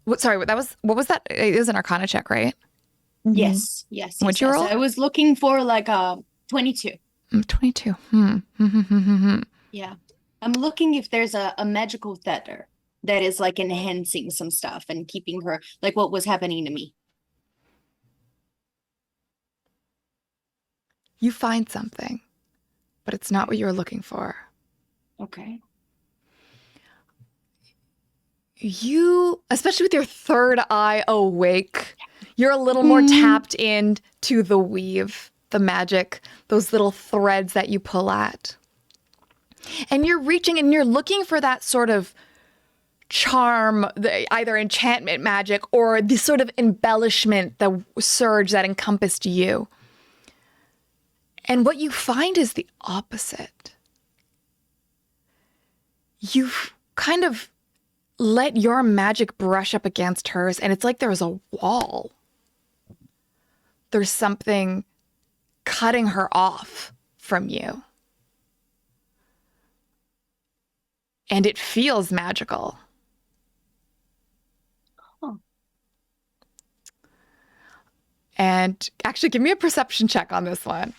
What was that? It is an Arcana check, right? Yes. What'd you roll? I was looking for like a 22. 22. Yeah. I'm looking if there's a magical feather that is like enhancing some stuff and keeping her like what was happening to me. You find something, but it's not what you were looking for. Okay. You, especially with your third eye awake, you're a little more tapped into the weave, the magic, those little threads that you pull at. And you're reaching and you're looking for that sort of charm, either enchantment magic or the sort of embellishment, the surge that encompassed you. And what you find is the opposite. You've kind of let your magic brush up against hers, and it's like there's a wall. There's something cutting her off from you. And it feels magical. Oh. And actually, give me a perception check on this one.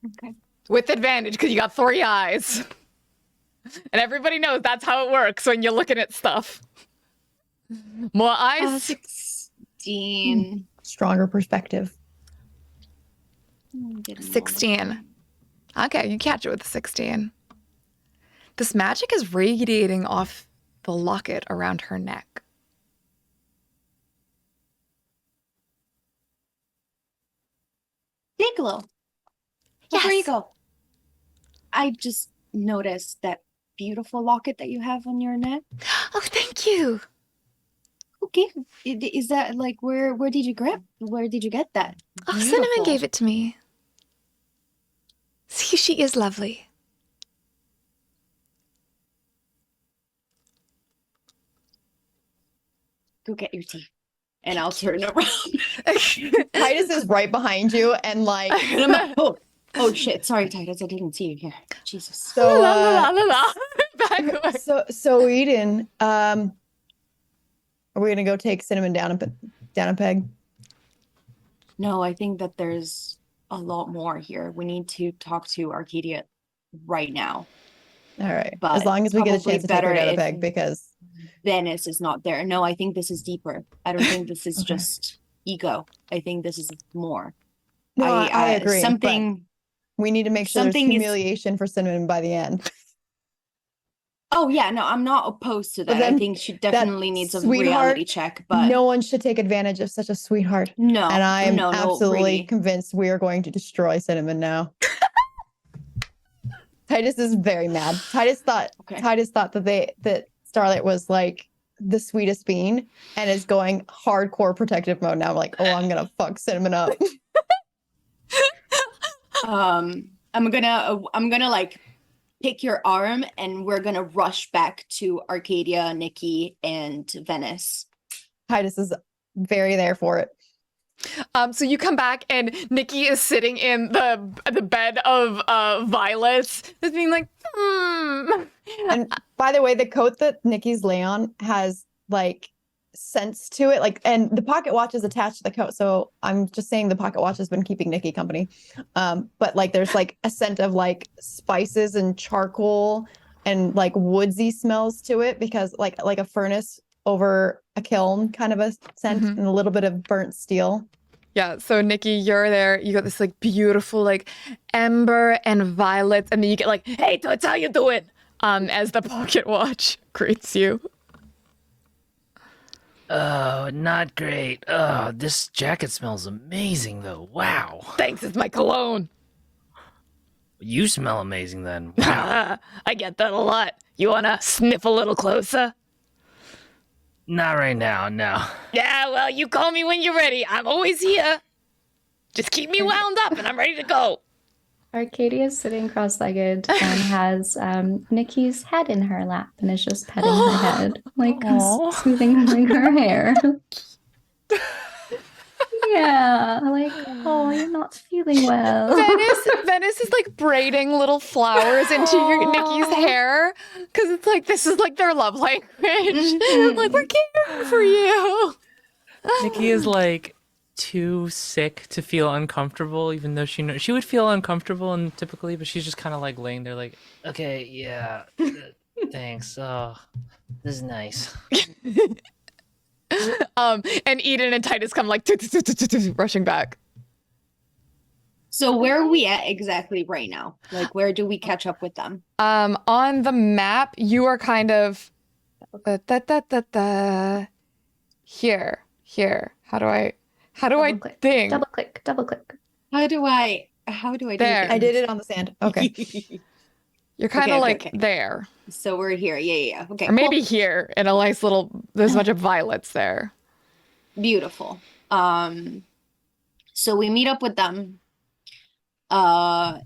Okay. With advantage, because you got 3 eyes. And everybody knows that's how it works when you're looking at stuff. More eyes. 16. Stronger perspective. 16. Okay, you catch it with a 16. This magic is radiating off the locket around her neck. Dayglow. Before you go, I just noticed that beautiful locket that you have on your neck. Oh, thank you. Okay, is that like where did you get that? Oh, Cinnamon gave it to me. See, she is lovely. Go get your tea, and I'll turn around. Titus is right behind you, and like, And I'm like, oh shit! Sorry, Titus, I didn't see you here. Jesus. so La la la la. Back away. so Eden, are we gonna go take Cinnamon down a peg? No, I think that there's a lot more here. We need to talk to Arcadia right now. All right, But as long as we get a probably chance to take her better down a if peg, because Venice is not there. No, I think this is deeper. I don't think this is Okay. just ego. I think this is more. no, I agree. but Something. we need to make sure there's something is- humiliation for Cinnamon by the end. Oh yeah, no, I'm not opposed to But that. I then think she definitely needs a sweetheart, reality check. But no one should take advantage of such a sweetheart. no, And I am no, absolutely really. convinced we are going to destroy Cinnamon now. Titus is very mad. Titus thought that Starlight was like the sweetest bean and is going hardcore protective mode now. I'm like, oh, I'm gonna fuck Cinnamon up. I'm gonna like pick your arm and we're gonna rush back to Arcadia, Nikki, and Venice. Titus is very there for it. So you come back and Nikki is sitting in the bed of violets, just being like, And by the way, the coat that Nikki's lay on has like scents to it, like, and the pocket watch is attached to the coat. So I'm just saying the pocket watch has been keeping Nikki company. But like there's like a scent of like spices and charcoal and like woodsy smells to it, because like a furnace over a kiln kind of a scent, Mhm. and a little bit of burnt steel. yeah. So Nikki, you're there. You got this like beautiful like ember and violets, and then you get like, hey, Toots, how you doing? As the pocket watch greets you. Oh, not great. Oh, this jacket smells amazing, though. Wow. Thanks, it's my cologne. You smell amazing, then. Wow. I get that a lot. You wanna sniff a little closer? Not right now, no. Yeah, well, you call me when you're ready. I'm always here. Just keep me wound up and I'm ready to go. Arcadia is sitting cross-legged and has Nikki's head in her lap and is just petting her head, like smoothing like her hair. Yeah, like, oh, you're not feeling well. Venice is like braiding little flowers into Nikki's hair, because it's like this is like their love language. Like, we're caring for you. Nikki is like too sick to feel uncomfortable, even though she knows she would feel uncomfortable and typically, but she's just kind of like laying there like, okay, yeah, thanks. Oh, this is nice. And Eden and Titus come like rushing back. So where are we at exactly right now? Like, where do we catch up with them? On the map, you are kind of here. How do I Double click, think? Double click. How do I do There. I did it on the sand. Okay. You're kind of Okay, like okay. there. So we're here. Yeah. Okay. Or maybe cool. here in a nice little, there's a bunch of violets there. Beautiful. So we meet up with them. I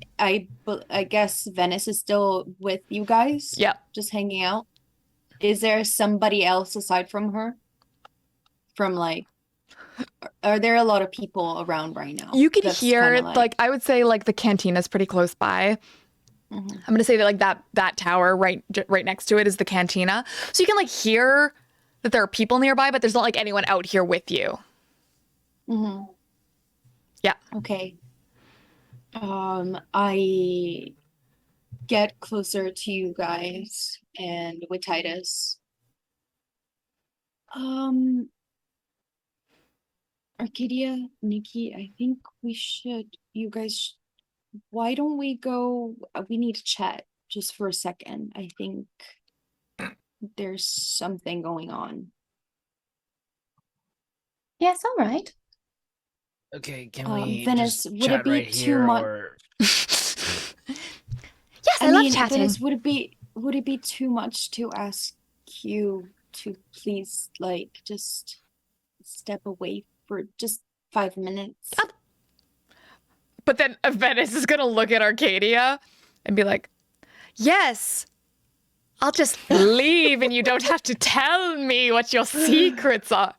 guess Venice is still with you guys. Yep. Just hanging out. Is there somebody else aside from her? From like, are there a lot of people around right now? You could That's hear, kinda like, I would say, like, the cantina's pretty close by. Mhm. I'm gonna say that, like, that tower right next to it is the cantina. So you can, like, hear that there are people nearby, but there's not, like, anyone out here with you. Mhm. Yeah. Okay. I get closer to you guys and with Titus. Arcadia, Nikki, I think you guys, why don't we go, we need to chat just for a second. I think there's something going on. Yes, all right. Okay, can we Venice, just would it chat be right too here, much- or Yes, I love chatting. Venice, would it be would it be too much to ask you to please, like, just step away for just 5 minutes? But then Venice is gonna look at Arcadia and be like, yes, I'll just leave and you don't have to tell me what your secrets are.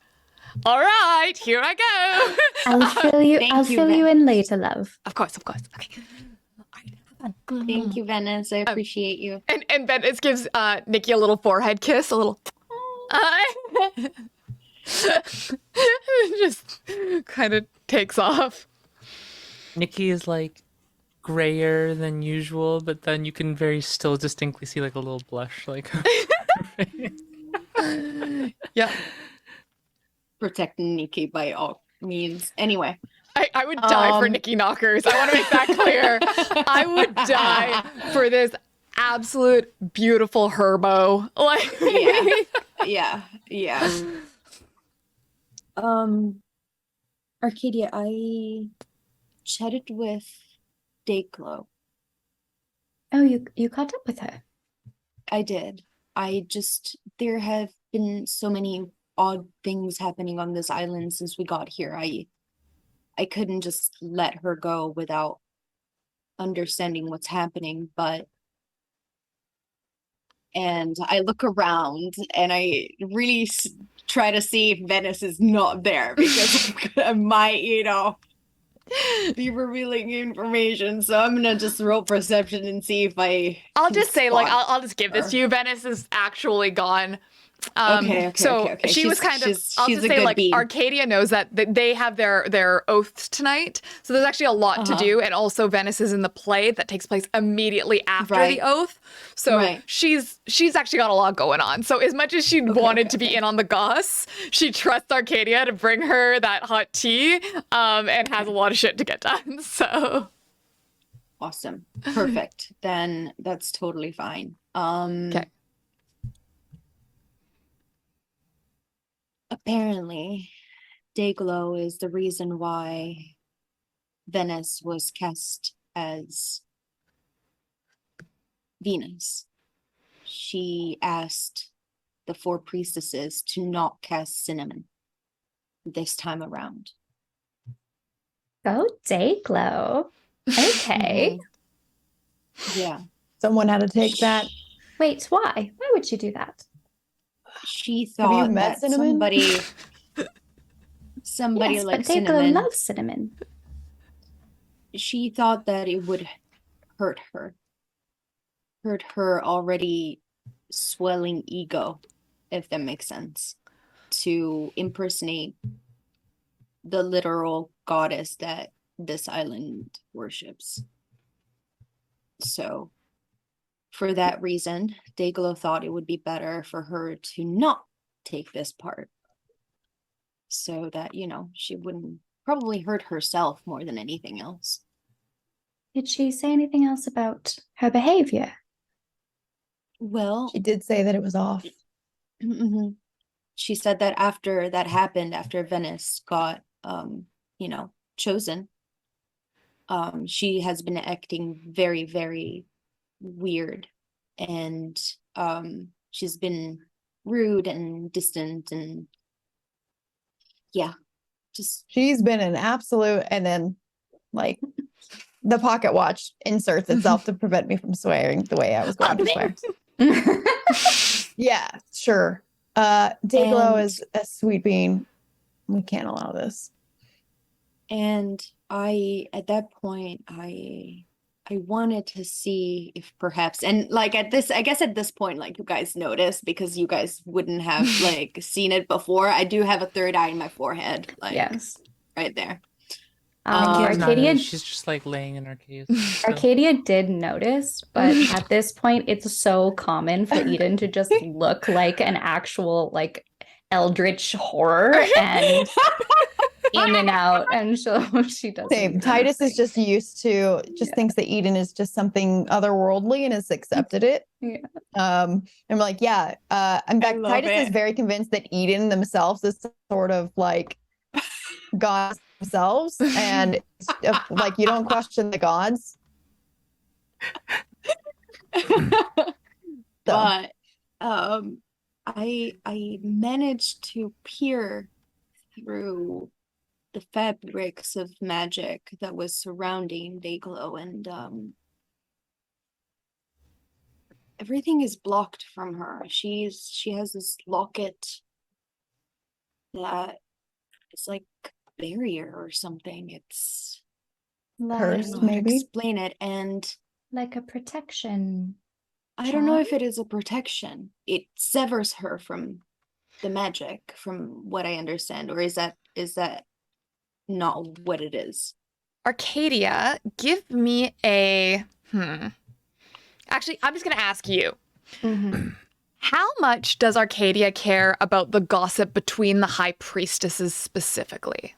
All right, here I go. I'll fill you. Thank I'll you, fill you Ven. in later, love. Of course. Okay. Thank you, Venice. I appreciate you. And Venice gives Nikki a little forehead kiss, a little. Just kind of takes off. Nikki is like grayer than usual, but then you can very still distinctly see like a little blush, like. Yeah. Protecting Nikki by all means. Anyway. I would die for Nikki knockers. I want to make that clear. I would die for this absolute beautiful herbo. Like, Yeah. Arcadia, I chatted with Dayglow. Oh, you caught up with her? I did. There have been so many odd things happening on this island since we got here. I couldn't just let her go without understanding what's happening, and I look around and I really try to see if Venice is not there because I might, be revealing information. So I'm gonna just roll perception and see if I'll can just say, like, spot I'll just give this her. to you. Venice is actually gone. Okay. She was kind of. I'll she's just a say, good like, bean. Arcadia knows that they have their oaths tonight, so there's actually a lot to do, and also Venice is in the play that takes place immediately after the oath, so she's actually got a lot going on. So as much as she wanted to be in on the goss, she trusts Arcadia to bring her that hot tea, and has a lot of shit to get done. So Awesome. Perfect. Then that's totally fine. okay. Apparently, Dayglow is the reason why Venice was cast as Venus. She asked the 4 priestesses to not cast Cinnamon this time around. Oh, Dayglow. Okay. Yeah. Someone had to take that. Wait, why? Why would she do that? She Have thought you met that Cinnamon? somebody Yes, like but Dayglow Cinnamon, loves cinnamon. she thought that it would hurt her already swelling ego, if that makes sense, to impersonate the literal goddess that this island worships. So for that reason, Dayglow thought it would be better for her to not take this part, so that, she wouldn't probably hurt herself more than anything else. Did she say anything else about her behavior? Well, She did say that it was off. she said that after that happened, after Venice got, chosen, she has been acting very, very weird, and she's been rude and distant, and She's been an absolute, and then like the pocket watch inserts itself to prevent me from swearing the way I was going to swear. Yeah, sure. Dayglow is a sweet bean. We can't allow this. And at that point, I wanted to see if perhaps, and like I guess at this point, like, you guys noticed, because you guys wouldn't have like seen it before. I do have a third eye in my forehead, like Yes. right there. Arcadia's not in Arcadia, it, she's just like laying in Arcadia's. So. Arcadia did notice, but at this point, it's so common for Eden to just look like an actual like eldritch horror and in and out, and she doesn't. Same. Titus is just used to, thinks that Eden is just something otherworldly and has accepted it. Yeah. And I'm like, yeah. In fact, Titus is very convinced that Eden themselves is sort of like gods themselves, and like, you don't question the gods. though. But I managed to peer through the fabrics of magic that was surrounding Dayglow, and everything is blocked from her. She has this locket that is like a barrier or something. It's I don't Cursed, know how to maybe? explain it, and Like a protection. I don't know charm? if it is a protection. It severs her from the magic, from what I understand, or is that not what it is? Arcadia, give me a Actually, I'm just going to ask you. Mm-hmm. How much does Arcadia care about the gossip between the high priestesses specifically?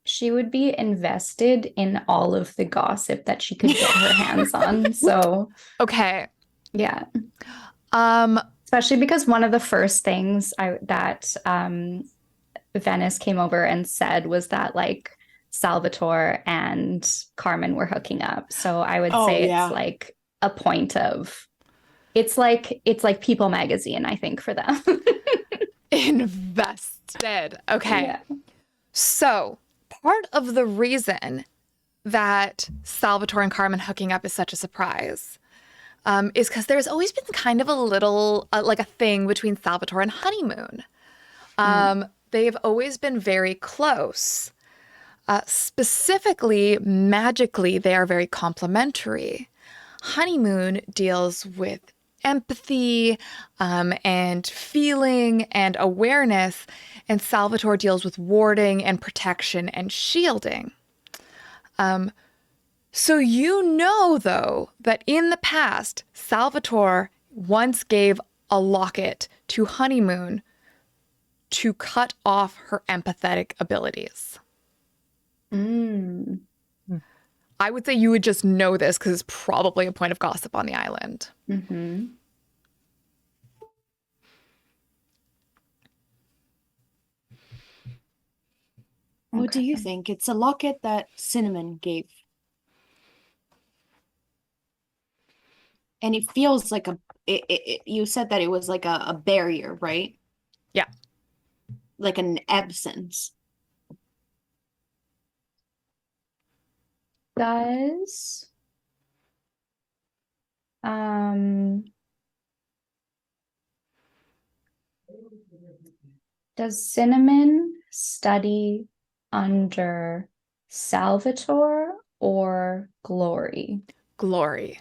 She would be invested in all of the gossip that she could get her hands on. So, Okay. yeah. Um, Especially because one of the first things that Venice came over and said was that like Salvatore and Carmen were hooking up. So I would Oh, say it's yeah. like a point of it's like People magazine, I think, for them. invested. Okay. Yeah. So, part of the reason that Salvatore and Carmen hooking up is such a surprise is because there's always been kind of a little, like a thing between Salvatore and Honeymoon. They've always been very close. Specifically, magically, they are very complementary. Honeymoon deals with empathy and feeling and awareness, and Salvatore deals with warding and protection and shielding. So you know, though, that in the past, Salvatore once gave a locket to Honeymoon to cut off her empathetic abilities. Mm. I would say you would just know this because it's probably a point of gossip on the island. Mm-hmm. What do you Okay. think? It's a locket that Cinnamon gave. And it feels like you said that it was like a barrier, right? Yeah. Like an absence. Does um does Cinnamon study under Salvatore or Glory? Glory.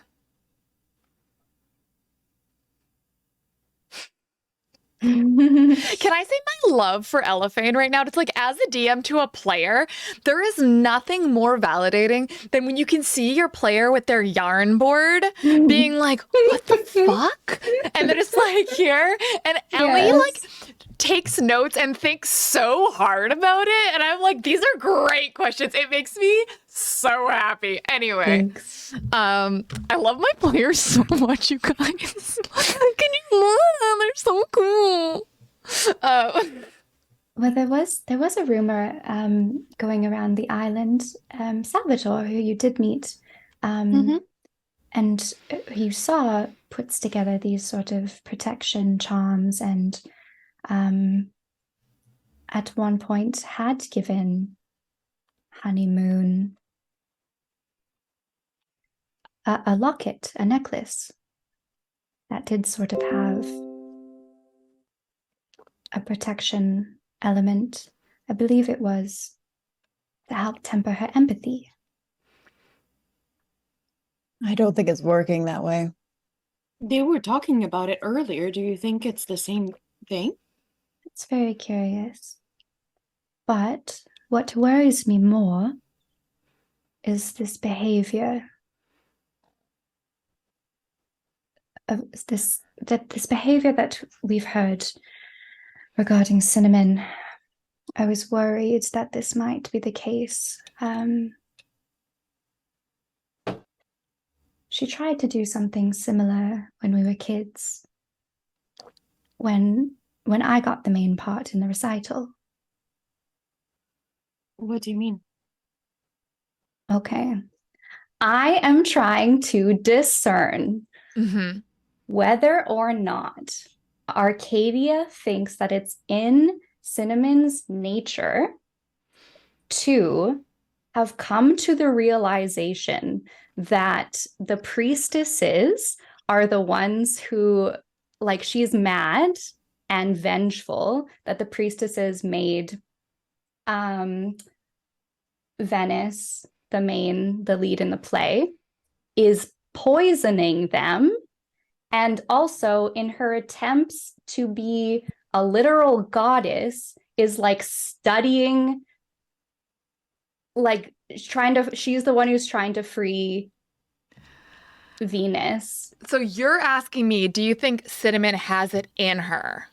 Can I say my love for Elephane right now? It's like, as a DM to a player, there is nothing more validating than when you can see your player with their yarn board being like, what the fuck? And they're just like, here. And Ellie, like, takes notes and thinks so hard about it. And I'm like, these are great questions. It makes me so happy. Anyway, Thanks. I love my players so much, you guys. Can you look? They're so cool. Well, there was a rumor going around the island. Salvatore, who you did meet, Mhm. and who you saw puts together these sort of protection charms, and at one point had given Honeymoon a locket, a necklace that did sort of have a protection element. I believe it was to help temper her empathy. I don't think it's working that way. They were talking about it earlier. Do you think it's the same thing? It's very curious. But what worries me more is this behavior of this behavior that we've heard regarding Cinnamon. I was worried that this might be the case. She tried to do something similar when we were kids. When I got the main part in the recital. What do you mean? Okay. I am trying to discern Mm-hmm. whether or not Arcadia thinks that it's in Cinnamon's nature to have come to the realization that the priestesses are the ones who, like, she's mad and vengeful that the priestesses made Venice, the lead in the play, is poisoning them. And also, in her attempts to be a literal goddess, is like studying, like she's the one who's trying to free Venus. So you're asking me, do you think Cinnamon has it in her?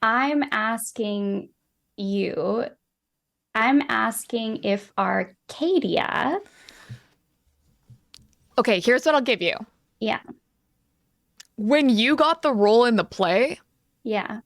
I'm asking if Arcadia. Okay, here's what I'll give you. Yeah. When you got the role in the play, Yeah.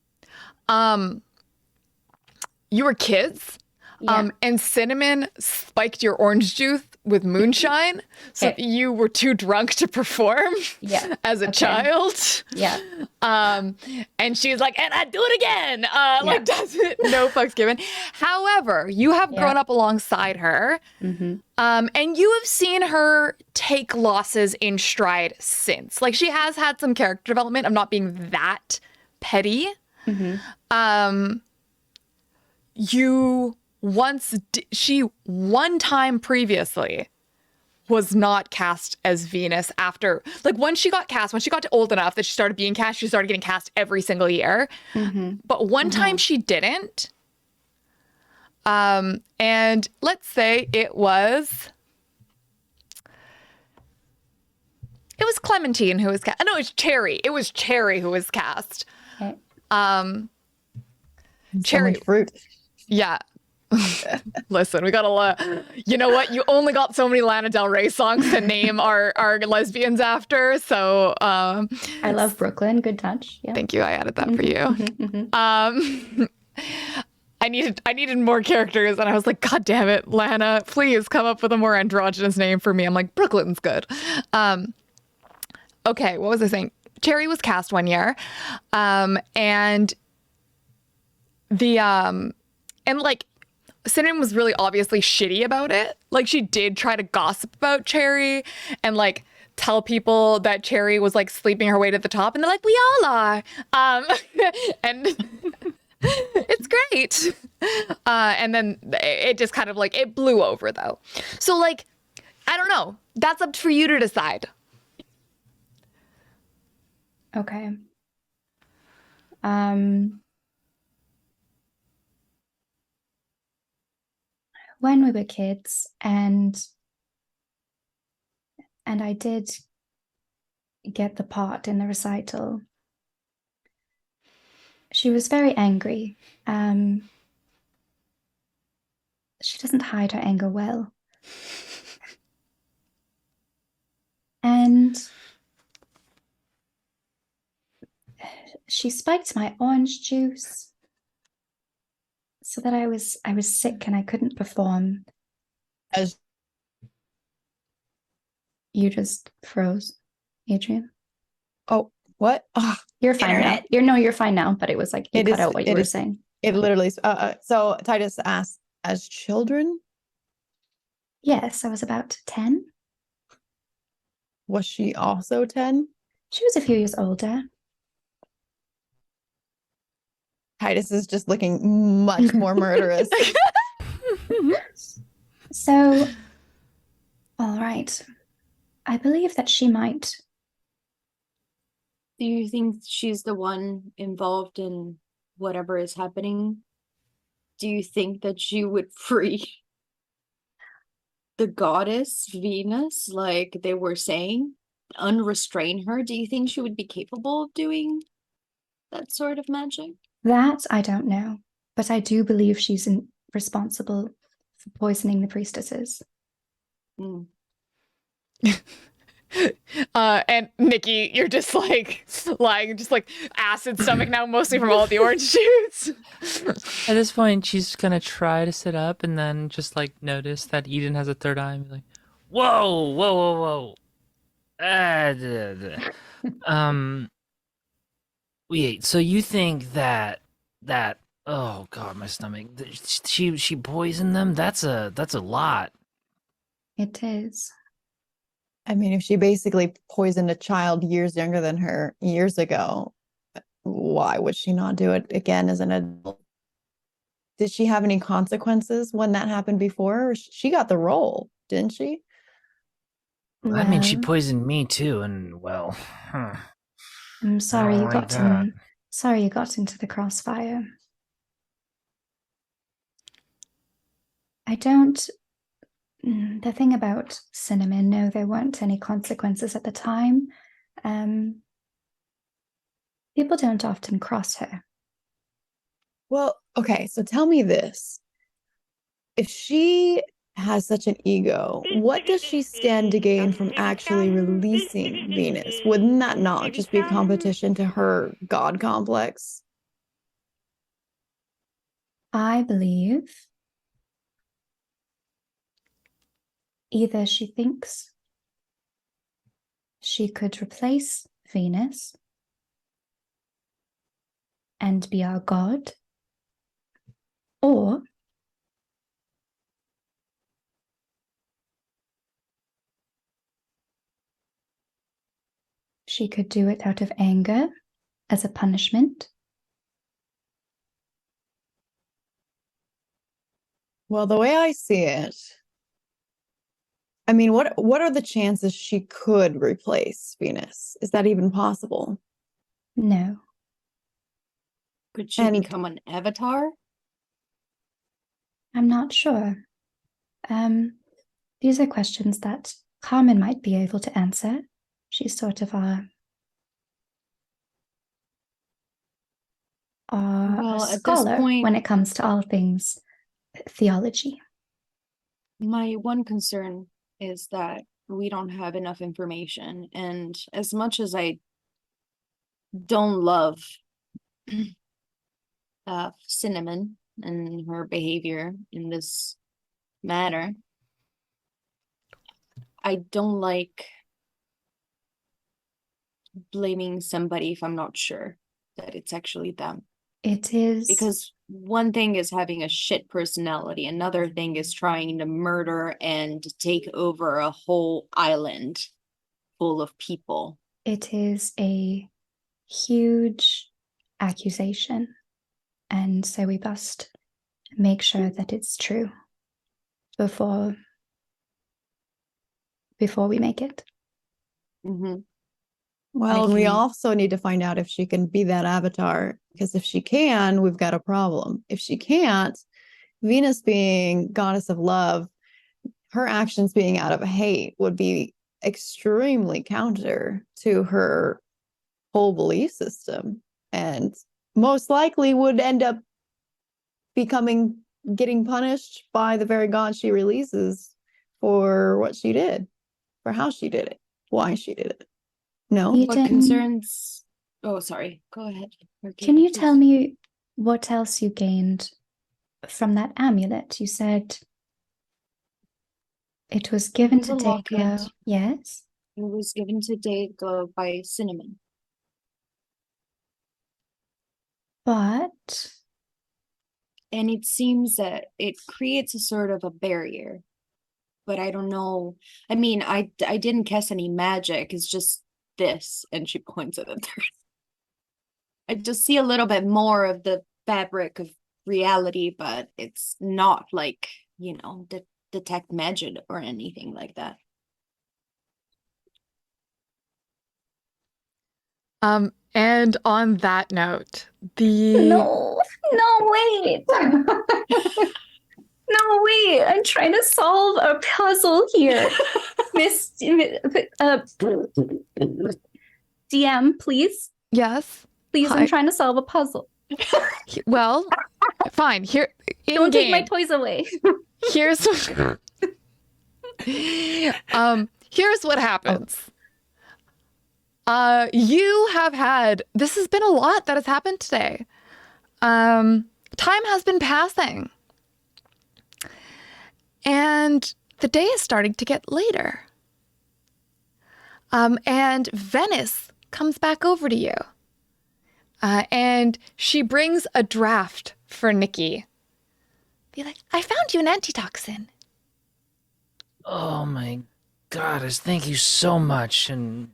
you were kids, Yeah. and Cinnamon spiked your orange juice with moonshine, so Okay. you were too drunk to perform Yeah. as a Okay. child. Yeah. And she's like, and I do it again. Like, doesn't, no fucks given. However, you have grown up alongside her, and you have seen her take losses in stride since. Like, she has had some character development of not being that petty. She one time previously was not cast as Venus after, like, when she got to old enough that she started being cast, she started getting cast every single year. But one time she didn't. And let's say it was Clementine who was cast. No, it's Cherry. It was Cherry who was cast. Okay. Cherry. So much fruit. Yeah. Listen, we gotta, you know what? You only got so many Lana Del Rey songs to name our lesbians after. So, I love Brooklyn. Good touch. Yeah. thank you. I added that for you. I needed more characters, and I was like, God damn it, Lana, please come up with a more androgynous name for me. I'm like, Brooklyn's good. Okay, what was I saying? Cherry was cast one year, and like, Cinnamon was really obviously shitty about it. Like, she did try to gossip about Cherry and, like, tell people that Cherry was, like, sleeping her way to the top, and they're like, we all are. And it's great. And then it just kind of, like, it blew over, though. So, like, I don't know. That's up for you to decide. Okay. When we were kids, and I did get the part in the recital, she was very angry. She doesn't hide her anger well. And she spiked my orange juice so that I was sick and I couldn't perform. As You just froze, Adrian. oh, what? Oh, You're fine Internet. now. You're fine now, but it was like you It cut is- out what you it were is- saying. it literally. So Titus asked, as children, Yes, I was about 10. was she also 10? She was a few years older. Titus is just looking much more murderous. So, all right. I believe that she might. Do you think she's the one involved in whatever is happening? Do you think that she would free the goddess Venus, like they were saying, unrestrain her? Do you think she would be capable of doing that sort of magic? That I don't know, but I do believe she's responsible for poisoning the priestesses. Mm. And Nikki, you're just like lying, just like acid stomach now, mostly from all the orange juice. At this point, she's gonna try to sit up and then just like notice that Eden has a third eye and be like, "Whoa, whoa, whoa, whoa! Wait, so you think that oh god, my stomach. She poisoned them? That's a lot. It is. I mean, if she basically poisoned a child years younger than her years ago, why would she not do it again as an adult? Did she have any consequences when that happened before? She got the role, didn't she? I mean, she Well, poisoned me too, and well, huh. I'm I sorry don't you like got that. in. Sorry you got into the crossfire. I don't. The thing about Cinnamon, no, there weren't any consequences at the time. People don't often cross her. Well, okay, so tell me this. If she has such an ego, what does she stand to gain from actually releasing Venus? Wouldn't that not just be a competition to her god complex? I believe either she thinks she could replace Venus and be our god, or she could do it out of anger as a punishment. Well, the way I see it, I mean, what are the chances she could replace Venus? Is that even possible? No. Could she And become an avatar? I'm not sure. These are questions that Carmen might be able to answer. She's sort of our Well, at this scholar point, when it comes to all things theology. my one concern is that we don't have enough information. And as much as I don't love Cinnamon and her behavior in this matter, I don't like blaming somebody if I'm not sure that it's actually them. It is Because one thing is having a shit personality, another thing is trying to murder and take over a whole island full of people. it is a huge accusation, and so we must make sure that it's true before we make it. Mm-hmm. well, Like we you- also need to find out if she can be that avatar, because if she can, we've got a problem. If she can't, Venus being goddess of love, her actions being out of hate would be extremely counter to her whole belief system, and most likely would end up getting punished by the very god she releases for what she did, for how she did it, why she did it. No? Eden, What concerns? Oh, sorry. Go ahead. can you please. tell me what else you gained from that amulet? You said it was given was to a locket. Dago. Yes. It was given to Dago by Cinnamon. But And it seems that it creates a sort of a barrier. But I don't know. I mean, I didn't cast any magic. It's just this. And she points at it. I just see a little bit more of the fabric of reality, but it's not like, detect magic or anything like that. And on that note, the no, wait. No, wait. I'm trying to solve a puzzle here. Miss DM, please. yes. Please, Hi. I'm trying to solve a puzzle. Well, fine. Here, Don't take my toys away. Here's here's what happens. You have had, this has been a lot that has happened today. Time has been passing. And the day is starting to get later. And Venice comes back over to you. And she brings a draft for Nikki. Be like, I found you an antitoxin. Oh my goddess, thank you so much, and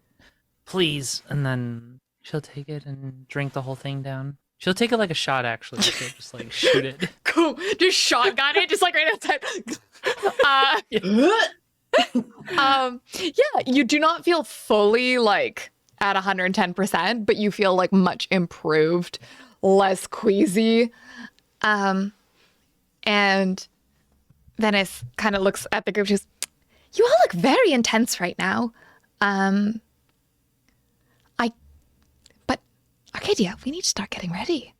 please. And then she'll take it and drink the whole thing down. She'll take it like a shot, actually. She'll just like shoot it. Cool. Just shotgun it, just like right outside. Yeah, you do not feel fully like at 110%, but you feel like much improved, less queasy. And Venice kind of looks at the group. She's, you all look very intense right now. But Arcadia, we need to start getting ready.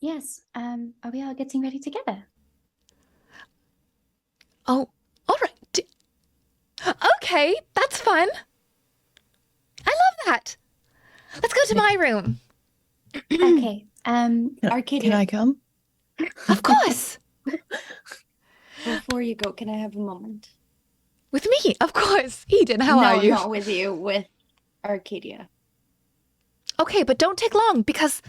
Yes. Are we all getting ready together? Oh, all right. Okay, that's fun. I love that. Let's go to my room. Okay. Arcadia, Can I come? Of course. before you go, can I have a moment? With me, of course. Eden, how no, are you? not with you, with Arcadia. Okay, but don't take long because...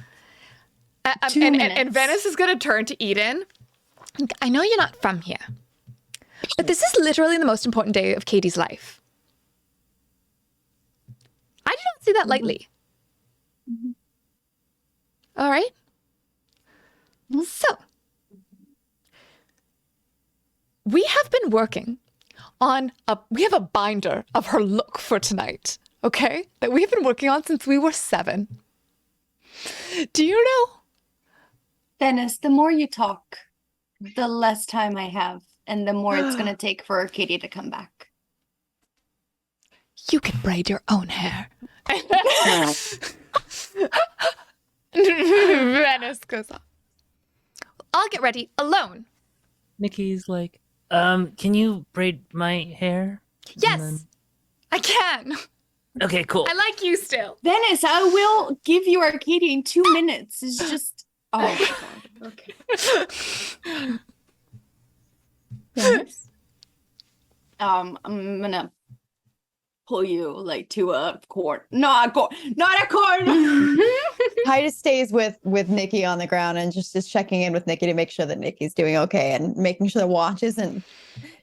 2 and minutes. Venice is going to turn to Eden. I know you're not from here, but this is literally the most important day of Katie's life. I do not see that lightly. All right? So, we have been working on we have a binder of her look for tonight, okay? That we've been working on since we were 7. Do you know? Dennis, the more you talk, the less time I have, and the more it's going to take for Arcadia to come back. You can braid your own hair. Venice goes off. I'll get ready alone. Nikki's like, can you braid my hair? Yes, And I can. then... Okay, cool. I like you still. Dennis, I will give you Arcadia in 2 minutes. It's just... Oh, my God. Okay. Yes. I'm gonna pull you like to a corner. Not a corner. Titus stays with Nikki on the ground and just is checking in with Nikki to make sure that Nikki's doing okay and making sure the watch isn't,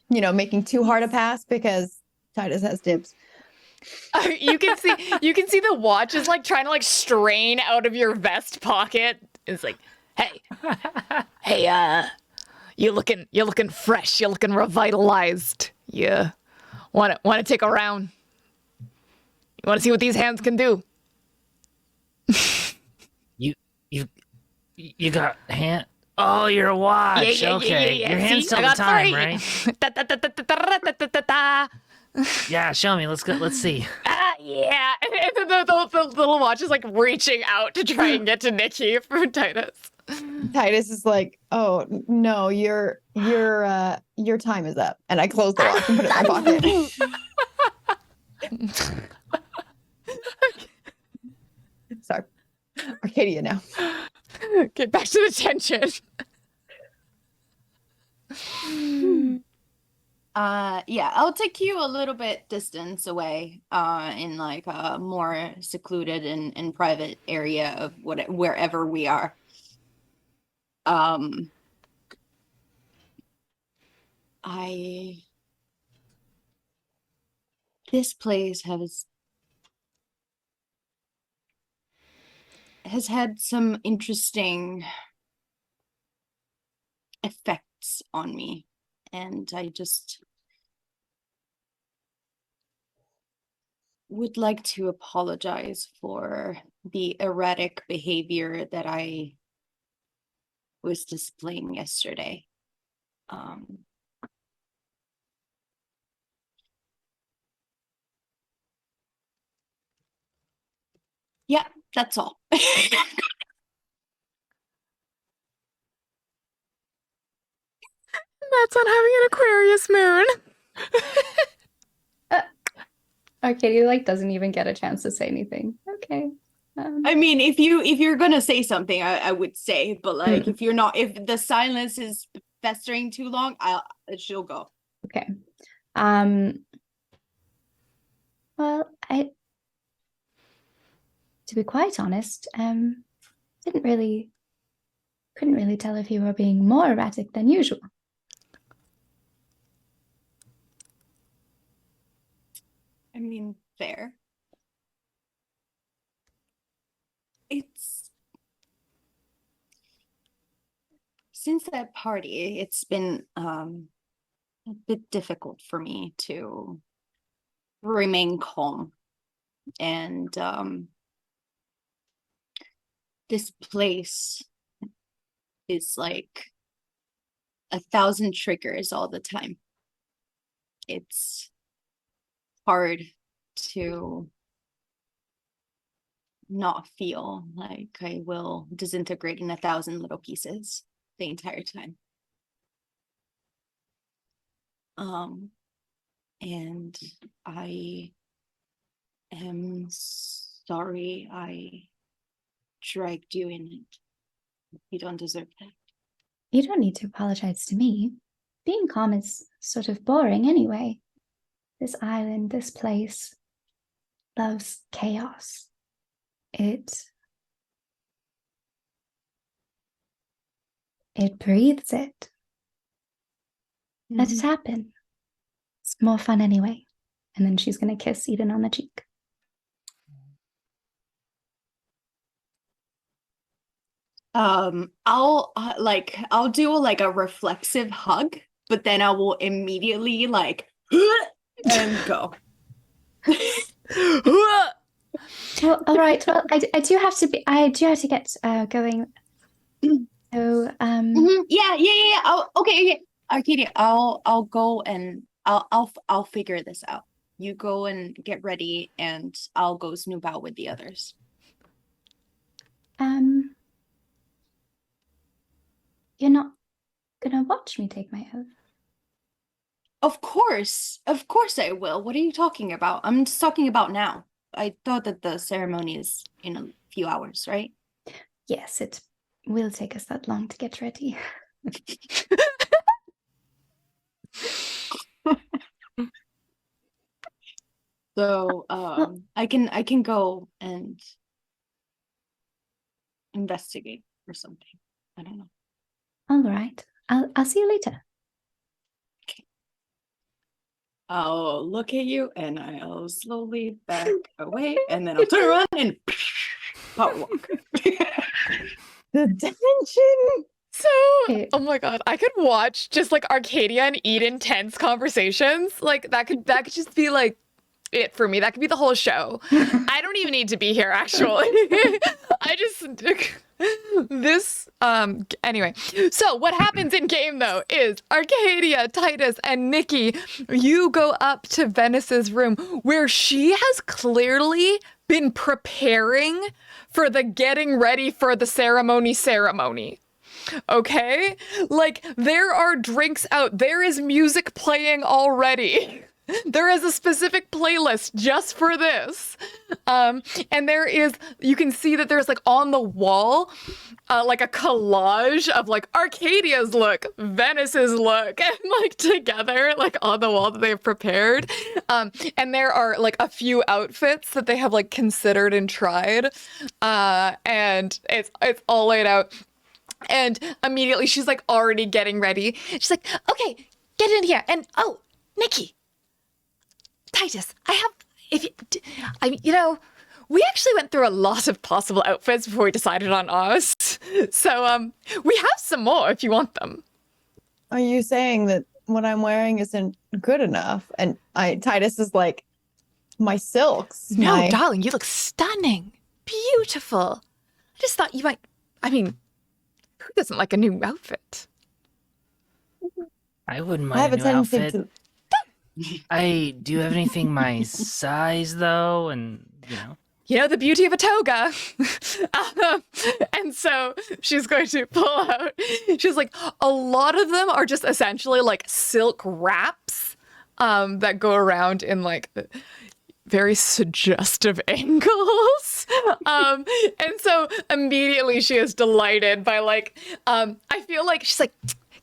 making too hard a pass because Titus has dibs. You can see the watch is like trying to like strain out of your vest pocket. It's like, hey, you're looking fresh. You're looking revitalized. You want to take a round? You want to see what these hands can do? You got hand. Oh, you're a watch. Yeah. Your hands See, tell I the got time, 3. right? Da-da-da-da-da-da-da-da-da. Yeah, show me. Let's see. Yeah. And the little watch is like reaching out to try and get to Nikki from Titus. Titus is like, oh no, your time is up. And I close the watch and put it in my pocket. Sorry. Arcadia now. Get back to the tension. Yeah, I'll take you a little bit distance away, in like a more secluded and private area of wherever we are. This place has had some interesting effects on me, and I just would like to apologize for the erratic behavior that I was displaying yesterday. Yeah, that's all. That's on having an Aquarius moon. Arcadia like doesn't even get a chance to say anything. Okay. I mean, if you're gonna say something, I would say, but like if you're not, if the silence is festering too long, she'll go. Okay. Well, to be quite honest, couldn't really tell if you were being more erratic than usual. I mean, fair. It's since that party, it's been a bit difficult for me to remain calm. And this place is like 1,000 triggers all the time. It's hard to not feel like I will disintegrate in 1,000 little pieces the entire time. And I am sorry I dragged you in it. You don't deserve that. You don't need to apologize to me. Being calm is sort of boring anyway. This island, this place, loves chaos. It breathes it. Let it happen. It's more fun anyway. And then she's gonna kiss Eden on the cheek. I'll do like a reflexive hug, but then I will immediately like and go. Well, all right. Well, I do have to get going. So Yeah. Okay. Arcadia, I'll go and I'll figure this out. You go and get ready, and I'll go snoop out with the others. You're not gonna watch me take my oath? Of course I will. What are you talking about? I'm just talking about now. I thought that the ceremony is in a few hours, right? Yes, it will take us that long to get ready. So I can go and investigate or something. I don't know. All right. I'll see you later. Okay. I'll look at you and I'll slowly back away, and then I'll turn around and power walk. The tension. So, oh my god, I could watch just like Arcadia and Eden tense conversations. Like that could just be like it for me. That could be the whole show. I don't even need to be here actually. I just this anyway. So what happens in game though is Arcadia, Titus, and Nikki, you go up to Venice's room where she has clearly been preparing for the getting ready for the ceremony. Okay? Like, there are drinks out. There is music playing already. There is a specific playlist just for this. And there is, you can see that there's like on the wall, like a collage of like Arcadia's look, Venice's look, and like together, like on the wall that they've prepared. And there are like a few outfits that they have like considered and tried. And it's all laid out. And immediately she's like already getting ready. She's like, okay, get in here. And oh, Nikki, Titus, we actually went through a lot of possible outfits before we decided on ours. So, we have some more if you want them. Are you saying that what I'm wearing isn't good enough? And Titus is like, my silks. No, darling, you look stunning. Beautiful. I just thought you might, who doesn't like a new outfit? I wouldn't I have mind a a new tendency outfit. to. Do you have anything my size though? And You know the beauty of a toga. And so she's going to pull out, she's like, a lot of them are just essentially like silk wraps that go around in like very suggestive angles. And so immediately she is delighted by like, I feel like she's like,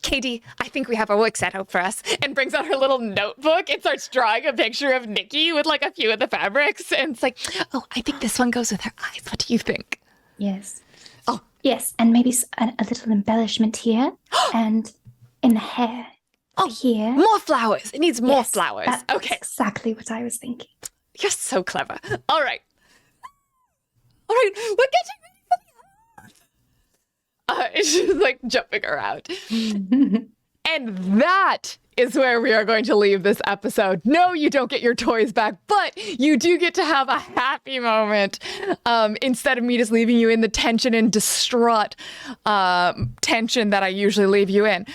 Katie, I think we have our work set out for us. And brings out her little notebook and starts drawing a picture of Nikki with like a few of the fabrics. And it's like, oh, I think this one goes with her eyes. What do you think? Yes. Oh. Yes, and maybe a little embellishment here and in the hair. Oh, here. More flowers. It needs more Yes, flowers. that's Okay. exactly what I was thinking. You're so clever. All right. All right, we're getting ready for the it's just like jumping around. And that is where we are going to leave this episode. No, you don't get your toys back, but you do get to have a happy moment instead of me just leaving you in the tension and distraught tension that I usually leave you in.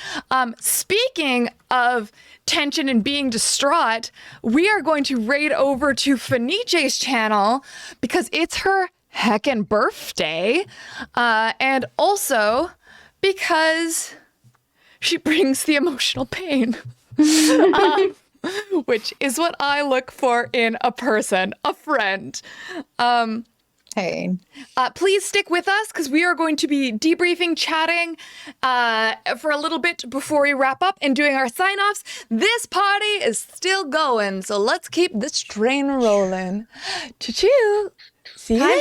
Speaking of tension and being distraught, we are going to raid over to Fenice's channel because it's her heckin' birthday. And also because she brings the emotional pain, which is what I look for in a person, a friend. Hey. Please stick with us because we are going to be debriefing, chatting for a little bit before we wrap up and doing our sign-offs. This party is still going, so let's keep this train rolling. Choo-choo. See you later.